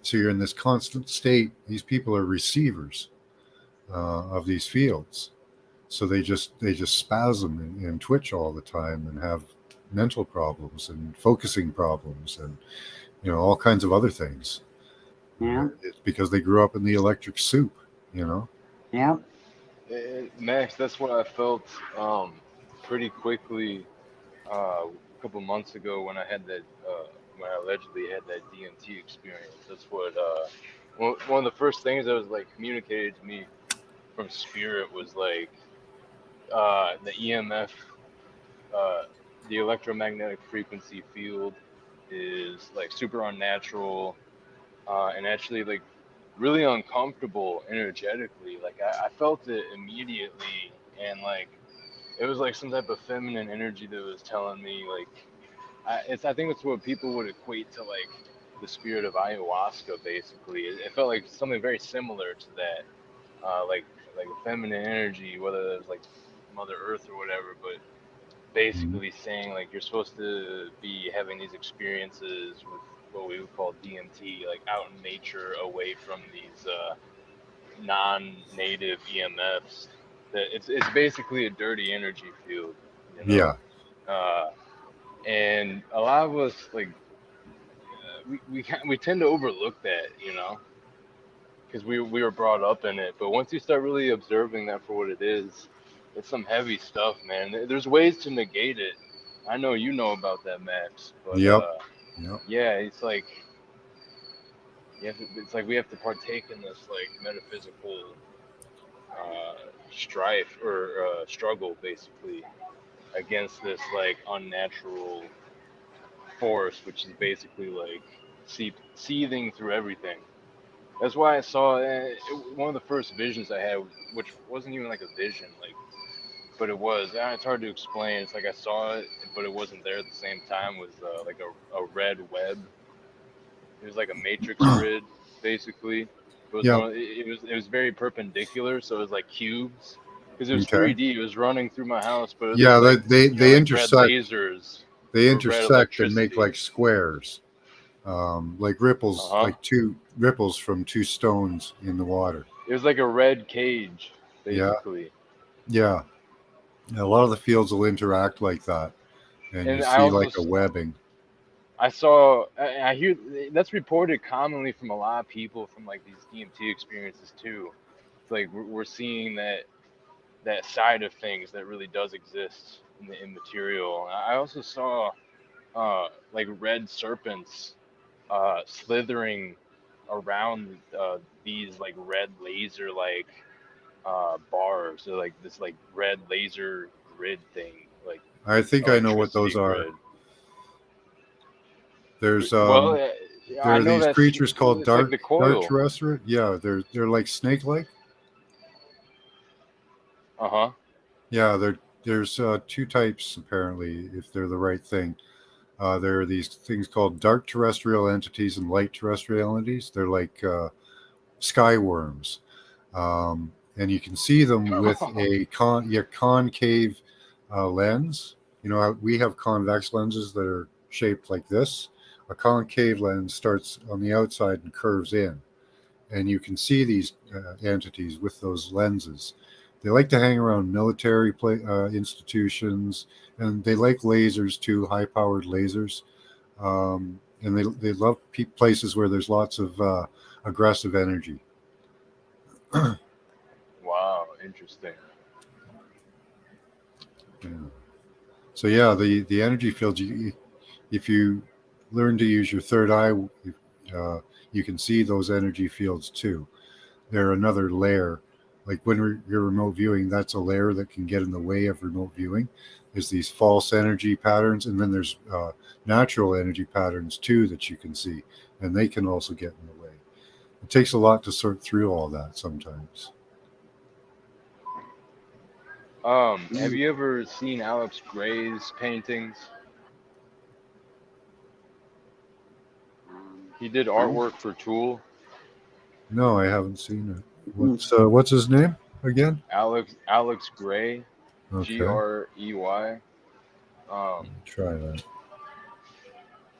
So you're in this constant state. These people are receivers of these fields. So they just spasm and twitch all the time and have mental problems and focusing problems and all kinds of other things. Yeah. It's because they grew up in the electric soup. You know. Yeah. Max, that's what I felt pretty quickly a couple months ago when I had that when I allegedly had that DMT experience. That's what one of the first things that was like communicated to me from spirit was like the EMF, uh, the electromagnetic frequency field is like super unnatural and actually like really uncomfortable energetically. Like I felt it immediately, and like it was like some type of feminine energy that was telling me like I think it's what people would equate to like the spirit of ayahuasca. Basically, it felt like something very similar to that, like a feminine energy, whether it was like Mother Earth or whatever, but Mhm. basically saying like you're supposed to be having these experiences with what we would call DMT, like out in nature, away from these non-native EMFs. That it's basically a dirty energy field, you know. Yeah. Uh, and a lot of us like we tend to overlook that, you know, because we were brought up in it. But once you start really observing that for what it is, it's some heavy stuff, man. There's ways to negate it. I know you know about that, Max. But Yep. Yep. yeah, it's like it's like we have to partake in this like metaphysical strife or struggle, basically, against this like unnatural force, which is basically like seething through everything. That's why I saw one of the first visions I had, which wasn't even like a vision, like, but it was. It's hard to explain. It's like I saw it, but it wasn't there at the same time. Was like a red web. It was like a matrix grid, basically. It was Yeah. it was very perpendicular, so it was like cubes. Because it was Okay. 3D. It was running through my house, but it Yeah, looked like, they you know, they like intersect. red lasers. They or red intersect and make electricity. like squares, like ripples, Uh-huh. like two ripples from two stones in the water. It was like a red cage, Yeah. basically. Yeah. A lot of the fields will interact like that, and And you I see also like a webbing. I hear that's reported commonly from a lot of people from like these DMT experiences too. It's like we're seeing that side of things that really does exist in the immaterial. I also saw like red serpents slithering around these like red laser like bars, or like this like red laser grid thing, like I think I know what those electricity are. grid. There's Well, there I are know these that's creatures called it's like the dark coil. terrestrial. Yeah, they're like snake-like. Uh-huh. Yeah, there's two types apparently, if they're the right thing. There are these things called dark terrestrial entities and light terrestrial entities. They're like sky worms, and you can see them with a concave lens. You know, we have convex lenses that are shaped like this. A concave lens starts on the outside and curves in, and you can see these entities with those lenses. They like to hang around military institutions, and they like lasers too, high-powered lasers. And they love places where there's lots of aggressive energy. Wow, interesting. Yeah. So yeah, the energy fields. If you learn to use your third eye, you can see those energy fields too. They're another layer. Like when you're remote viewing, that's a layer that can get in the way of remote viewing. Is these false energy patterns, and then there's natural energy patterns too that you can see, and they can also get in the way. It takes a lot to sort through all that sometimes. Have you ever seen Alex Gray's paintings? He did artwork for Tool. No, I haven't seen it. What's his name again? Alex Gray, Okay, Grey. try that.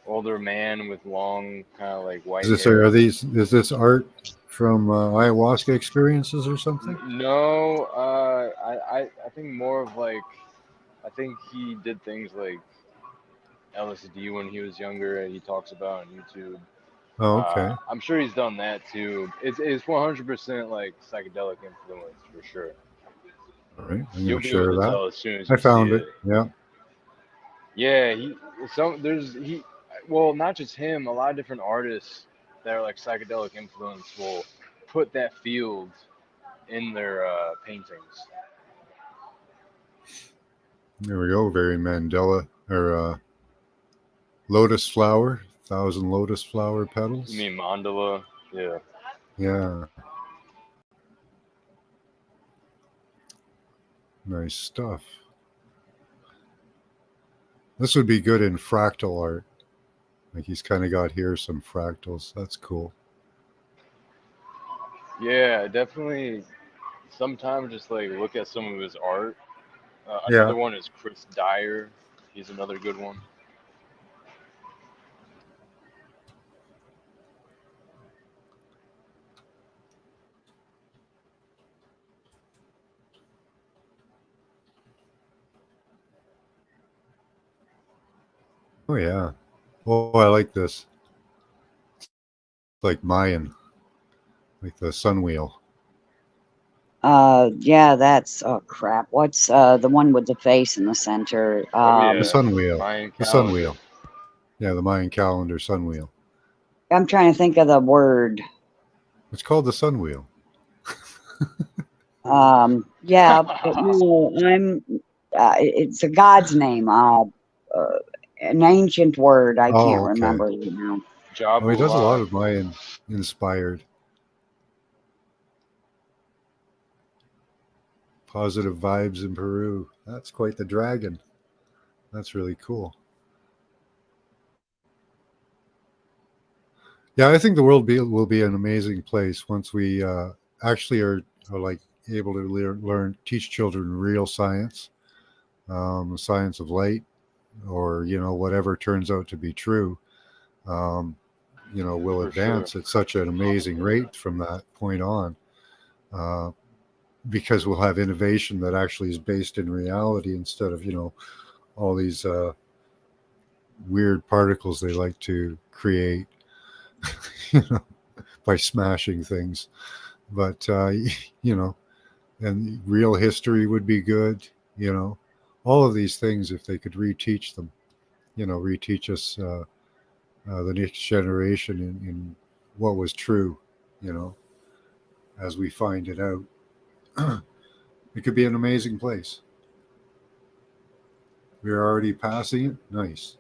Older man with long, kind of like white Is hair. is this art from ayahuasca experiences or something? No, I think more of like, I think he did things like LSD when he was younger, and he talks about on YouTube. Oh, okay. I'm sure he's done that too. It's 100% like psychedelic influence for sure. All right, I'm You'll gonna be share able to that. tell as soon as I you found see it. Yeah. Yeah, well, not just him, a lot of different artists that are like psychedelic influence will put that field in their paintings. There we go. Very Mandela or lotus flower, 1,000 lotus flower petals. You mean mandala? Yeah. Yeah. Nice stuff. This would be good in fractal art. Like he's kind of got here some fractals. That's cool. Yeah, definitely. Sometimes just like look at some of his art. Yeah. Another one is Chris Dyer. He's another good one. Oh yeah. Oh, I like this. It's like Mayan, like the sun wheel. Yeah, that's oh crap. What's the one with the face in the center? Yeah. The sun wheel. Mayan The sun calendar. wheel. Yeah, the Mayan calendar sun wheel. I'm trying to think of the word. It's called the sun wheel. Yeah, but no, it's a god's name. An ancient word. I can't okay. remember it now. Oh, he does a lot Jabulon. of Mayan inspired. positive vibes in Peru. That's quite the dragon. That's really cool. Yeah, I think the world will be an amazing place once we actually are like able to learn, teach children real science, science of light, or whatever turns out to be true. Um, will For sure. advance at such an amazing rate from that point on, uh, because we'll have innovation that actually is based in reality instead of all these weird particles they like to create, you know, by smashing things. But and real history would be good. All of these things, if they could reteach them, reteach us, the next generation in what was true, as we find it out. It could be an amazing place. We're already passing it. Nice.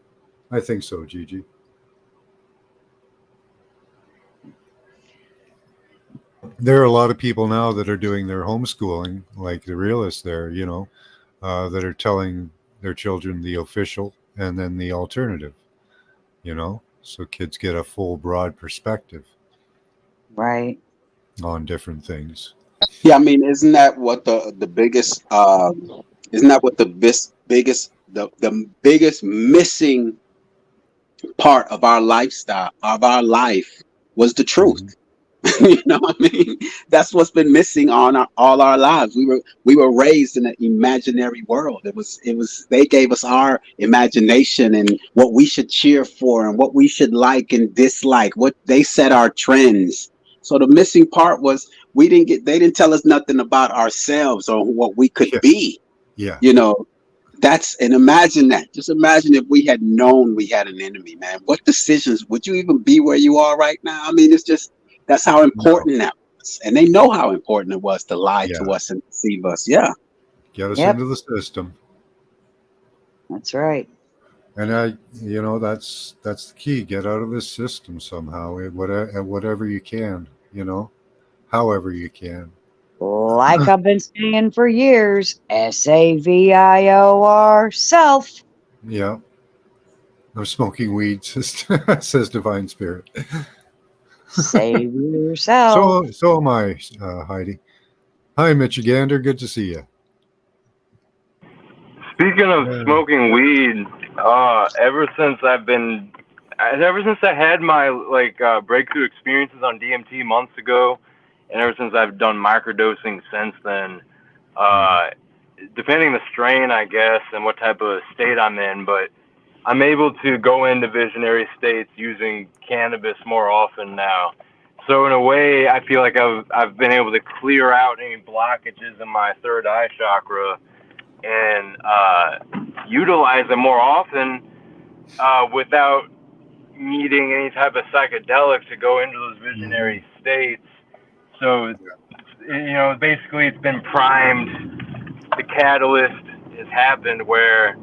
I think so, Gigi. There are a lot of people now that are doing their homeschooling, like the realists there, that are telling their children the official and then the alternative, so kids get a full, broad perspective Right. on different things. Yeah, I mean, isn't that what the biggest isn't that what the biggest the biggest missing part of our lifestyle of our life was the truth. You know what I mean? That's what's been missing on all our lives. We were raised in an imaginary world. It was they gave us our imagination and what we should cheer for and what we should like and dislike. What they set our trends. So the missing part was they didn't tell us nothing about ourselves or what we could be. Yeah. And imagine that. Just imagine if we had known we had an enemy, man. What decisions would you even be where you are right now? I mean, that's how important that was. And they know how important it was to lie to us and deceive us. Yeah. Get us into the system. That's right. And that's the key. Get out of this system somehow, whatever you can, however you can. Like I've been saying for years, SAVIOR, self. Yeah. I'm smoking weed, says Divine Spirit. Save yourself. So am I, Heidi. Hi, Michigander. Good to see you. Speaking of smoking weed, ever since I had my breakthrough experiences on DMT months ago, and ever since I've done microdosing since then, depending the strain, I guess, and what type of state I'm in, but I'm able to go into visionary states using cannabis more often now. So in a way, I feel like I've been able to clear out any blockages in my third eye chakra and utilize them more often without needing any type of psychedelic to go into those visionary states. So, basically it's been primed. The catalyst has happened where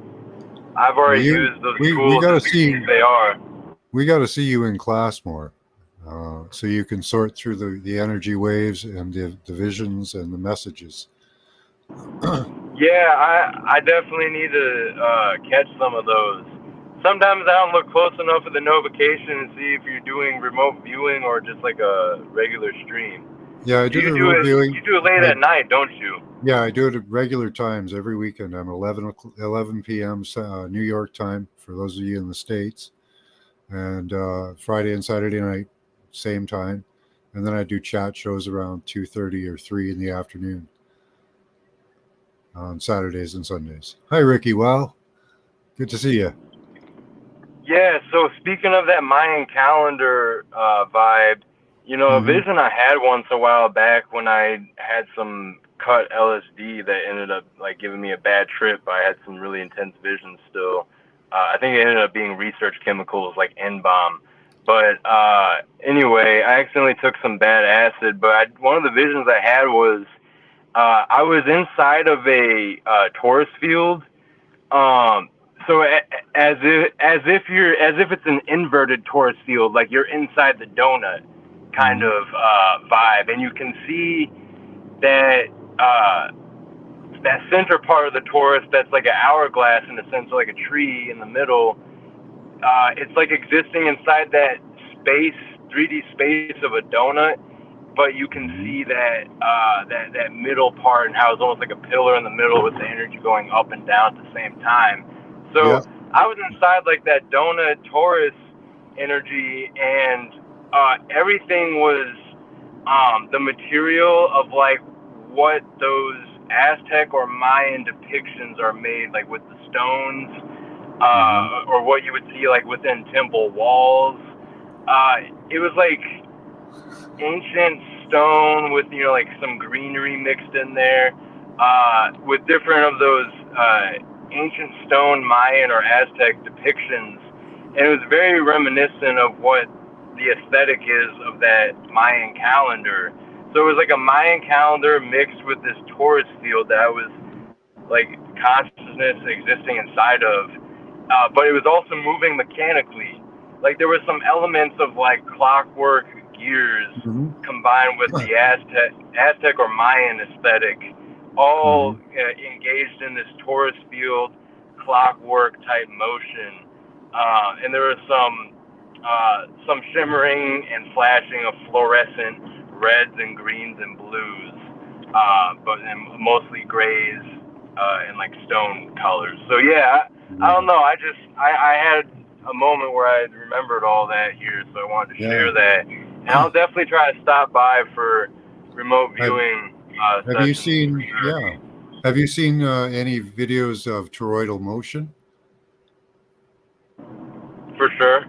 I've already used those tools as they are. We got to see you in class more, so you can sort through the energy waves and the visions and the messages. Yeah, I definitely need to catch some of those. Sometimes I don't look close enough at the notification and see if you're doing remote viewing or just like a regular stream. Yeah, I do the remote viewing. You do it late at night, don't you? Yeah, I do it at regular times every weekend. I'm 11 p.m. New York time for those of you in the States, and Friday and Saturday night, same time. And then I do chat shows around 2:30 or 3 in the afternoon on Saturdays and Sundays. Hi, Ricky. Wow, good to see you. Yeah, so speaking of that Mayan calendar vibe, a vision I had once a while back when I had some cut LSD that ended up giving me a bad trip. I had some really intense visions still. I think it ended up being research chemicals like N-bomb. But anyway, I accidentally took some bad acid. But one of the visions I had was I was inside of a torus field. So as if it's an inverted torus field, like you're inside the donut kind of vibe, and you can see that that center part of the torus that's like an hourglass in the sense of like a tree in the middle. It's like existing inside that space, 3D space of a donut, but you can see that that middle part and how it's almost like a pillar in the middle with the energy going up and down at the same time. So Yeah. I was inside like that donut torus energy, and everything was the material of like what those Aztec or Mayan depictions are made, like with the stones, or what you would see like within temple walls. It was like ancient stone with, you know, like some greenery mixed in there, with different of those ancient stone Mayan or Aztec depictions. And it was very reminiscent of what the aesthetic is of that Mayan calendar. So it was like a Mayan calendar mixed with this torus field that was like consciousness existing inside of, but it was also moving mechanically. Like there were some elements of like clockwork gears combined with the Aztec or Mayan aesthetic, all engaged in this torus field clockwork type motion. And there was some shimmering and flashing of fluorescent reds and greens and blues, but mostly grays and like stone colors. So yeah, I don't know. I had a moment where I remembered all that here, so I wanted to share that. And I'll definitely try to stop by for remote viewing. Have you seen? Yeah. Have you seen any videos of toroidal motion? For sure.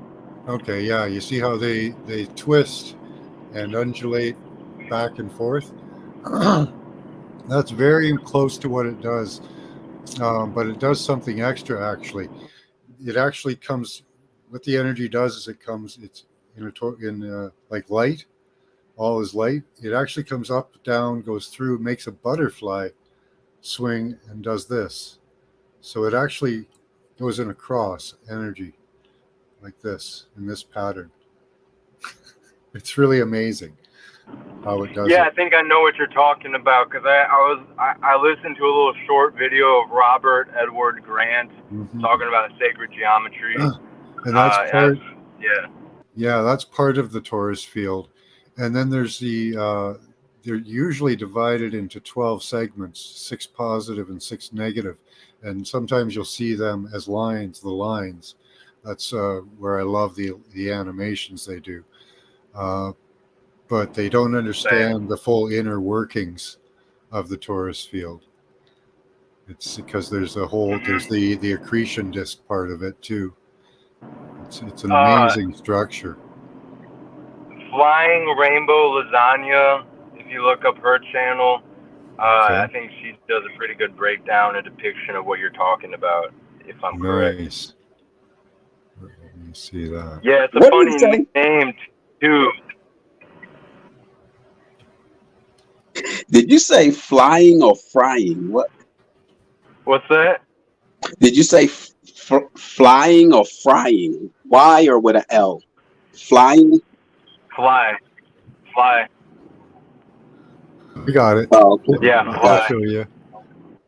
Okay, yeah. You see how they twist and undulate back and forth? That's very close to what it does, but it does something extra. Actually, it actually comes. What the energy does is it's in like light. All is light. It actually comes up, down, goes through, makes a butterfly swing, and does this. So it actually goes in a cross energy like this in this pattern. It's really amazing how it does. Yeah, I think I know what you're talking about, because I listened to a little short video of Robert Edward Grant talking about sacred geometry. And that's part. Yeah, that's part of the torus field. And then there's they're usually divided into 12 segments, 6 positive and 6 negative. And sometimes you'll see them as lines, the lines. That's where I love the animations they do. But they don't understand the full inner workings of the torus field. It's because there's the accretion disk part of it too. It's an amazing structure. Flying Rainbow Lasagna, if you look up her channel, I think she does a pretty good breakdown and depiction of what you're talking about, if I'm correct. Nice. Let me see that. Yeah, it's a funny name too. Did you say flying or frying? What's that? Did you say flying or frying? Y or with an L? Flying? Fly. You got it. Oh, okay. Yeah, fly. I'll show you.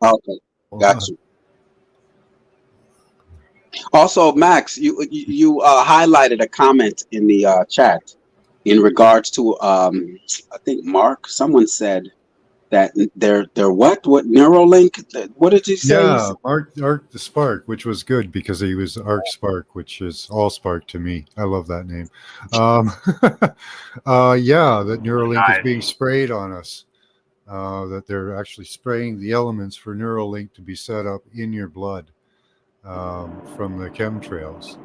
Okay, got you. Also, Max, you highlighted a comment in the chat in regards to I think Mark. Someone said that they're what Neuralink? What did you say? Yeah, Arc the Spark, which was good because he was Arc Spark, which is all Spark to me. I love that name. Yeah, that Neuralink is being sprayed on us. That they're actually spraying the elements for Neuralink to be set up in your blood from the chemtrails.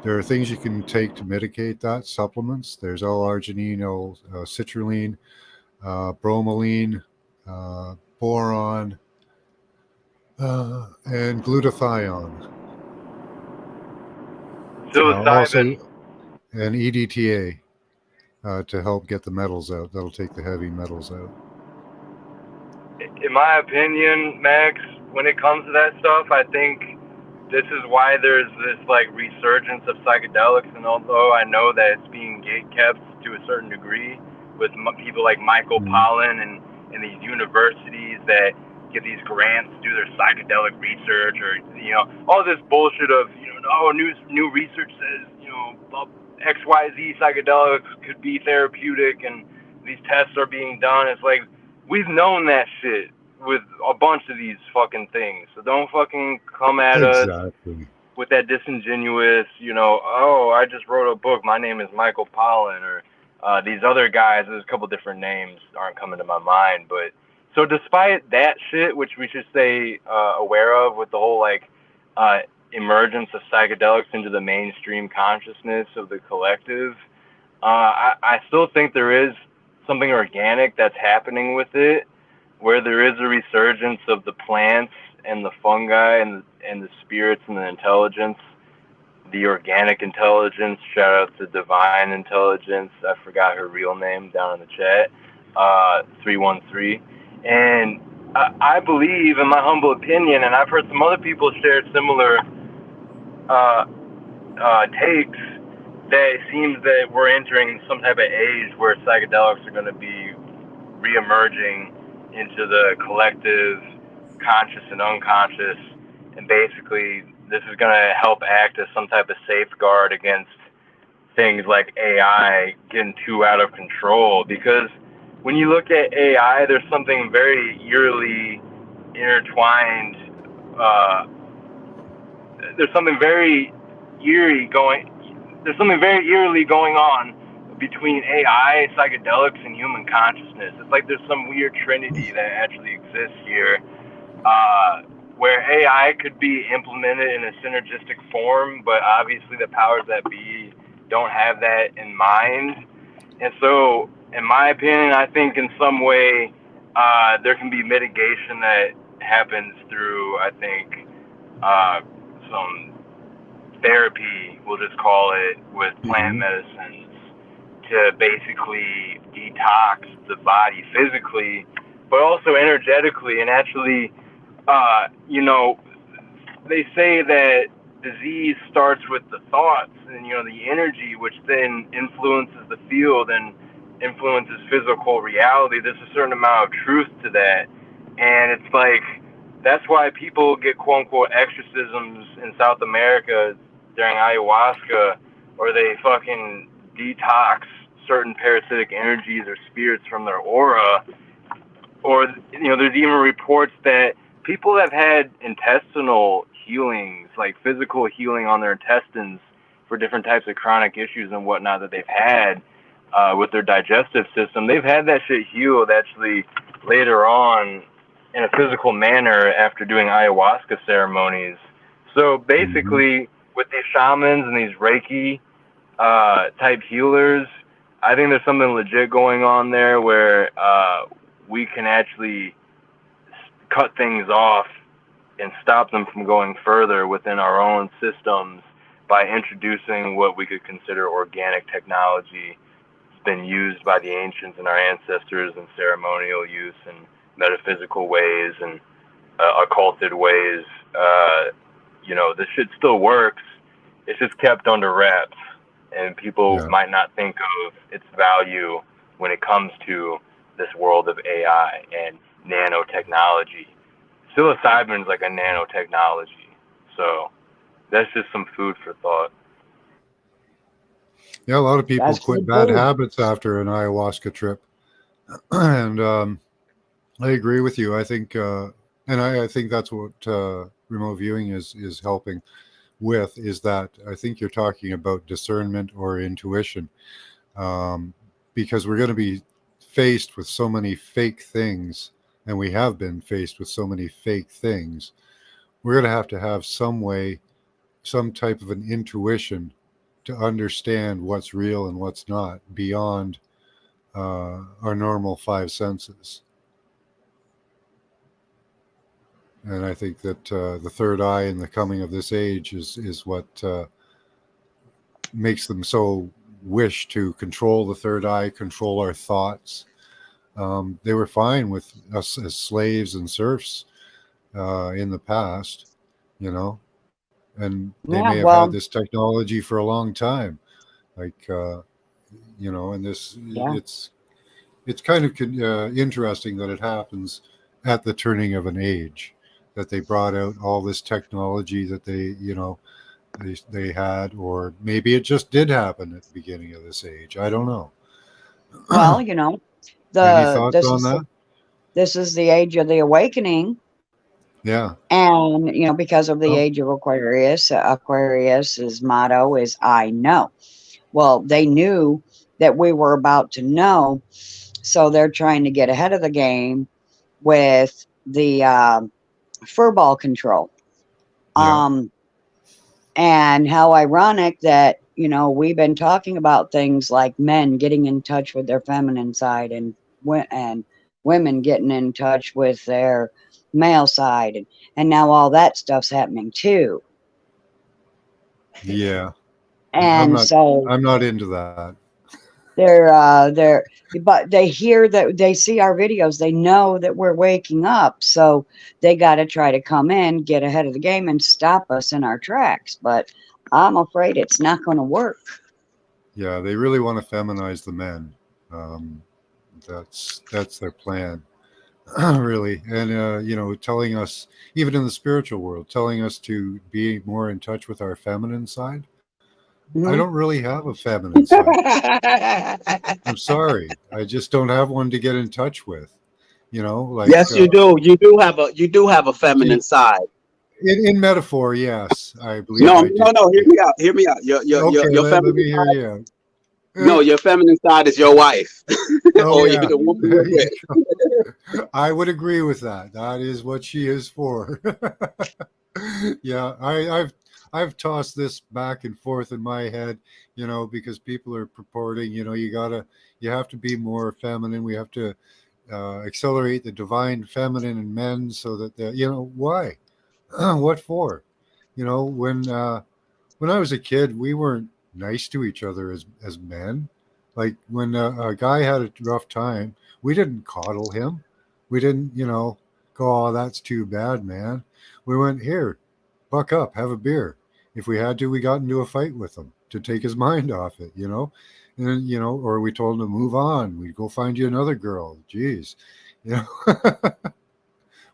There are things you can take to mitigate that, supplements. There's L-arginine, citrulline, bromelain, boron, and glutathione. Psilocybin. And EDTA to help get the metals out. That'll take the heavy metals out. In my opinion, Max, when it comes to that stuff, I think this is why there's this like resurgence of psychedelics. And although I know that it's being gatekept to a certain degree with people like Michael Pollan and these universities that get these grants to do their psychedelic research, or all this bullshit of oh, new research says XYZ psychedelics could be therapeutic and these tests are being done. It's like, we've known that shit with a bunch of these fucking things. So don't fucking come at us Exactly. with that disingenuous, oh, I just wrote a book, my name is Michael Pollan, or these other guys, there's a couple different names aren't coming to my mind. But so despite that shit, which we should stay aware of with the whole like emergence of psychedelics into the mainstream consciousness of the collective, I still think there is something organic that's happening with it, where there is a resurgence of the plants and the fungi and the spirits and the intelligence, the organic intelligence. Shout out to Divine Intelligence. I forgot her real name down in the chat. 313. And I believe, in my humble opinion, and I've heard some other people share similar takes, that it seems that we're entering some type of age where psychedelics are going to be re-emerging into the collective conscious and unconscious, and basically this is going to help act as some type of safeguard against things like AI getting too out of control. Because when you look at AI, there's something very eerily intertwined, there's something very eerily going on between AI, psychedelics, and human consciousness. It's like there's some weird trinity that actually exists here, where AI could be implemented in a synergistic form, but obviously the powers that be don't have that in mind. And so, in my opinion, I think in some way there can be mitigation that happens through, I think, some therapy, we'll just call it, with plant medicines, to basically detox the body physically, but also energetically. And actually, they say that disease starts with the thoughts and, the energy, which then influences the field and influences physical reality. There's a certain amount of truth to that. And it's like, that's why people get quote unquote exorcisms in South America during ayahuasca, or they fucking detox certain parasitic energies or spirits from their aura. Or, there's even reports that people have had intestinal healings, like physical healing on their intestines for different types of chronic issues and whatnot that they've had with their digestive system. They've had that shit healed actually later on in a physical manner after doing ayahuasca ceremonies. So basically, with these shamans and these Reiki type healers, I think there's something legit going on there where we can actually cut things off and stop them from going further within our own systems by introducing what we could consider organic technology. It's been used by the ancients and our ancestors in ceremonial use and metaphysical ways and occulted ways. This shit still works. It's just kept under wraps, and people might not think of its value when it comes to this world of AI and nanotechnology. Psilocybin's like a nanotechnology, so that's just some food for thought. Yeah, a lot of people quit bad habits after an ayahuasca trip, and I agree with you. I think, and I think that's what remote viewing is helping with, is that I think you're talking about discernment or intuition, because we're going to be faced with so many fake things, and we have been faced with so many fake things. We're going to have some way, some type of an intuition to understand what's real and what's not beyond our normal five senses. And I think that the third eye and the coming of this age is what makes them so wish to control the third eye, control our thoughts. They were fine with us as slaves and serfs in the past, and they may have had this technology for a long time, like, and this, it's kind of interesting that it happens at the turning of an age, that they brought out all this technology that they had, or maybe it just did happen at the beginning of this age. I don't know. Well, Any thoughts this on is that? this is the age of the awakening, Yeah. and because of the Oh, age of Aquarius, Aquarius's motto is "I know." Well, they knew that we were about to know, so they're trying to get ahead of the game with the furball control. yeah. And how ironic that, we've been talking about things like men getting in touch with their feminine side, and women getting in touch with their male side. And now all that stuff's happening too. Yeah. And so I'm not into that. but they hear that, they see our videos, they know that we're waking up. So they got to try to come in, get ahead of the game, and stop us in our tracks. But I'm afraid it's not going to work. Yeah, they really want to feminize the men. Um, that's their plan, really. And telling us, even in the spiritual world, telling us to be more in touch with our feminine side. I Mhm. don't really have a feminine side. I'm sorry, I just don't have one to get in touch with. Yes, you do. You do have a feminine side. in metaphor, yes, I believe No, I do. no, no. Hear me out. Hear me out. Okay, Your let feminine me hear side. you out. No, your feminine side is your wife, Oh or yeah, the woman there you're you with. go. I would agree with that. That is what she is for. Yeah, I've tossed this back and forth in my head, because people are purporting, you have to be more feminine. We have to accelerate the divine feminine in men, so that why, what for? When I was a kid, we weren't nice to each other as men. Like when a guy had a rough time, we didn't coddle him. We didn't, go, "Oh, that's too bad, man." We went, "Here, buck up, have a beer." If we had to, we got into a fight with him to take his mind off it. And then, or we told him to move on. We'd go find you another girl. Jeez, you know.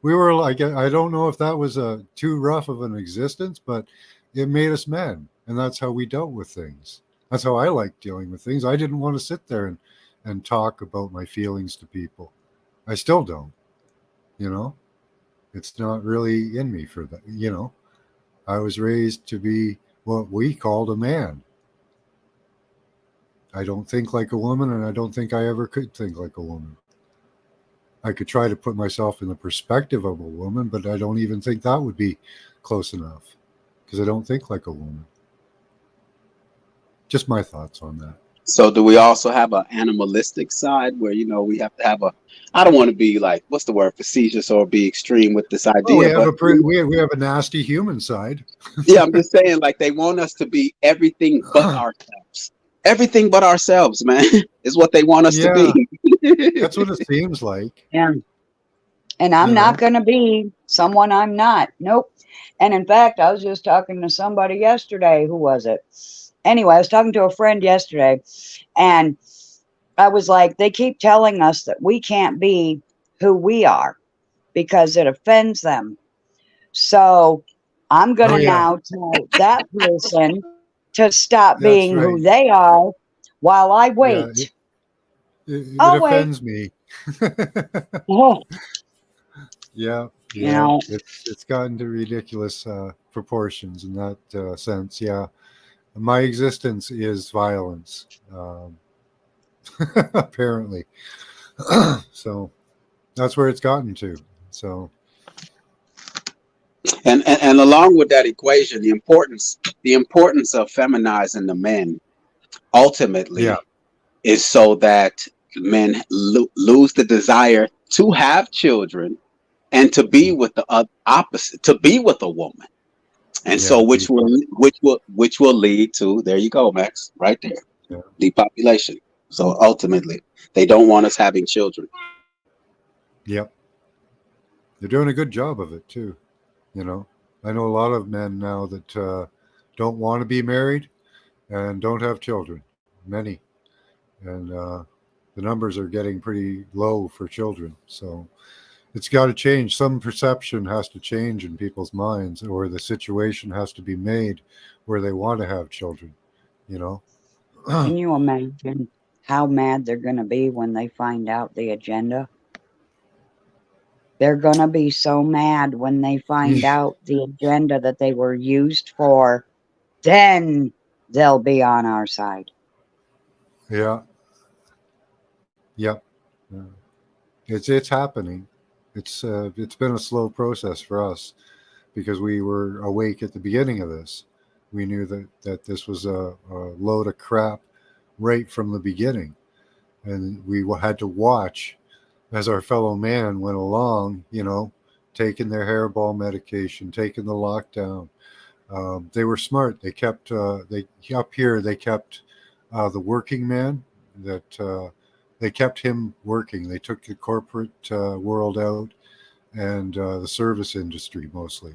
We were like, I don't know if that was too rough of an existence, but it made us men, and that's how we dealt with things. That's how I like dealing with things. I didn't want to sit there and talk about my feelings to people. I still don't. You know, it's not really in me for that. I was raised to be what we called a man. I don't think like a woman, and I don't think I ever could think like a woman. I could try to put myself in the perspective of a woman, but I don't even think that would be close enough, because I don't think like a woman. Just my thoughts on that. So, do we also have an animalistic side where we have to have a? I don't want to be like, what's the word, facetious or be extreme with this Well, we idea, have but we have a nasty human side. yeah, I'm just saying, like they want us to be everything but ourselves. Everything but ourselves, man, is what they want us to Yeah, be. that's what it seems like. Yeah. And I'm You not know, going to be someone I'm not. Nope. And in fact, I was just talking to somebody yesterday. Who was it? Anyway, I was talking to a friend yesterday, and I was like, they keep telling us that we can't be who we are because it offends them. So I'm going oh to yeah, now tell that person to stop that's being who right. they are while I Yeah, wait. it I'll wait. offends me. Oh, Yeah, you yeah, know, it's gotten to ridiculous proportions in that sense. Yeah, my existence is violence, apparently. So that's where it's gotten to. So And along with that equation, the importance of feminizing the men yeah, ultimately is so that men lose the desire to have children and to be with the opposite, to be with a woman, and yeah, so which will lead to, there you go, Max, right there, yeah, depopulation. So ultimately, they don't want us having children. yep. They're doing a good job of it too. You know, I know a lot of men now that don't want to be married and don't have children. Many, and the numbers are getting pretty low for children. So it's got to change. Some perception has to change in people's minds, or the situation has to be made where they want to have children, you know? Can you imagine how mad they're going to be when they find out the agenda? They're going to be so mad when they find out the agenda that they were used for. Then they'll be on our side. Yeah. Yep. Yeah. It's happening. It's been a slow process for us because we were awake at the beginning of this. We knew that this was a load of crap right from the beginning, and we had to watch as our fellow man went along, you know, taking their hairball medication, taking the lockdown. They were smart. They kept they kept the working man, that they kept him working. They took the corporate world out, and the service industry mostly.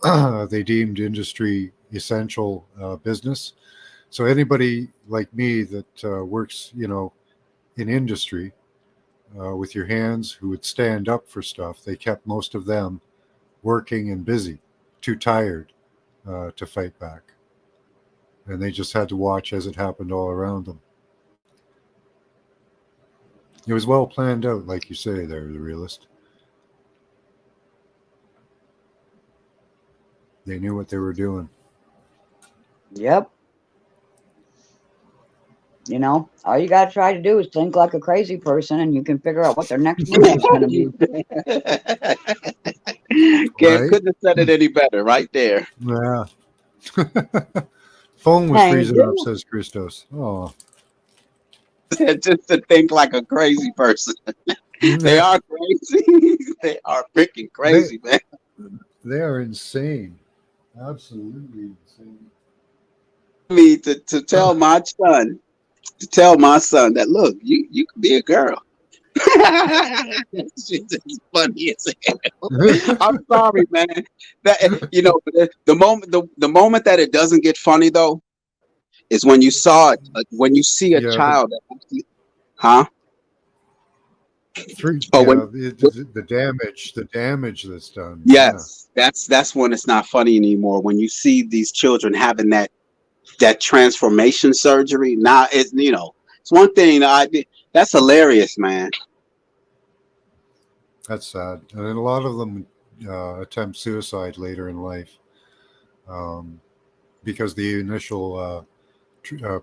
They deemed industry essential business. So anybody like me that works, you know, in industry with your hands, who would stand up for stuff, they kept most of them working and busy, too tired to fight back. And they just had to watch as it happened all around them. It was well planned out, like you say there, the realist. They knew what they were doing. Yep. You know, all you got to try to do is think like a crazy person, and you can figure out what their next move is going to be. Right? Couldn't have said it any better, right there. Yeah. Phone was Thank freezing you. up, says Christos. Oh. Just to think like a crazy person. They are crazy. They are freaking crazy, man. They are insane. Absolutely insane. I mean, to tell my son that, look, you can be a girl. It's just funny as hell. I'm sorry, man. That, you know, the moment that it doesn't get funny though is when you saw it, when you see a Yeah, child that actually, huh? Oh, when, the damage that's done. yes, that's when it's not funny anymore. When you see these children having that transformation surgery, now it's, you know, it's one thing. That's hilarious, man. That's sad. And then a lot of them attempt suicide later in life because the initial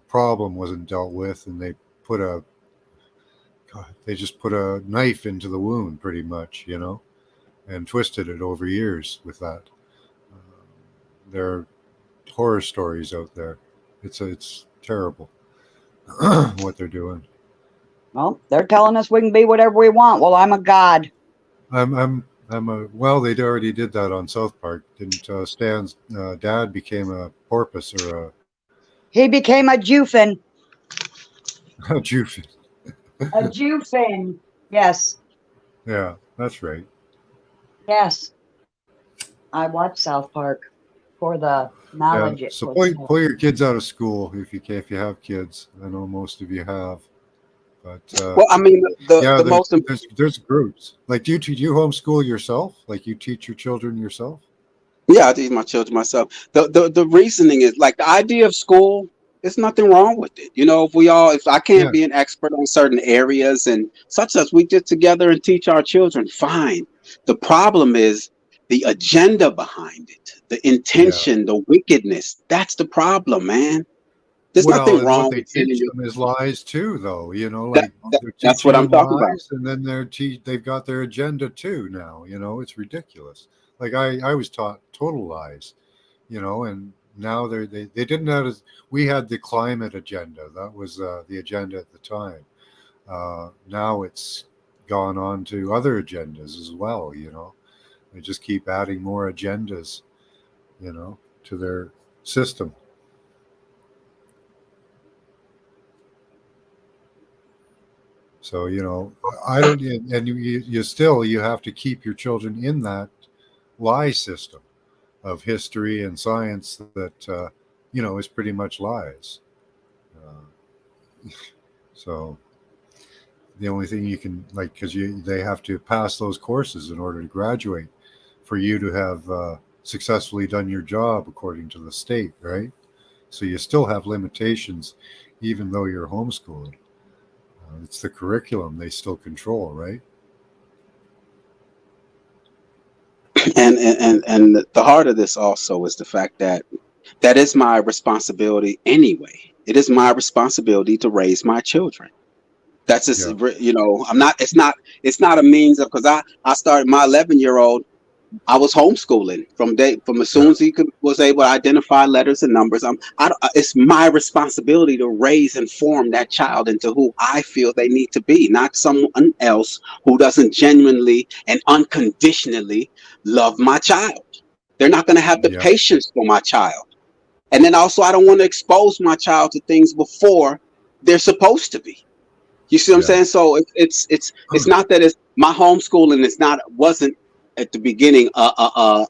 problem wasn't dealt with, and they just put a knife into the wound, pretty much, you know, and twisted it over years with that. There are horror stories out there. It's terrible what they're doing. Well, they're telling us we can be whatever we want. Well, I'm a god. Well, they already did that on South Park. Didn't Stan's dad became a porpoise or He became a Jufin. a Jufin? A Jufin. Yes. Yeah, that's right. Yes. I watch South Park for the knowledge. Yeah. It So puts pull your kids out of school if you can, if you have kids. I know most of you have, but Well, I mean, the most there's groups. Like, do you homeschool yourself? Like, you teach your children yourself? Yeah, I teach my children myself. The reasoning is like the idea of school. There's nothing wrong with it. You know, if I can't be an expert on certain areas and such as we get together and teach our children, fine. The problem is the agenda behind it, the intention, the wickedness. That's the problem, man. There's nothing wrong what they with teach it. them is lies too, though. You know, like that's what I'm talking about. And then they've got their agenda too now. You know, it's ridiculous. Like I was taught total lies. You know, and now they didn't have. We had the climate agenda. That was the agenda at the time. Now it's gone on to other agendas as well. You know, they just keep adding more agendas, you know, to their system. So, you know, I don't, and you have to keep your children in that lie system of history and science that, you know, is pretty much lies. So The only thing you can like because they have to pass those courses in order to graduate for you to have successfully done your job according to the state, right? So you still have limitations, even though you're homeschooled. It's the curriculum they still control, right? And the heart of this also is the fact that that is my responsibility anyway. It is my responsibility to raise my children. That's just, you know, it's not a means of, because I started my 11-year-old, I was homeschooling from as soon as he was able to identify letters and numbers. It's my responsibility to raise and form that child into who I feel they need to be, not someone else who doesn't genuinely and unconditionally love my child. They're not going to have the patience for my child. And then also, I don't want to expose my child to things before they're supposed to be. You see what I'm saying? So it's not that it's my homeschooling wasn't at the beginning a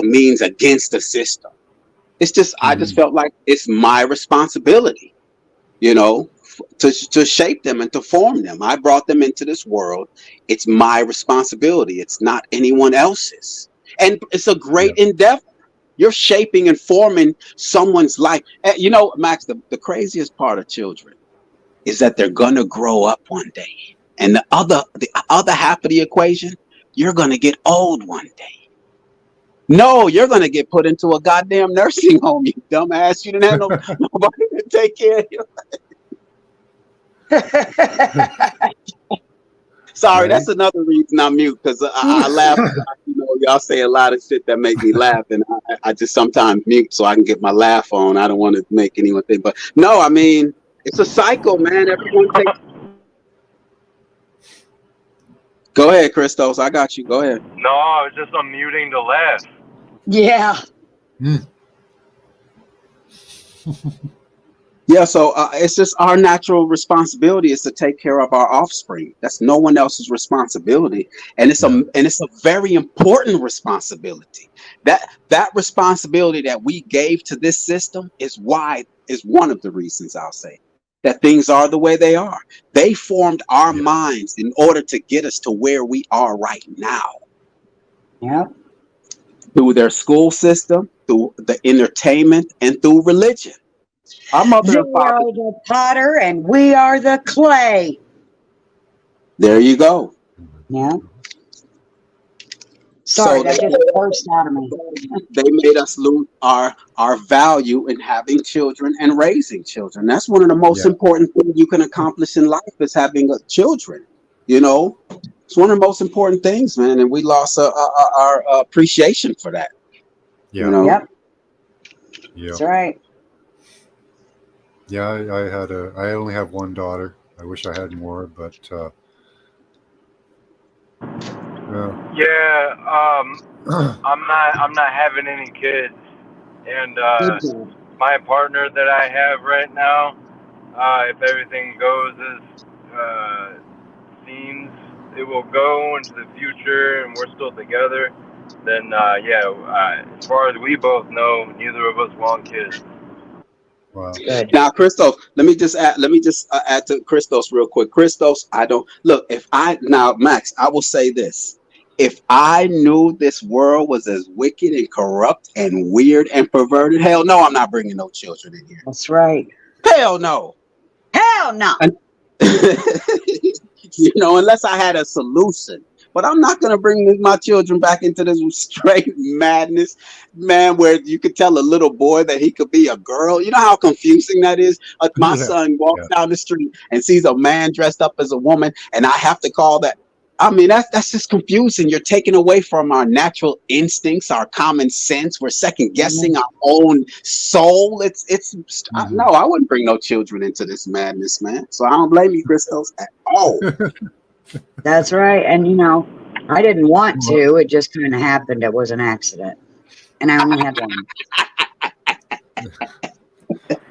means against the system. It's just I just felt like it's my responsibility, you know, to shape them and to form them. I brought them into this world. It's my responsibility. It's not anyone else's. And it's a great endeavor. You're shaping and forming someone's life. And, you know, Max, the craziest part of children is that they're gonna grow up one day, and the other half of the equation, you're gonna get old one day. No, you're gonna get put into a goddamn nursing home, you dumbass. You didn't have nobody to take care of you. Sorry, that's another reason I'm mute, because I laugh. You know, y'all say a lot of shit that make me laugh, and I just sometimes mute so I can get my laugh on. I don't want to make anyone think, but no, I mean, it's a cycle, man. Everyone takes. Go ahead, Christos. I got you. Go ahead. No, I was just unmuting to laugh. Yeah. Yeah, so it's just our natural responsibility is to take care of our offspring. That's no one else's responsibility, and it's a very important responsibility. That responsibility that we gave to this system is one of the reasons I'll say that things are the way they are. They formed our minds in order to get us to where we are right now. Yeah. Through their school system, through the entertainment, and through religion. Our mother They and father. are the potter and we are the clay. There you go. Yeah. Sorry, So that just burst out of me. They made us lose our value in having children and raising children. That's one of the most important things you can accomplish in life is having children. You know, it's one of the most important things, man. And we lost our appreciation for that. Yeah. You know? Yep. Yeah. That's right. Yeah, I only have one daughter. I wish I had more, but I'm not having any kids, and my partner that I have right now, if everything goes as seems it will go into the future, and we're still together, then as far as we both know, neither of us want kids. Wow. Now, Christos, let me just add to Christos real quick. Christos, Max, I will say this. If I knew this world was as wicked and corrupt and weird and perverted, hell no, I'm not bringing no children in here. That's right. Hell no. Hell no. You know, unless I had a solution. But I'm not going to bring my children back into this straight madness, man, where you could tell a little boy that he could be a girl. You know how confusing that is? My son walks down the street and sees a man dressed up as a woman, and I have to call that. I mean, that's just confusing. You're taking away from our natural instincts, our common sense. We're second guessing our own soul. No, I wouldn't bring no children into this madness, man. So I don't blame you, Christos, at all. That's right. And you know, I didn't want to. It just kind of happened. It was an accident. And I only had one.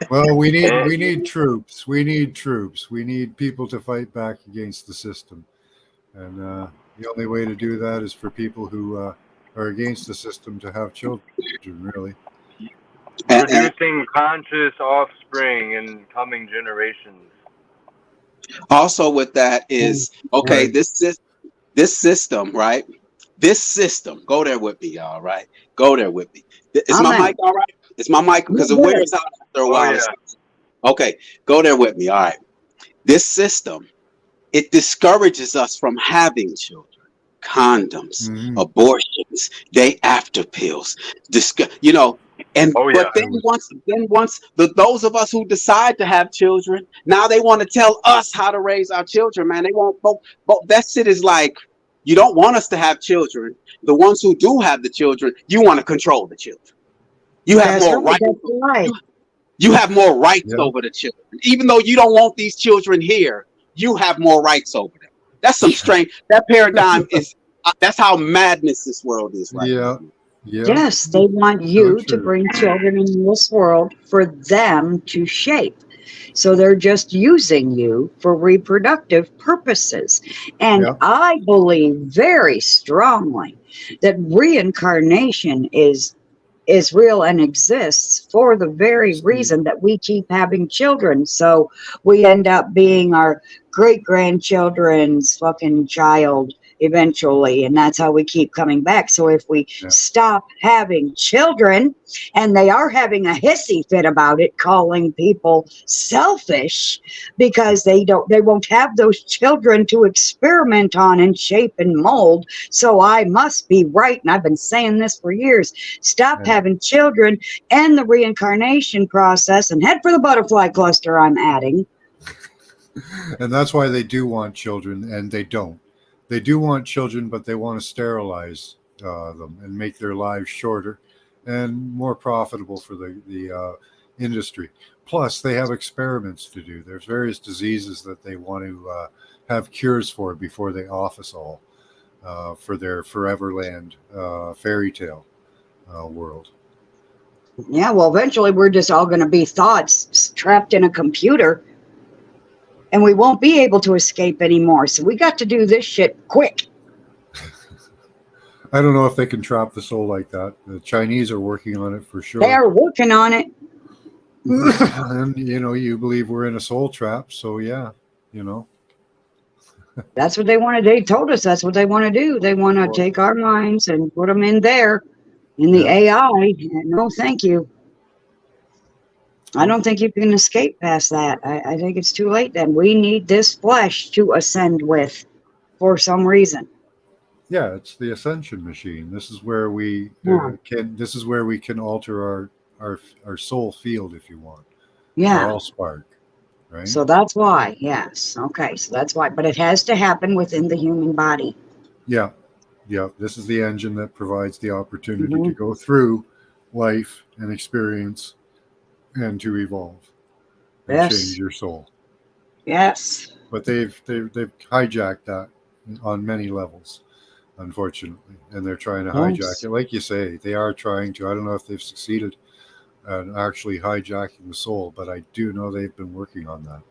Well, we need troops. We need troops. We need people to fight back against the system. And the only way to do that is for people who are against the system to have children, really. Producing conscious offspring in coming generations. Also, with that is okay. Right. This system, right? This system. Go there with me, y'all. Right? Go there with me. Is my Amen. mic all right? Is my mic because it You're wears out after a Oh while? yeah. Okay, go there with me. All right. This system, it discourages us from having children. Condoms, Mhm. abortions, day after pills, you know, and Oh but yeah. once those of us who decide to have children, now they want to tell us how to raise our children, man. They want both. That shit is like, you don't want us to have children. The ones who do have the children, you want to control the children. You have That's more right. rights. That's right. You have more rights Yeah. over the children. Even though you don't want these children here, you have more rights over them. That's some strange, that paradigm is, that's how madness this world is right Yeah. now. Yeah. Yes, they want you to true. bring children in this world for them to shape. So they're just using you for reproductive purposes. And Yeah. I believe very strongly that reincarnation is real and exists for the very reason that we keep having children. So we end up being our great grandchildren's fucking child eventually. And that's how we keep coming back. So if we Yeah. stop having children, and they are having a hissy fit about it, calling people selfish because they won't have those children to experiment on and shape and mold. So I must be right. And I've been saying this for years. Stop Yeah. having children, end the reincarnation process, and head for the butterfly cluster I'm adding. And that's why they do want children, and they don't. They do want children, but they want to sterilize them and make their lives shorter and more profitable for the industry. Plus, they have experiments to do. There's various diseases that they want to have cures for before they off us all for their Foreverland fairy tale world. Yeah, well, eventually we're just all going to be thoughts trapped in a computer, and we won't be able to escape anymore. So we got to do this shit quick. I don't know if they can trap the soul like that. The Chinese are working on it for sure. They are working on it. And you believe we're in a soul trap, so yeah, That's what they want to. They told us that's what they want to do. They want to take our minds and put them in there, in the AI. No, thank you. I don't think you can escape past that. I think it's too late then. We need this flesh to ascend with for some reason. Yeah, it's the ascension machine. This is where we Yeah. can alter our soul field if you want. Yeah. Our all spark, right? So that's why. Yes. Okay. So that's why. But it has to happen within the human body. Yeah. This is the engine that provides the opportunity Mhm. to go through life and experience and to evolve and Yes. change your soul. Yes. But they've hijacked that on many levels, unfortunately, and they're trying to hijack Yes. it. Like you say, they are trying to. I don't know if they've succeeded at actually hijacking the soul, but I do know they've been working on that.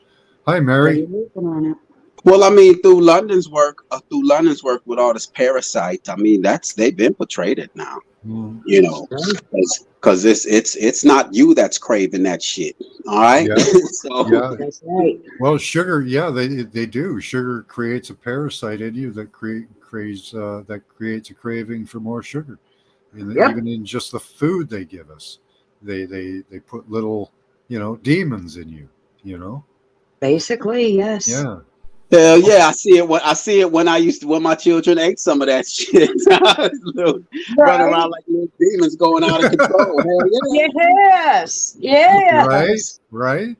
Hi, Mary. They're working on it. Well, I mean, through London's work with all this parasite, I mean, they've infiltrated now. Mm. Because it's not you that's craving that shit. All right. Yeah. So Yeah. That's right. Well, sugar. Yeah, they do. Sugar creates a parasite in you that creates a craving for more sugar. Yep. Even in just the food they give us, they put little demons in you. Basically, yes. Yeah. hell yeah, I see it when my children ate some of that shit. Running around like little demons going out of control. Hell yeah. Yes. Yes. Right.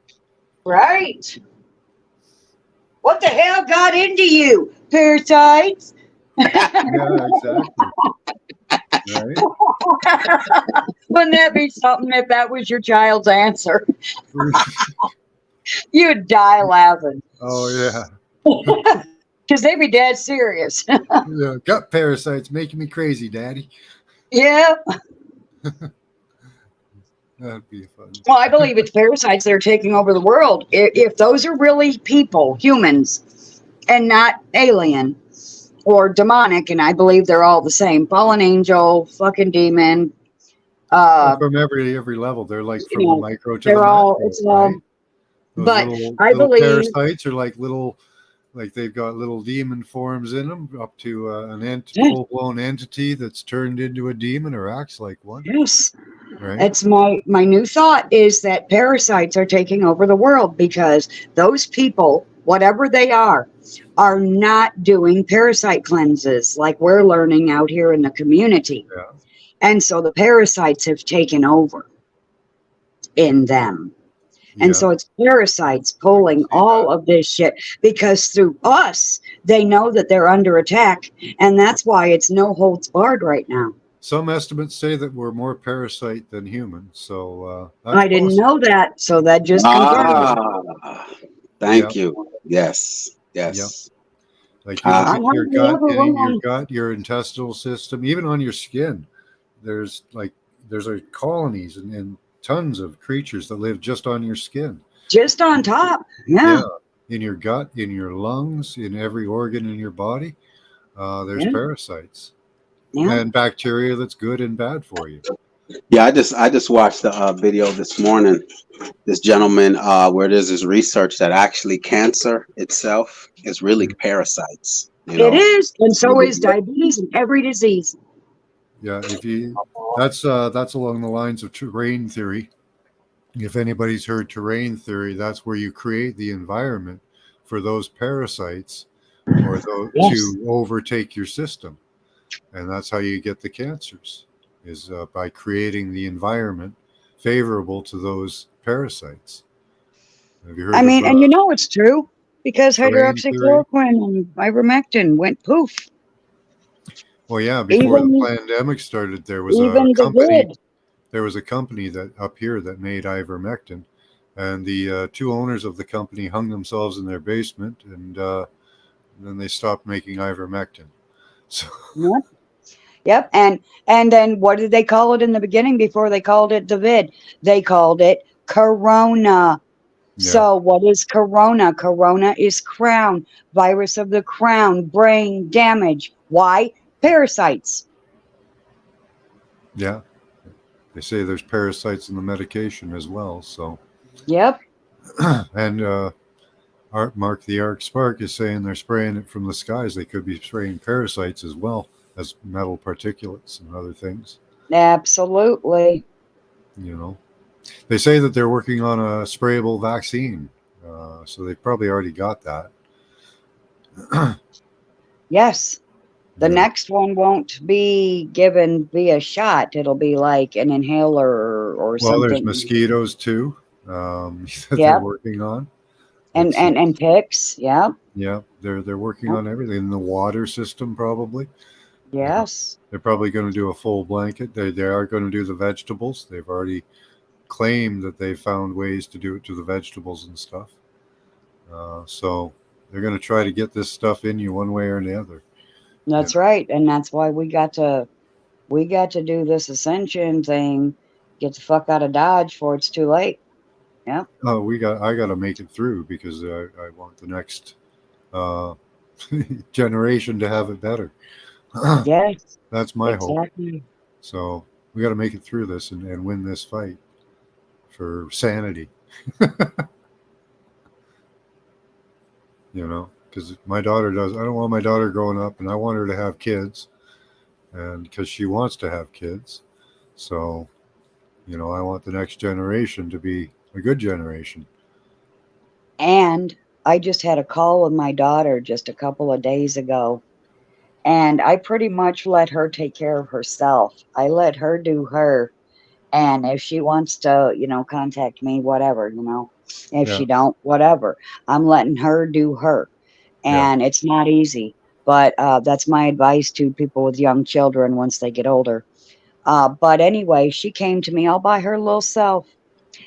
What the hell got into you, parasites? Yeah. Exactly. Right. Wouldn't that be something if that was your child's answer? You'd die laughing. Oh yeah. Because they'd be dead serious. Yeah. Gut parasites making me crazy, Daddy. Yeah. That'd be fun. Well, I believe it's parasites that are taking over the world. If those are really people, humans, and not alien or demonic, and I believe they're all the same. Fallen angel, fucking demon. From every level, they're like from the micro to the They're all. macro, It's all. right? Those But little, I little believe, parasites are like they've got little demon forms in them, up to yeah, full-blown entity that's turned into a demon or acts like one, yes, right? it's my new thought is that parasites are taking over the world because those people, whatever they are not doing parasite cleanses like we're learning out here in the community. Yeah. And so the parasites have taken over in them. And Yeah. so it's parasites pulling all of this shit because through us, they know that they're under attack. And that's why it's no holds barred right now. Some estimates say that we're more parasite than human. So that's I didn't possible. know that. So that just confirmed. Thank Yeah. you. Yes. Yes. Yep. Like you look I at your hardly gut, ever and in your wrong. gut, your intestinal system, even on your skin, there's colonies and tons of creatures that live just on your skin. Just on top. Yeah. In your gut, in your lungs, in every organ in your body, there's Yeah. parasites Yeah. and bacteria that's good and bad for you. Yeah, I just watched the video this morning. This gentleman, where there's this research that actually cancer itself is really parasites. You know? It is. And so is diabetes and every disease. Yeah, that's along the lines of terrain theory. If anybody's heard terrain theory, that's where you create the environment for those parasites or those to overtake your system, and that's how you get the cancers, is by creating the environment favorable to those parasites. Have you heard? I mean, and you know it's true because terrain theory? hydroxychloroquine and ivermectin went poof. Well, yeah. Before Even- the pandemic started, there was Even a the company. good. There was a company that up here that made ivermectin, and the two owners of the company hung themselves in their basement, and then they stopped making ivermectin. So Yep. And then what did they call it in the beginning before they called it David? They called it Corona. Yeah. So what is Corona? Corona is crown, virus of the crown, brain damage. Why? Parasites. yeah, they say there's parasites in the medication as well. So Yep. and Mark the Arc Spark is saying they're spraying it from the skies. They could be spraying parasites as well as metal particulates and other things. Absolutely. You know, they say that they're working on a sprayable vaccine, so they've probably already got that. Yes. The Yeah. next one won't be given via shot. It'll be like an inhaler or Well, something. there's mosquitoes too that Yep. they're working on. and It's- and ticks. Yeah. yeah, they're working Yep. on everything in the water system. Probably Yes. they're probably going to do a full blanket. They are going to do the vegetables. They've already claimed that they found ways to do it to the vegetables and stuff. So they're going to try to get this stuff in you one way or the other. That's right. And that's why we got to do this ascension thing. Get the fuck out of Dodge before it's too late. Yeah. Oh, I got to make it through because I want the next generation to have it better. Yes. That's my hope. Exactly. So we got to make it through this and win this fight for sanity. You know, because my daughter does. I don't want my daughter growing up, and I want her to have kids, and because she wants to have kids. So, you know, I want the next generation to be a good generation. And I just had a call with my daughter just a couple of days ago. And I pretty much let her take care of herself. I let her do her. And if she wants to, contact me, whatever, if she don't, whatever, I'm letting her do her. And it's not easy, but that's my advice to people with young children once they get older. But anyway, she came to me all by her little self,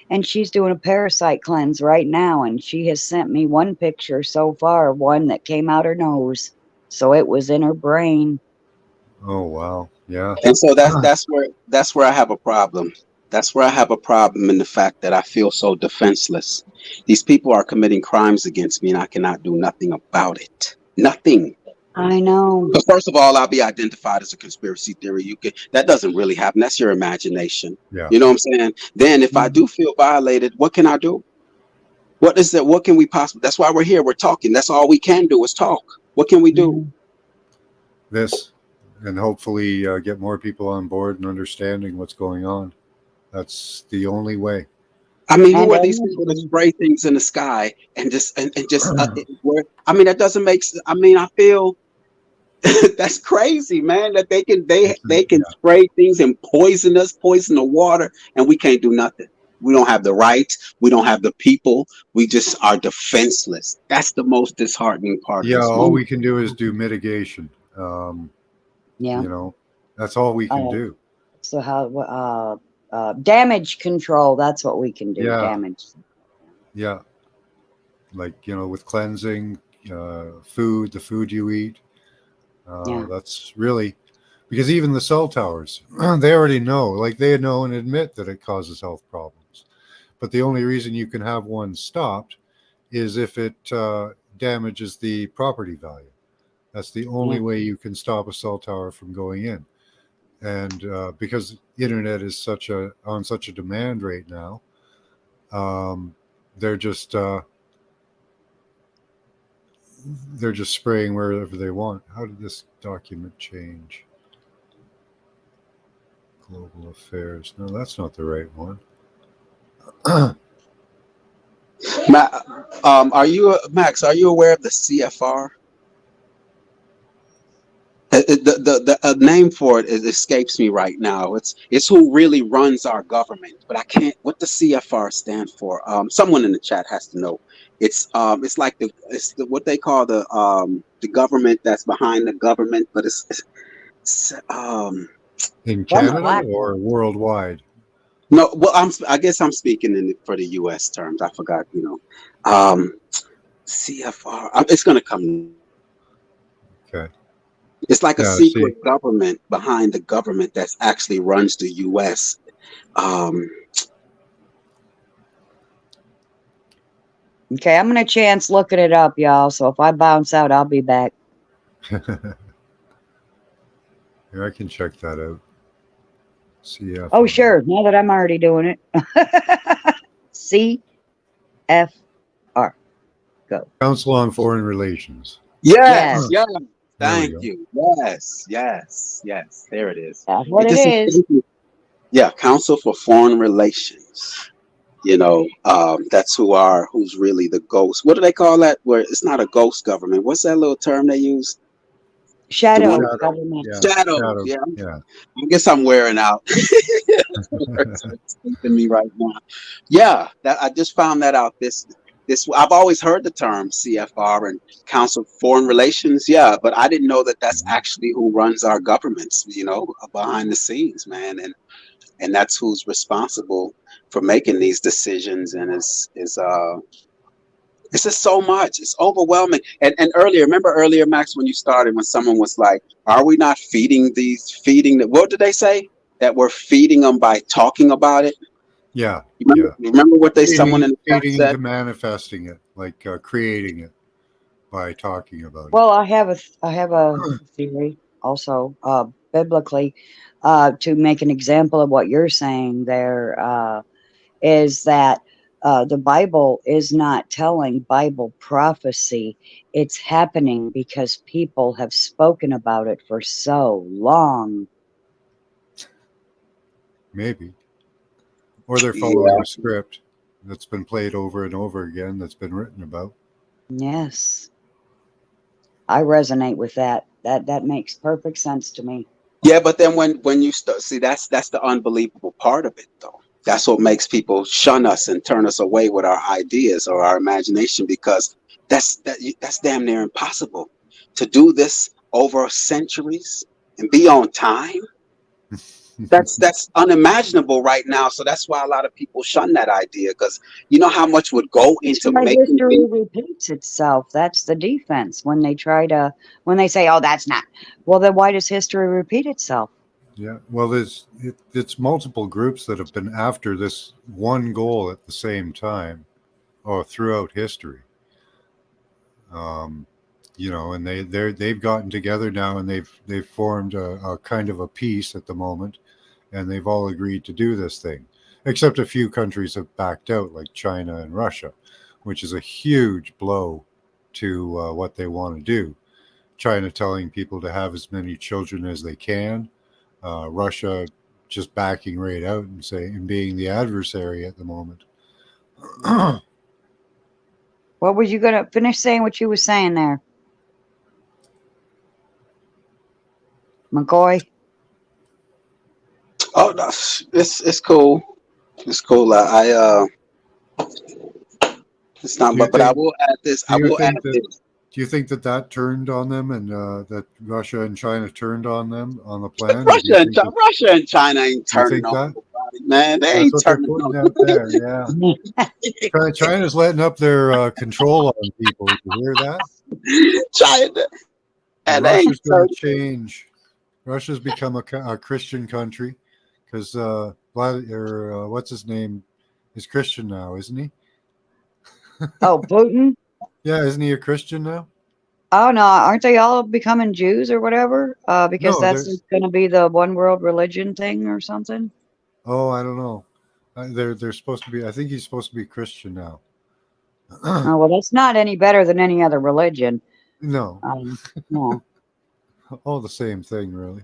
and she's doing a parasite cleanse right now. And she has sent me one picture so far, one that came out her nose. So it was in her brain. Oh, wow. Yeah. And so that's where I have a problem. That's where I have a problem in the fact that I feel so defenseless. These people are committing crimes against me and I cannot do nothing about it. Nothing. I know. But first of all, I'll be identified as a conspiracy theory. That doesn't really happen. That's your imagination. Yeah. You know what I'm saying? Then if I do feel violated, what can I do? What is that? What can we possibly? That's why we're here. We're talking. That's all we can do is talk. What can we do? This, and hopefully get more people on board and understanding what's going on. That's the only way. I mean, who And are these people that spray things in the sky and just I mean, that doesn't make. I mean, I feel that's crazy, man. That they can spray things and poison us, poison the water, and we can't do nothing. We don't have the right. We don't have the people. We just are defenseless. That's the most disheartening part. Yeah, of this all moment. we can do is do mitigation. Yeah. You know, that's all we can do. So how damage control? That's what we can do. Yeah. Damage. Yeah. Like, you know, with cleansing, food, the food you eat. Yeah. That's really, because even the cell towers, they already know, like they know and admit that it causes health problems. But the only reason you can have one stopped is if it damages the property value. That's the only way you can stop a cell tower from going in. And because the internet is on such a demand right now, they're just spraying wherever they want. How did this document change? Global affairs. No, that's not the right one. Max? Are you aware of the CFR? The name for it escapes me right now. It's who really runs our government, but I can't. What the CFR stand for? Someone in the chat has to know. It's like what they call the government that's behind the government, but it's in Canada or worldwide. No, well, I guess I'm speaking for the U.S. terms. I forgot, CFR. It's going to come. Okay. It's like a secret government behind the government that actually runs the U.S. Okay, I'm gonna chance looking it up, y'all. So if I bounce out, I'll be back. Yeah, I can check that out. CFR. Oh, sure. Now that I'm already doing it. CFR. Go. Council on Foreign Relations. Yes. Thank you. Yes. There it is. That's what it is. Yeah, Council for Foreign Relations. That's who's really the ghost. What do they call that? Where it's not a ghost government. What's that little term they use? Shadow government. Shadow. Yeah. I guess I'm wearing out. Me right now. Yeah, I just found that out. This I've always heard the term CFR and Council for Foreign Relations. Yeah, but I didn't know that that's actually who runs our governments. Behind the scenes, man, and that's who's responsible for making these decisions. And it's just so much. It's overwhelming. And remember earlier, Max, when you started, when someone was like, "Are we not feeding what did they say? That we're feeding them by talking about it." Yeah. Remember what someone in the chat feeding said? to manifesting it, like creating it by talking about it. Well, I have a theory also biblically to make an example of what you're saying. There is that the Bible is not telling Bible prophecy. It's happening because people have spoken about it for so long. Maybe. Or they're following a script that's been played over and over again, that's been written about. Yes. I resonate with that. That makes perfect sense to me. Yeah, but then when you start, see, that's the unbelievable part of it, though. That's what makes people shun us and turn us away with our ideas or our imagination, because that's damn near impossible to do this over centuries and be on time. That's unimaginable right now. So that's why a lot of people shun that idea, because you know how much would go into making history repeats itself. That's the defense when they say, "Oh, that's not." Well, then why does history repeat itself? Yeah, well, it's multiple groups that have been after this one goal at the same time, or throughout history. And they've gotten together now, and they've formed a kind of a peace at the moment, and they've all agreed to do this thing, except a few countries have backed out, like China and Russia. which is a huge blow to what they want to do. China telling people to have as many children as they can. Russia just backing right out and being the adversary at the moment. What was you gonna finish saying? What you were saying there, McCoy? Oh, no, it's cool. It's cool. It's not, Do you but I think- will add this. I do you will add think that- this. Do you think that turned on them, and that Russia and China turned on them on the plan? Russia and China ain't turning think on that? nobody, man. They That's ain't what they're turning putting on. out there. Yeah, China's letting up their control on people. You hear that? China, and they Russia's ain't going to turning. change. Russia's become a Christian country because what's his name is Christian now, isn't he? Oh, Putin. Yeah, isn't he a Christian now? Oh no, aren't they all becoming Jews or whatever? Because No, that's going to be the one world religion thing or something. Oh, I don't know. They're supposed to be. I think he's supposed to be Christian now. Oh well, that's not any better than any other religion. No, No. all the same thing, really.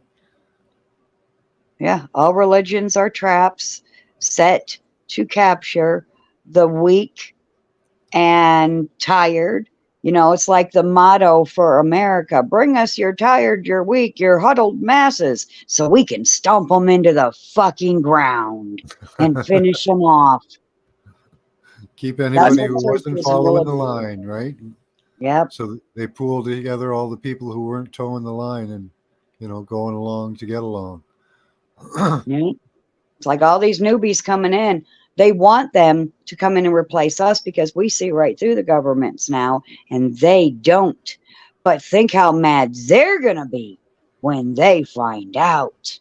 Yeah, all religions are traps set to capture the weak and tired. You know, it's like the motto for America: bring us your tired, your weak, your huddled masses so we can stomp them into the fucking ground and finish them off. Keep anybody what who wasn't churches following the really do. line, right? Yep. So they pooled together all the people who weren't towing the line and, going along to get along. Yeah. It's like all these newbies coming in. They want them to come in and replace us because we see right through the governments now, and they don't. But think how mad they're going to be when they find out.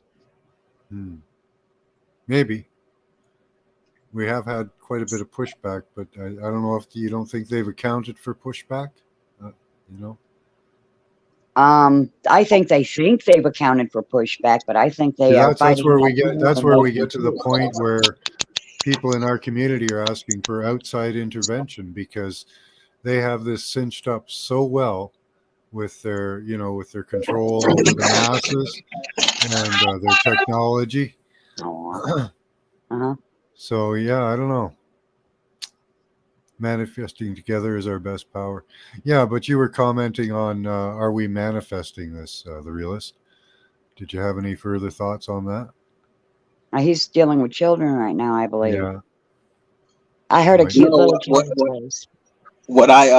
Maybe. We have had quite a bit of pushback, but I don't know if you don't think they've accounted for pushback, I think they've accounted for pushback, but I think they See, are that's fighting. where we get. more That's than where they we can get to the do. point where people in our community are asking for outside intervention because they have this cinched up so well with their, with their control over the masses and their technology. Uh-huh. So yeah, I don't know. Manifesting together is our best power. Yeah, but you were commenting on are we manifesting this, the realist? Did you have any further thoughts on that? He's dealing with children right now, I believe. Yeah. I heard a Right. cute No, little what- kid's what- voice. What I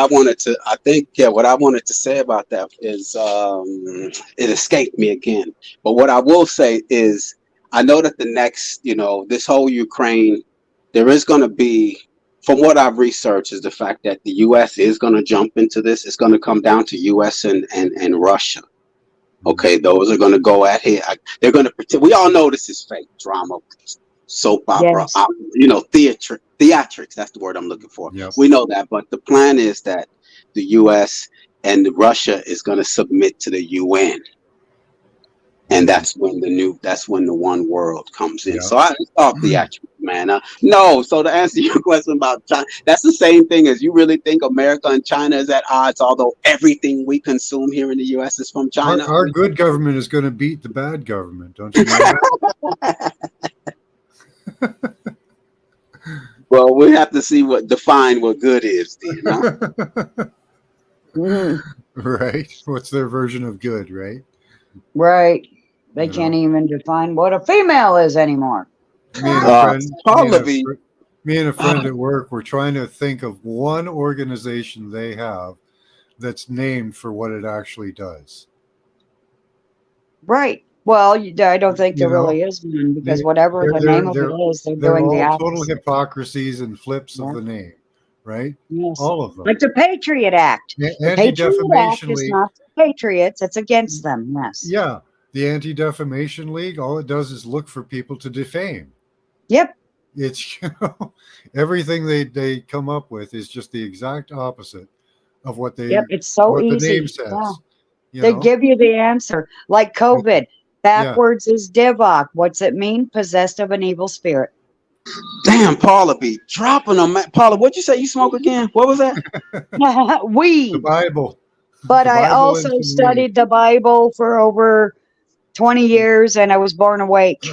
wanted to say about that is it escaped me again. But what I will say is I know that the next, this whole Ukraine, there is going to be, from what I've researched, is the fact that the U.S. is going to jump into this. It's going to come down to U.S. and Russia. Okay, those are going to go at it. They're going to pretend. We all know this is fake drama, soap opera, Yes. theatrics. That's the word I'm looking for. Yep. We know that, but the plan is that the U.S. and Russia is going to submit to the UN, and that's when the one world comes in. Yeah. So it's all theatrics, man. No, so to answer your question about China, that's the same thing as you really think America and China is at odds, although everything we consume here in the U.S. is from China. Our good government is going to beat the bad government, don't you know that? Well, we have to see define what good is, then, huh? Mhm. Right? What's their version of good, right? Right. They You can't know. even define what a female is anymore. Me and a friend, Pallavi. me and a friend at work were trying to think of one organization they have that's named for what it actually does. Right. Well, I don't think there You know, really is one because they- whatever the they're- name of it is, they're They're doing the all total opposite. hypocrisies and flips of the name, right? Yes. All of them. Like the Patriot Act. The Patriot Act Anti-Defamation is League. not for patriots; it's against them. Yes. Yeah, the Anti-Defamation League. All it does is look for people to defame. Yep. It's everything they come up with is just the exact opposite of what they Yep. It's so what easy. the name says. Yeah. You They know? give you the answer. Like COVID. Backwards is Divok. What's it mean? Possessed of an evil spirit. Damn, Paula be dropping them. Paula, what'd you say you smoke again? What was that? The weed. Bible. But The I Bible and also some studied the Bible for over 20 years and I was born awake.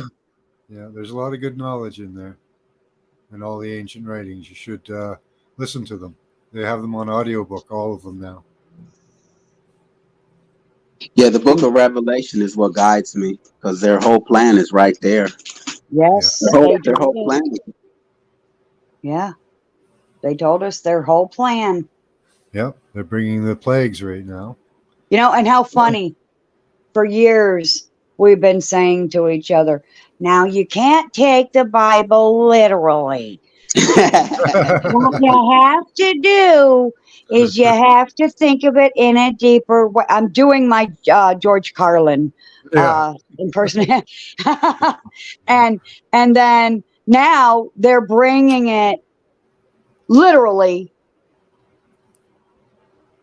Yeah, there's a lot of good knowledge in there, and all the ancient writings. You should listen to them. They have them on audiobook, all of them now. Yeah, the book of Revelation is what guides me because their whole plan is right there. Yes, Their whole plan. Yeah. They told us their whole plan. Yep, they're bringing the plagues right now. You know, and how funny. For years, we've been saying to each other, now you can't take the Bible literally. What you have to do is you have to think of it in a deeper way. I'm doing my George Carlin impersonation. and then now they're bringing it literally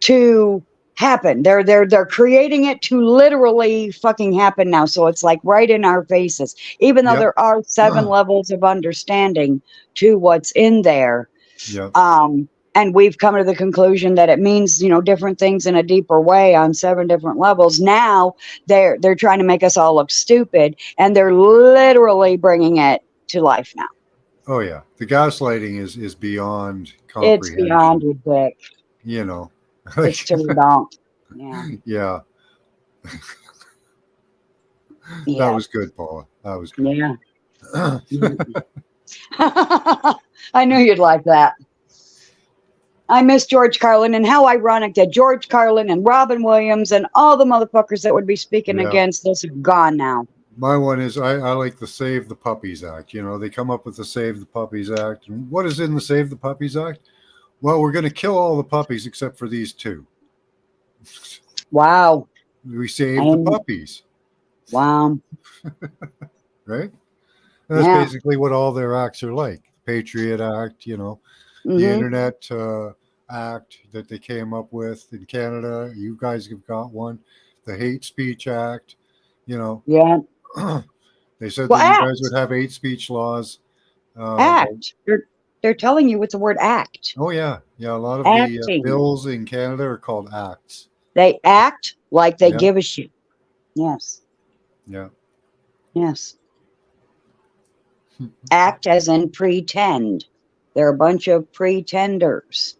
to happen. They're creating it to literally fucking happen now. So it's like right in our faces. Even though there are 7 levels of understanding to what's in there. Yep. And we've come to the conclusion that it means, you know, different things in a deeper way on 7 different levels. Now they're trying to make us all look stupid, and they're literally bringing it to life now. Oh yeah, the gaslighting is beyond comprehension. It's beyond ridiculous. You know. It's too long. Yeah. Yeah. Yeah. That was good, Paula. That was good. Yeah. I knew you'd like that. I miss George Carlin, and how ironic that George Carlin and Robin Williams and all the motherfuckers that would be speaking against this are gone now. My one is I like the Save the Puppies Act. You know, they come up with the Save the Puppies Act. And what is in the Save the Puppies Act? Well, we're going to kill all the puppies except for these 2. Wow. We save the puppies. Wow. Right? That's basically what all their acts are like. Patriot Act, you know, the Internet Act that they came up with in Canada. You guys have got one. The Hate Speech Act, you know. Yeah. They said that you guys would have hate speech laws. Act. They're telling you it's the word act. Oh, yeah. Yeah, a lot of the bills in Canada are called acts. They act like they give a shit. Yes. Yeah. Yes. Act as in pretend. They're a bunch of pretenders.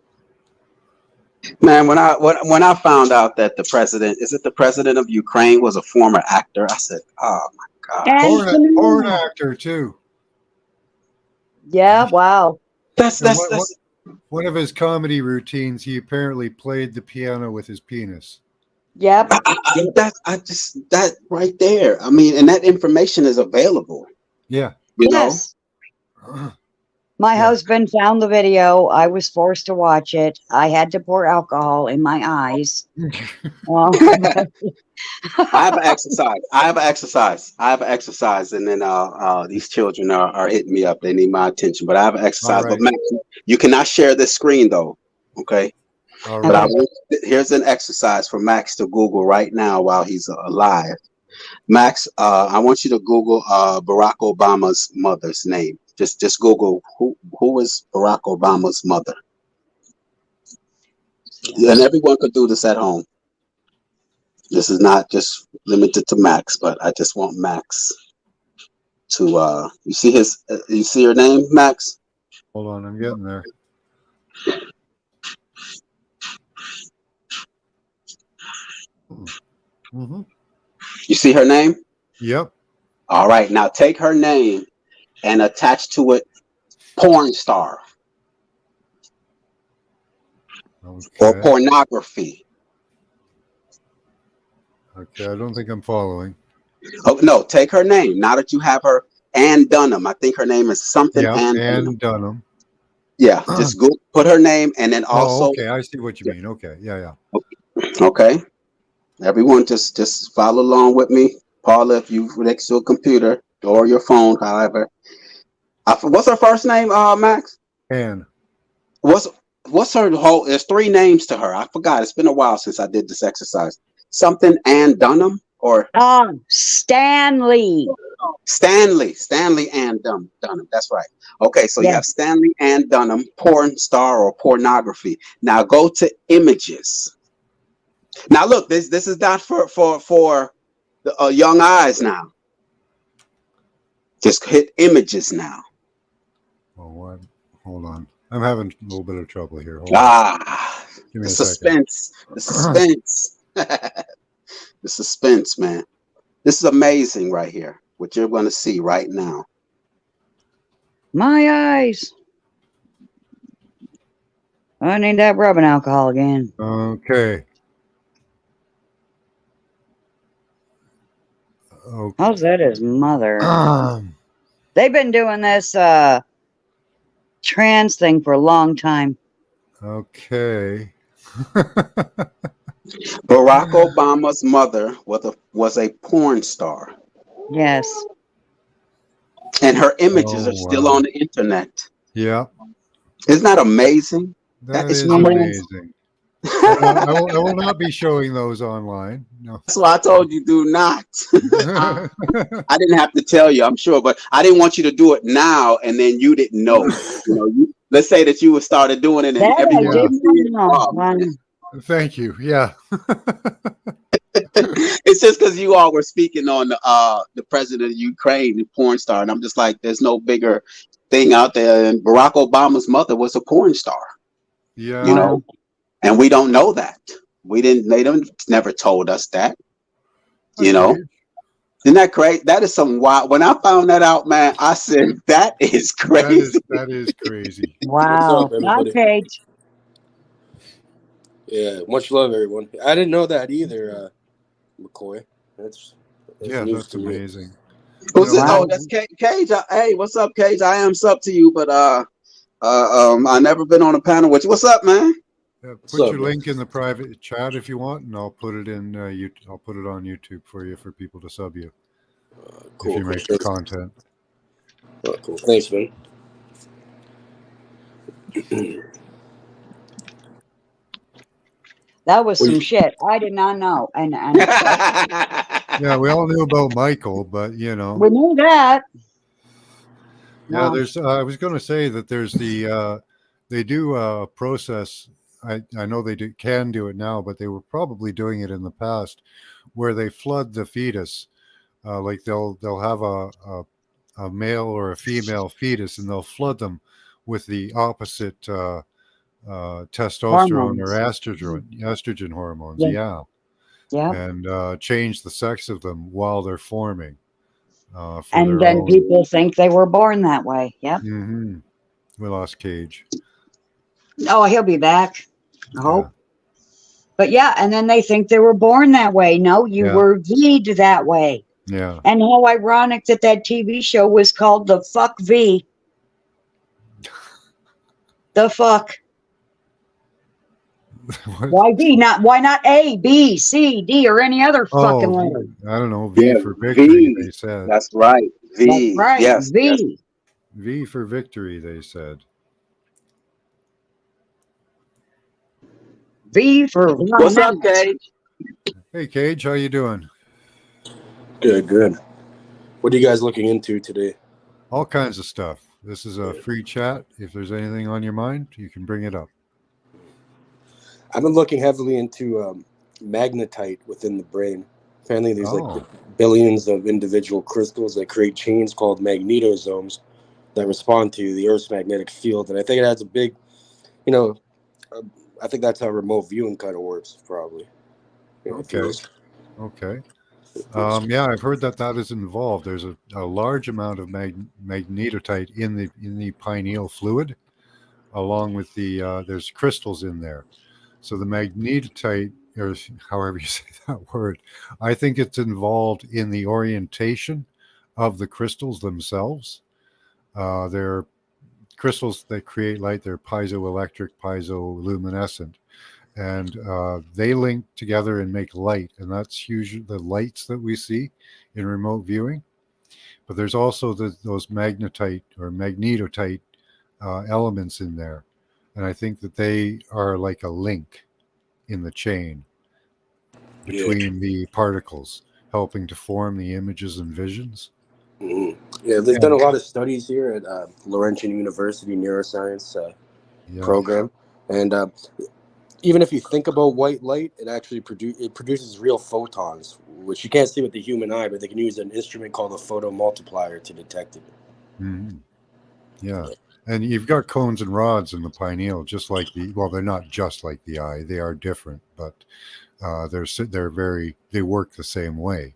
Man, when I found out that the president of Ukraine was a former actor, I said, oh my God. Or an actor, too. Yeah, wow. That's one of his comedy routines. He apparently played the piano with his penis. Yep. That right there. I mean, and that information is available. Yeah. You know? My husband found the video. I was forced to watch it. I had to pour alcohol in my eyes. I have an exercise. And then these children are hitting me up. They need my attention. But I have an exercise. Right. But Max, you cannot share this screen though. Okay. All right. But here's an exercise for Max to Google right now while he's alive. Max, I want you to Google Barack Obama's mother's name. Just Google who is Barack Obama's mother. And everyone could do this at home. This is not just limited to Max, but I just want Max to you see her name, Max? Hold on, I'm getting there. Mm-hmm. You see her name? Yep. All right, now take her name and attach to it porn star. Or pornography. Okay, I don't think I'm following. Oh no, take her name. Now that you have her, Ann Dunham. I think her name is something. Yeah, Ann Dunham. Yeah, just go put her name and then also. Okay, I see what you mean. Okay, yeah. Okay, everyone, just follow along with me, Paula. If you next to a computer or your phone, however. What's her first name, Max? Ann. What's her whole? There's 3 names to her. I forgot. It's been a while since I did this exercise. Something Ann Dunham or Stanley. Stanley and Dunham. That's right. Okay, so you Yeah. have Stanley and Dunham, porn star or pornography. Now go to images. Now look, this is not for the young eyes now. Just hit images now. Oh, what? Hold on. I'm having a little bit of trouble here. Hold on. Ah, Give me the a second. suspense. The suspense. The suspense, man. This is amazing right here. What you're going to see right now. My eyes. I need that rubbing alcohol again. Okay. Okay. How's that his mother? They've been doing this trans thing for a long time. Okay. Barack Obama's mother was a porn star, Yes. and her images Oh, are still wow. on the internet. Yeah, Isn't that amazing? that is is crazy. amazing. I will not be showing those online. No. That's why I told you do not. I didn't have to tell you, I'm sure, but I didn't want you to do it now and then you didn't know. Let's say that you started doing it and That I everyone did would see it. not Oh, know. Thank you. Yeah. It's just because you all were speaking on the president of Ukraine, the porn star, and I'm just like, there's no bigger thing out there. And Barack Obama's mother was a porn star, Yeah. you know, and we don't know that. They never told us that, you know. Isn't that crazy? That is some wild. When I found that out, man, I said that is crazy. That is crazy. Wow. What's up, Hi, everybody? Paige. Yeah, much love, everyone. I didn't know that either, McCoy. That's Yeah, news that's to me. amazing. Who's it? Wow. Oh, that's Cage. Hey, what's up, Cage? I am sub to you, but I never been on a panel with you. What's up, man? Yeah, put So- your link in the private chat if you want, and I'll put it in. I'll put it on YouTube for you for people to sub you Cool. if you make the content. Oh, cool. Thanks, man. That was some shit. I did not know. And Yeah, we all knew about Michael, but you know. we knew that. Yeah, No. there's. I was going to say that there's the. They do a process. I know they can do it now, but they were probably doing it in the past, where they flood the fetus. Like they'll have a male or a female fetus, and they'll flood them with the opposite testosterone or estrogen hormones. Yeah. Yeah. And change the sex of them while they're forming. And then people think they were born that way. Yep. Mm-hmm. We lost Cage. Oh, he'll be back. I hope. Yeah. But yeah, and then they think they were born that way. No, you Yeah. were V'd that way. Yeah. And how ironic that TV show was called The Fuck V. The fuck. Why V? Why not A, B, C, D, or any other fucking letter? I don't know. V Yeah, for victory, V. they said. That's right. V. That's right. Yes. V. Yes. V for victory, they said. V for What's up, Cage? Hey, Cage, how you doing? Good. What are you guys looking into today? All kinds of stuff. This is a free chat. If there's anything on your mind, you can bring it up. I've been looking heavily into magnetite within the brain. Apparently, there's like billions of individual crystals that create chains called magnetosomes that respond to the Earth's magnetic field. And I think it has a big, I think that's how remote viewing kind of works, probably. Okay. Yeah, I've heard that is involved. There's a large amount of magnetite in the pineal fluid, along with there's crystals in there. So the magnetite, or however you say that word, I think it's involved in the orientation of the crystals themselves. They're crystals that create light. They're piezoelectric, piezoluminescent, and they link together and make light. And that's usually the lights that we see in remote viewing. But there's also those magnetite or magnetotite elements in there. And I think that they are like a link in the chain between the particles, helping to form the images and visions. Yeah, they've done a lot of studies here at Laurentian University Neuroscience program, and even if you think about white light, it actually produces real photons, which you can't see with the human eye, but they can use an instrument called a photomultiplier to detect it. Mm-hmm. Yeah. And you've got cones and rods in the pineal, just like they're not just like the eye. They are different, but they work the same way.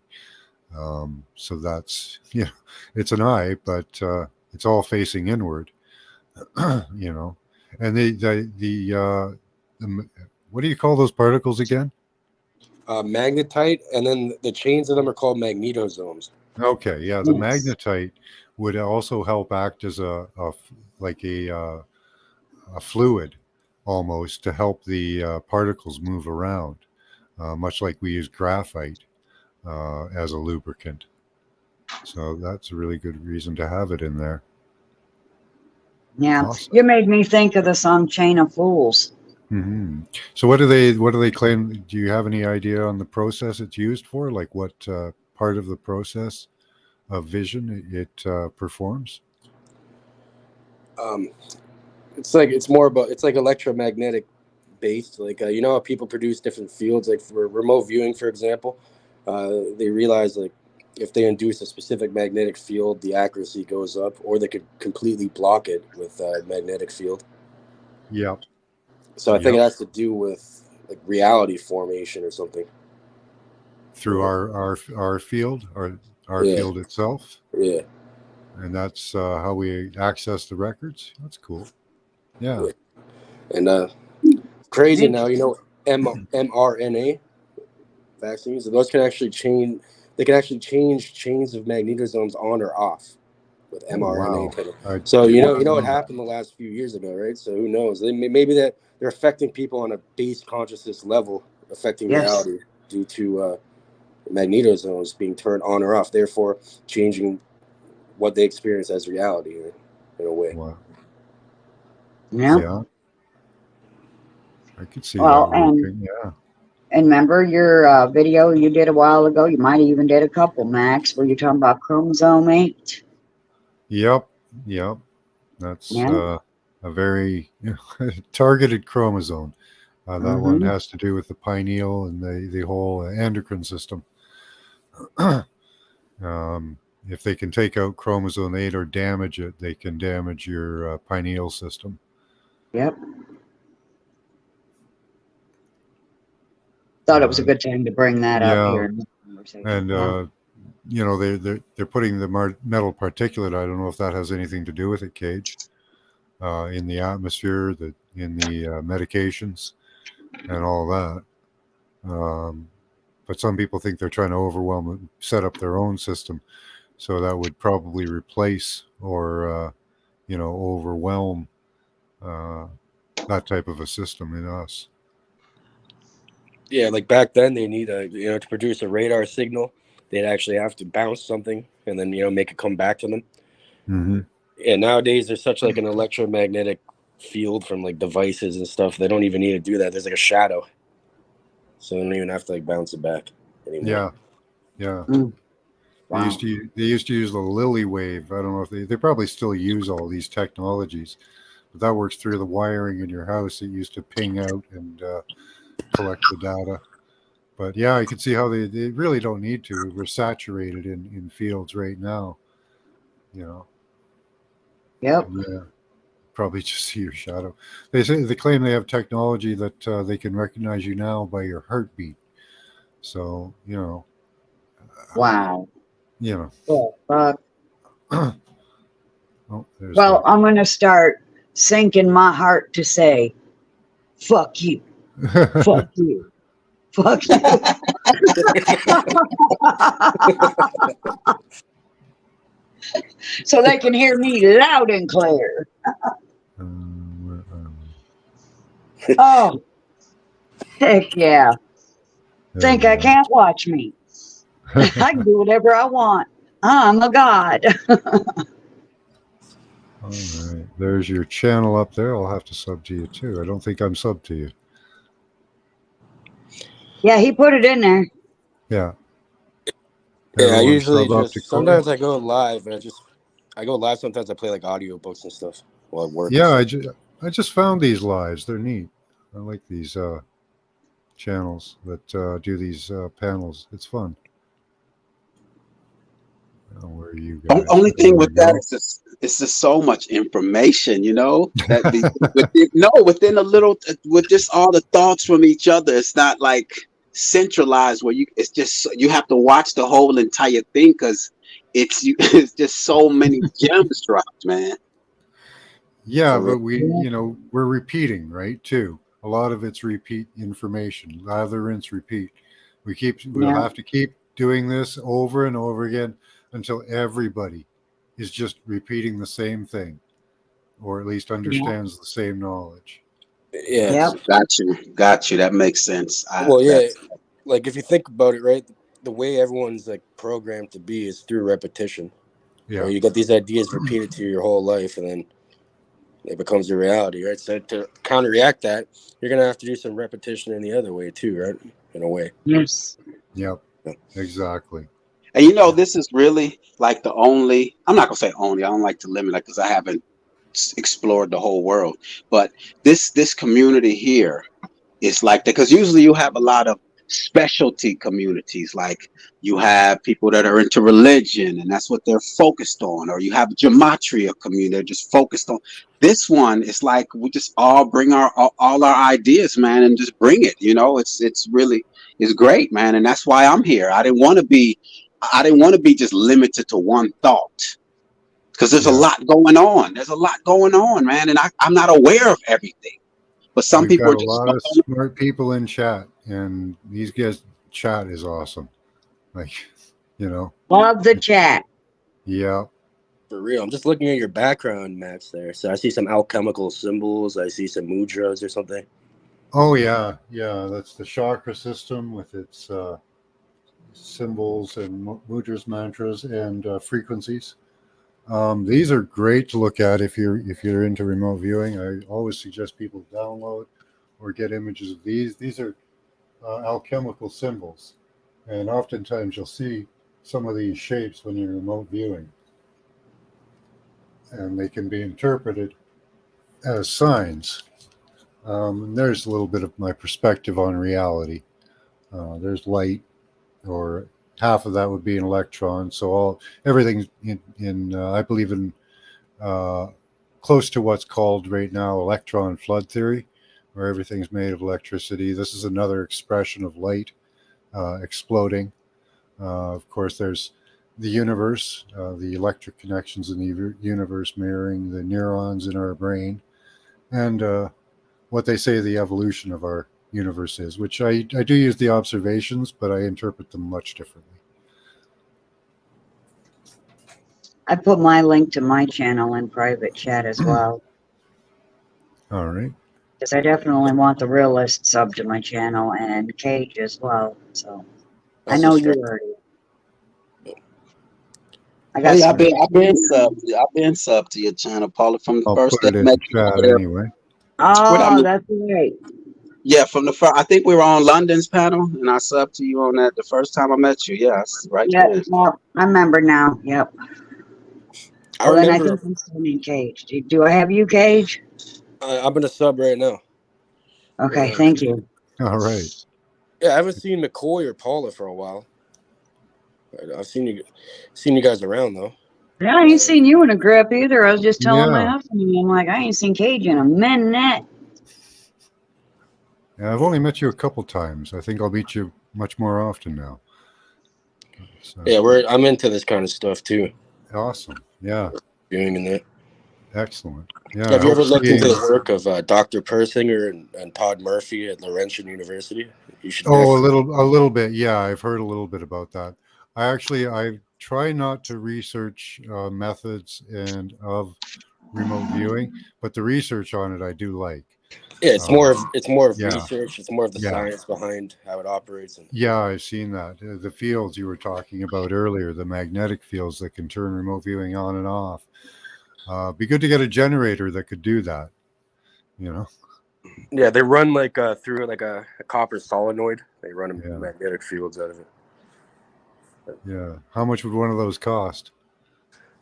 So that's, it's an eye, but it's all facing inward, and the what do you call those particles again? Magnetite, and then the chains of them are called magnetosomes. Okay. Yeah. The magnetite would also help act as a fluid almost to help the particles move around, much like we use graphite as a lubricant. So that's a really good reason to have it in there. Yeah. Awesome. You made me think of the song Chain of Fools. Mm-hmm. So what do they claim? Do you have any idea on the process it's used for? Like what part of the process of vision it performs? It's like electromagnetic based. Like how people produce different fields. Like for remote viewing, for example, they realize like if they induce a specific magnetic field, the accuracy goes up, or they could completely block it with a magnetic field. Yeah. So I think it has to do with like reality formation or something. Through our field, our field itself. Yeah. And that's how we access the records. That's cool. Yeah. And crazy now, mRNA vaccines, those can actually change. They can actually change chains of magnetosomes on or off with mRNA. Wow. So you know what happened the last few years ago, right? So who knows? Maybe that they're affecting people on a base consciousness level, affecting reality due to magnetosomes being turned on or off, therefore changing what they experience as reality in a way. Wow. Yeah. I could see that working. Yeah. And remember your video you did a while ago? You might have even did a couple, Max, where you're talking about chromosome 8. Yep. That's a very targeted chromosome. That one has to do with the pineal and the whole endocrine system. If they can take out chromosome 8 or damage it, they can damage your pineal system. Yep. Thought it was a good time to bring that up here in the conversation. And they're putting the metal particulate. I don't know if that has anything to do with it, Cage, in the atmosphere, in the medications, and all that. But some people think they're trying to overwhelm and set up their own system, so that would probably replace or overwhelm that type of a system in us. Yeah, like back then they need to produce a radar signal, they'd actually have to bounce something and then make it come back to them. Mm-hmm. And nowadays there's such like an electromagnetic field from like devices and stuff. They don't even need to do that. There's like a shadow, so they don't even have to like bounce it back anymore. Yeah. Wow. They used to use the Lily wave. I don't know if they probably still use all these technologies, but that works through the wiring in your house. It used to ping out and collect the data. But yeah, I can see how they really don't need to. We're saturated in fields right now. Yep. Yeah. Probably just see your shadow. They claim they have technology that they can recognize you now by your heartbeat. So Wow. Oh, well, I'm going to start sinking my heart to say, fuck you. Fuck you. Fuck you. So they can hear me loud and clear. Oh, heck yeah. Think I can't watch me. I can do whatever I want. I'm a god. All right. There's your channel up there. I'll have to sub to you too. I don't think I'm sub to you. Yeah, he put it in there. Yeah. Yeah, I Everyone usually sub up to just sometimes I go live and I go live. Sometimes I play like audiobooks and stuff while I work. Yeah, I just found these lives. They're neat. I like these channels that do these panels. It's fun. Oh, where are you guys? Only There thing we with that go. is just it's just so much information, that within a little with just all the thoughts from each other. It's not like centralized where it's just you have to watch the whole entire thing because it's just so many gems dropped, man. Yeah, For real. but we're repeating, right? Too. A lot of it's repeat information. Lather, rinse, repeat. We'll Yeah. have to keep doing this over and over again until everybody is just repeating the same thing, or at least understands the same knowledge. Yeah. Yep. Got you. That makes sense. Well, yeah. Like if you think about it, right, the way everyone's like programmed to be is through repetition. Yeah. Or you get these ideas repeated to you your whole life, and then it becomes a reality, right? So to counteract that, you're gonna have to do some repetition in the other way too, right? In a way. Yes. Yep. Exactly. And this is really like the only. I'm not gonna say only. I don't like to limit it because I haven't explored the whole world. But this community here is like that because usually you have a lot of specialty communities, like you have people that are into religion and that's what they're focused on, or you have a gematria community they're just focused on. This one is like we just all bring all our ideas, man, and just bring it. It's great, man, and that's why I'm here. I didn't want to be just limited to one thought because there's a lot going on. There's a lot going on, man, and I'm not aware of everything. But some We've people got are a just lot of smart people in chat, and these guys' chat is awesome. Like, Love the chat. Yeah. For real. I'm just looking at your background, Max, there. So I see some alchemical symbols. I see some mudras or something. Oh, yeah. Yeah. That's the chakra system with its symbols and mudras, mantras, and frequencies. These are great to look at if you're into remote viewing. I always suggest people download or get images of these. These are alchemical symbols, and oftentimes you'll see some of these shapes when you're remote viewing, and they can be interpreted as signs. And there's a little bit of my perspective on reality. There's light, or half of that would be an electron. So everything's in I believe in close to what's called right now electron flood theory, where everything's made of electricity. This is another expression of light exploding. Of course, there's the universe, the electric connections in the universe mirroring the neurons in our brain, and what they say the evolution of our universe is, which I do use the observations, but I interpret them much differently. I put my link to my channel in private chat as well. All right. Because I definitely want the realist sub to my channel and Cage as well. So I know you already. I've been sub to your channel, Paula, from the I'll first put day it I in met the you over chat there. anyway. Oh, that's great. Yeah, from the first. I think we were on London's panel, and I subbed to you on that the first time I met you. Yes, right there. Well, I remember now. Yep. I Then I remember. think I'm still in Cage. Do I have you, Cage? I'm gonna sub right now. Okay, thank you. All right. Yeah, I haven't seen McCoy or Paula for a while. I've seen you guys around though. Yeah, I ain't seen you in a grip either. I was just telling my Yeah. husband, I'm like, I ain't seen Cage in a minute. Yeah, I've only met you a couple times. I think I'll meet you much more often now. So, Yeah, I'm into this kind of stuff too. awesome. Yeah. Doing in that. Excellent. Yeah. Have I you ever hope looked into seeing- the work of Dr. Persinger and Todd Murphy at Laurentian University? You should. Oh, a little bit. Yeah, I've heard a little bit about that. I try not to research methods and of remote viewing, but the research on it I do like. Yeah, it's more of yeah. research. It's more of the Yeah. science behind how it operates. Yeah, I've seen that. The fields you were talking about earlier, the magnetic fields that can turn remote viewing on and off. Be good to get a generator that could do that. Yeah, they run like through like a copper solenoid. They run magnetic fields out of it. Yeah. How much would one of those cost?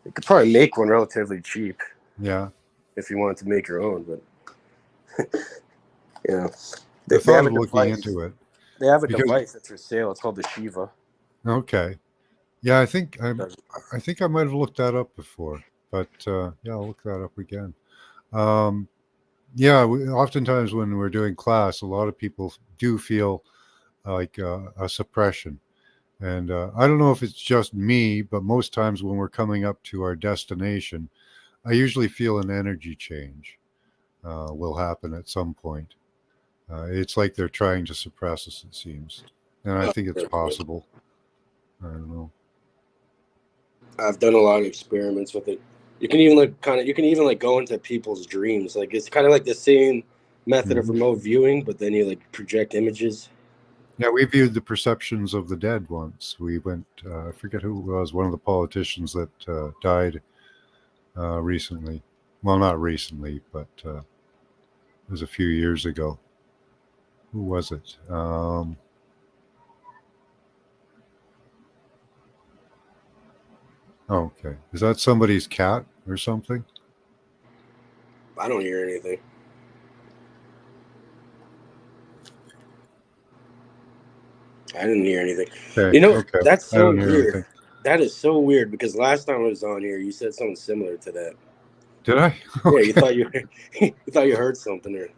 You could probably make one relatively cheap Yeah. if you wanted to make your own, but you know, I they thought have a of looking device. into it. They have a Because- device that's for sale. It's called the Shiva. Okay. Yeah, I think I might have looked that up before, but yeah, I'll look that up again. Yeah, oftentimes when we're doing class, a lot of people do feel like a suppression. And I don't know if it's just me, but most times when we're coming up to our destination, I usually feel an energy change will happen at some point. It's like they're trying to suppress us, it seems. And I think it's possible. I don't know. I've done a lot of experiments with it. You can even go into people's dreams. Like it's kind of like the same method of remote viewing, but then you like project images. Yeah, we viewed the perceptions of the dead once. We went, I forget who it was, one of the politicians that died recently. Well, not recently, but it was a few years ago. Who was it? Okay. Is that somebody's cat or something? I don't hear anything. I didn't hear anything. Okay. You know, okay. that's I so don't hear weird. anything. That is so weird because last time I was on here, you said something similar to that. Did I? Yeah, you thought you heard something or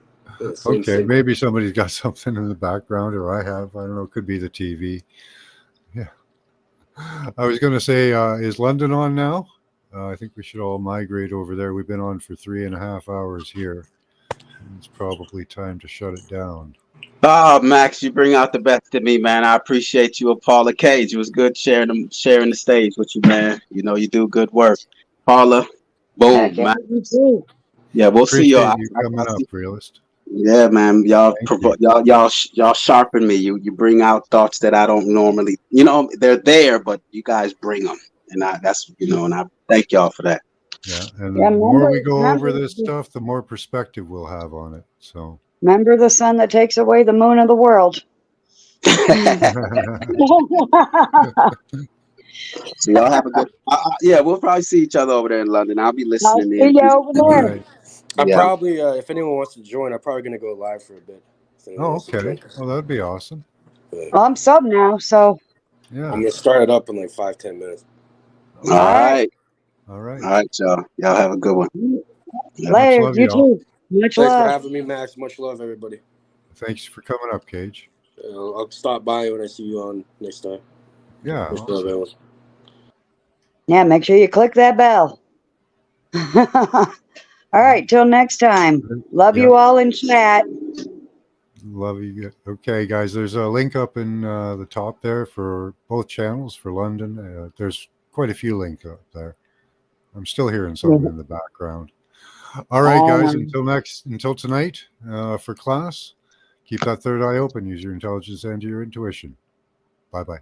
same Okay, thing. maybe somebody's got something in the background, or I have. I don't know. Could be the TV. Yeah. I was going to say, is London on now? I think we should all migrate over there. We've been on for 3.5 hours here. It's probably time to shut it down. Oh, Max, you bring out the best in me, man. I appreciate you, Paula Cage. It was good sharing the stage with you, man. You know, you do good work. Paula, boom, man. Yeah, we'll see y'all. Appreciate you coming up, realist. Yeah, man. Y'all, Thank you. y'all sharpen me. You bring out thoughts that I don't normally. You know, they're there, but you guys bring them, and that's and I thank y'all for that. Yeah, and Yeah, the more we go remember- over this stuff, the more perspective we'll have on it. So, Remember the sun that takes away the moon of the world. So y'all have a good. Yeah, we'll probably see each other over there in London. I'll be I'll listening see in. you over all there. right. I'm Yeah. probably, if anyone wants to join, I'm probably going to go live for a bit. If anyone Oh, wants to okay. join. Well, that'd be awesome. Well, I'm sub now, so Yeah. I'm going to start it up in like 5-10 minutes. All right. All right. All right, y'all. Y'all have a good one. later. love, You y'all. too. Much Thanks for love. having me, Max. Much love, everybody. Thanks for coming up, Cage. I'll stop by when I see you on next time. Yeah. Much love, Awesome. everyone. Yeah, make sure you click that bell. All right, till next time. Love you Yep. all in chat. Love you. Okay, guys, there's a link up in the top there for both channels for London. There's quite a few links up there. I'm still hearing something in the background. All right, guys, until tonight for class, keep that third eye open. Use your intelligence and your intuition. Bye-bye.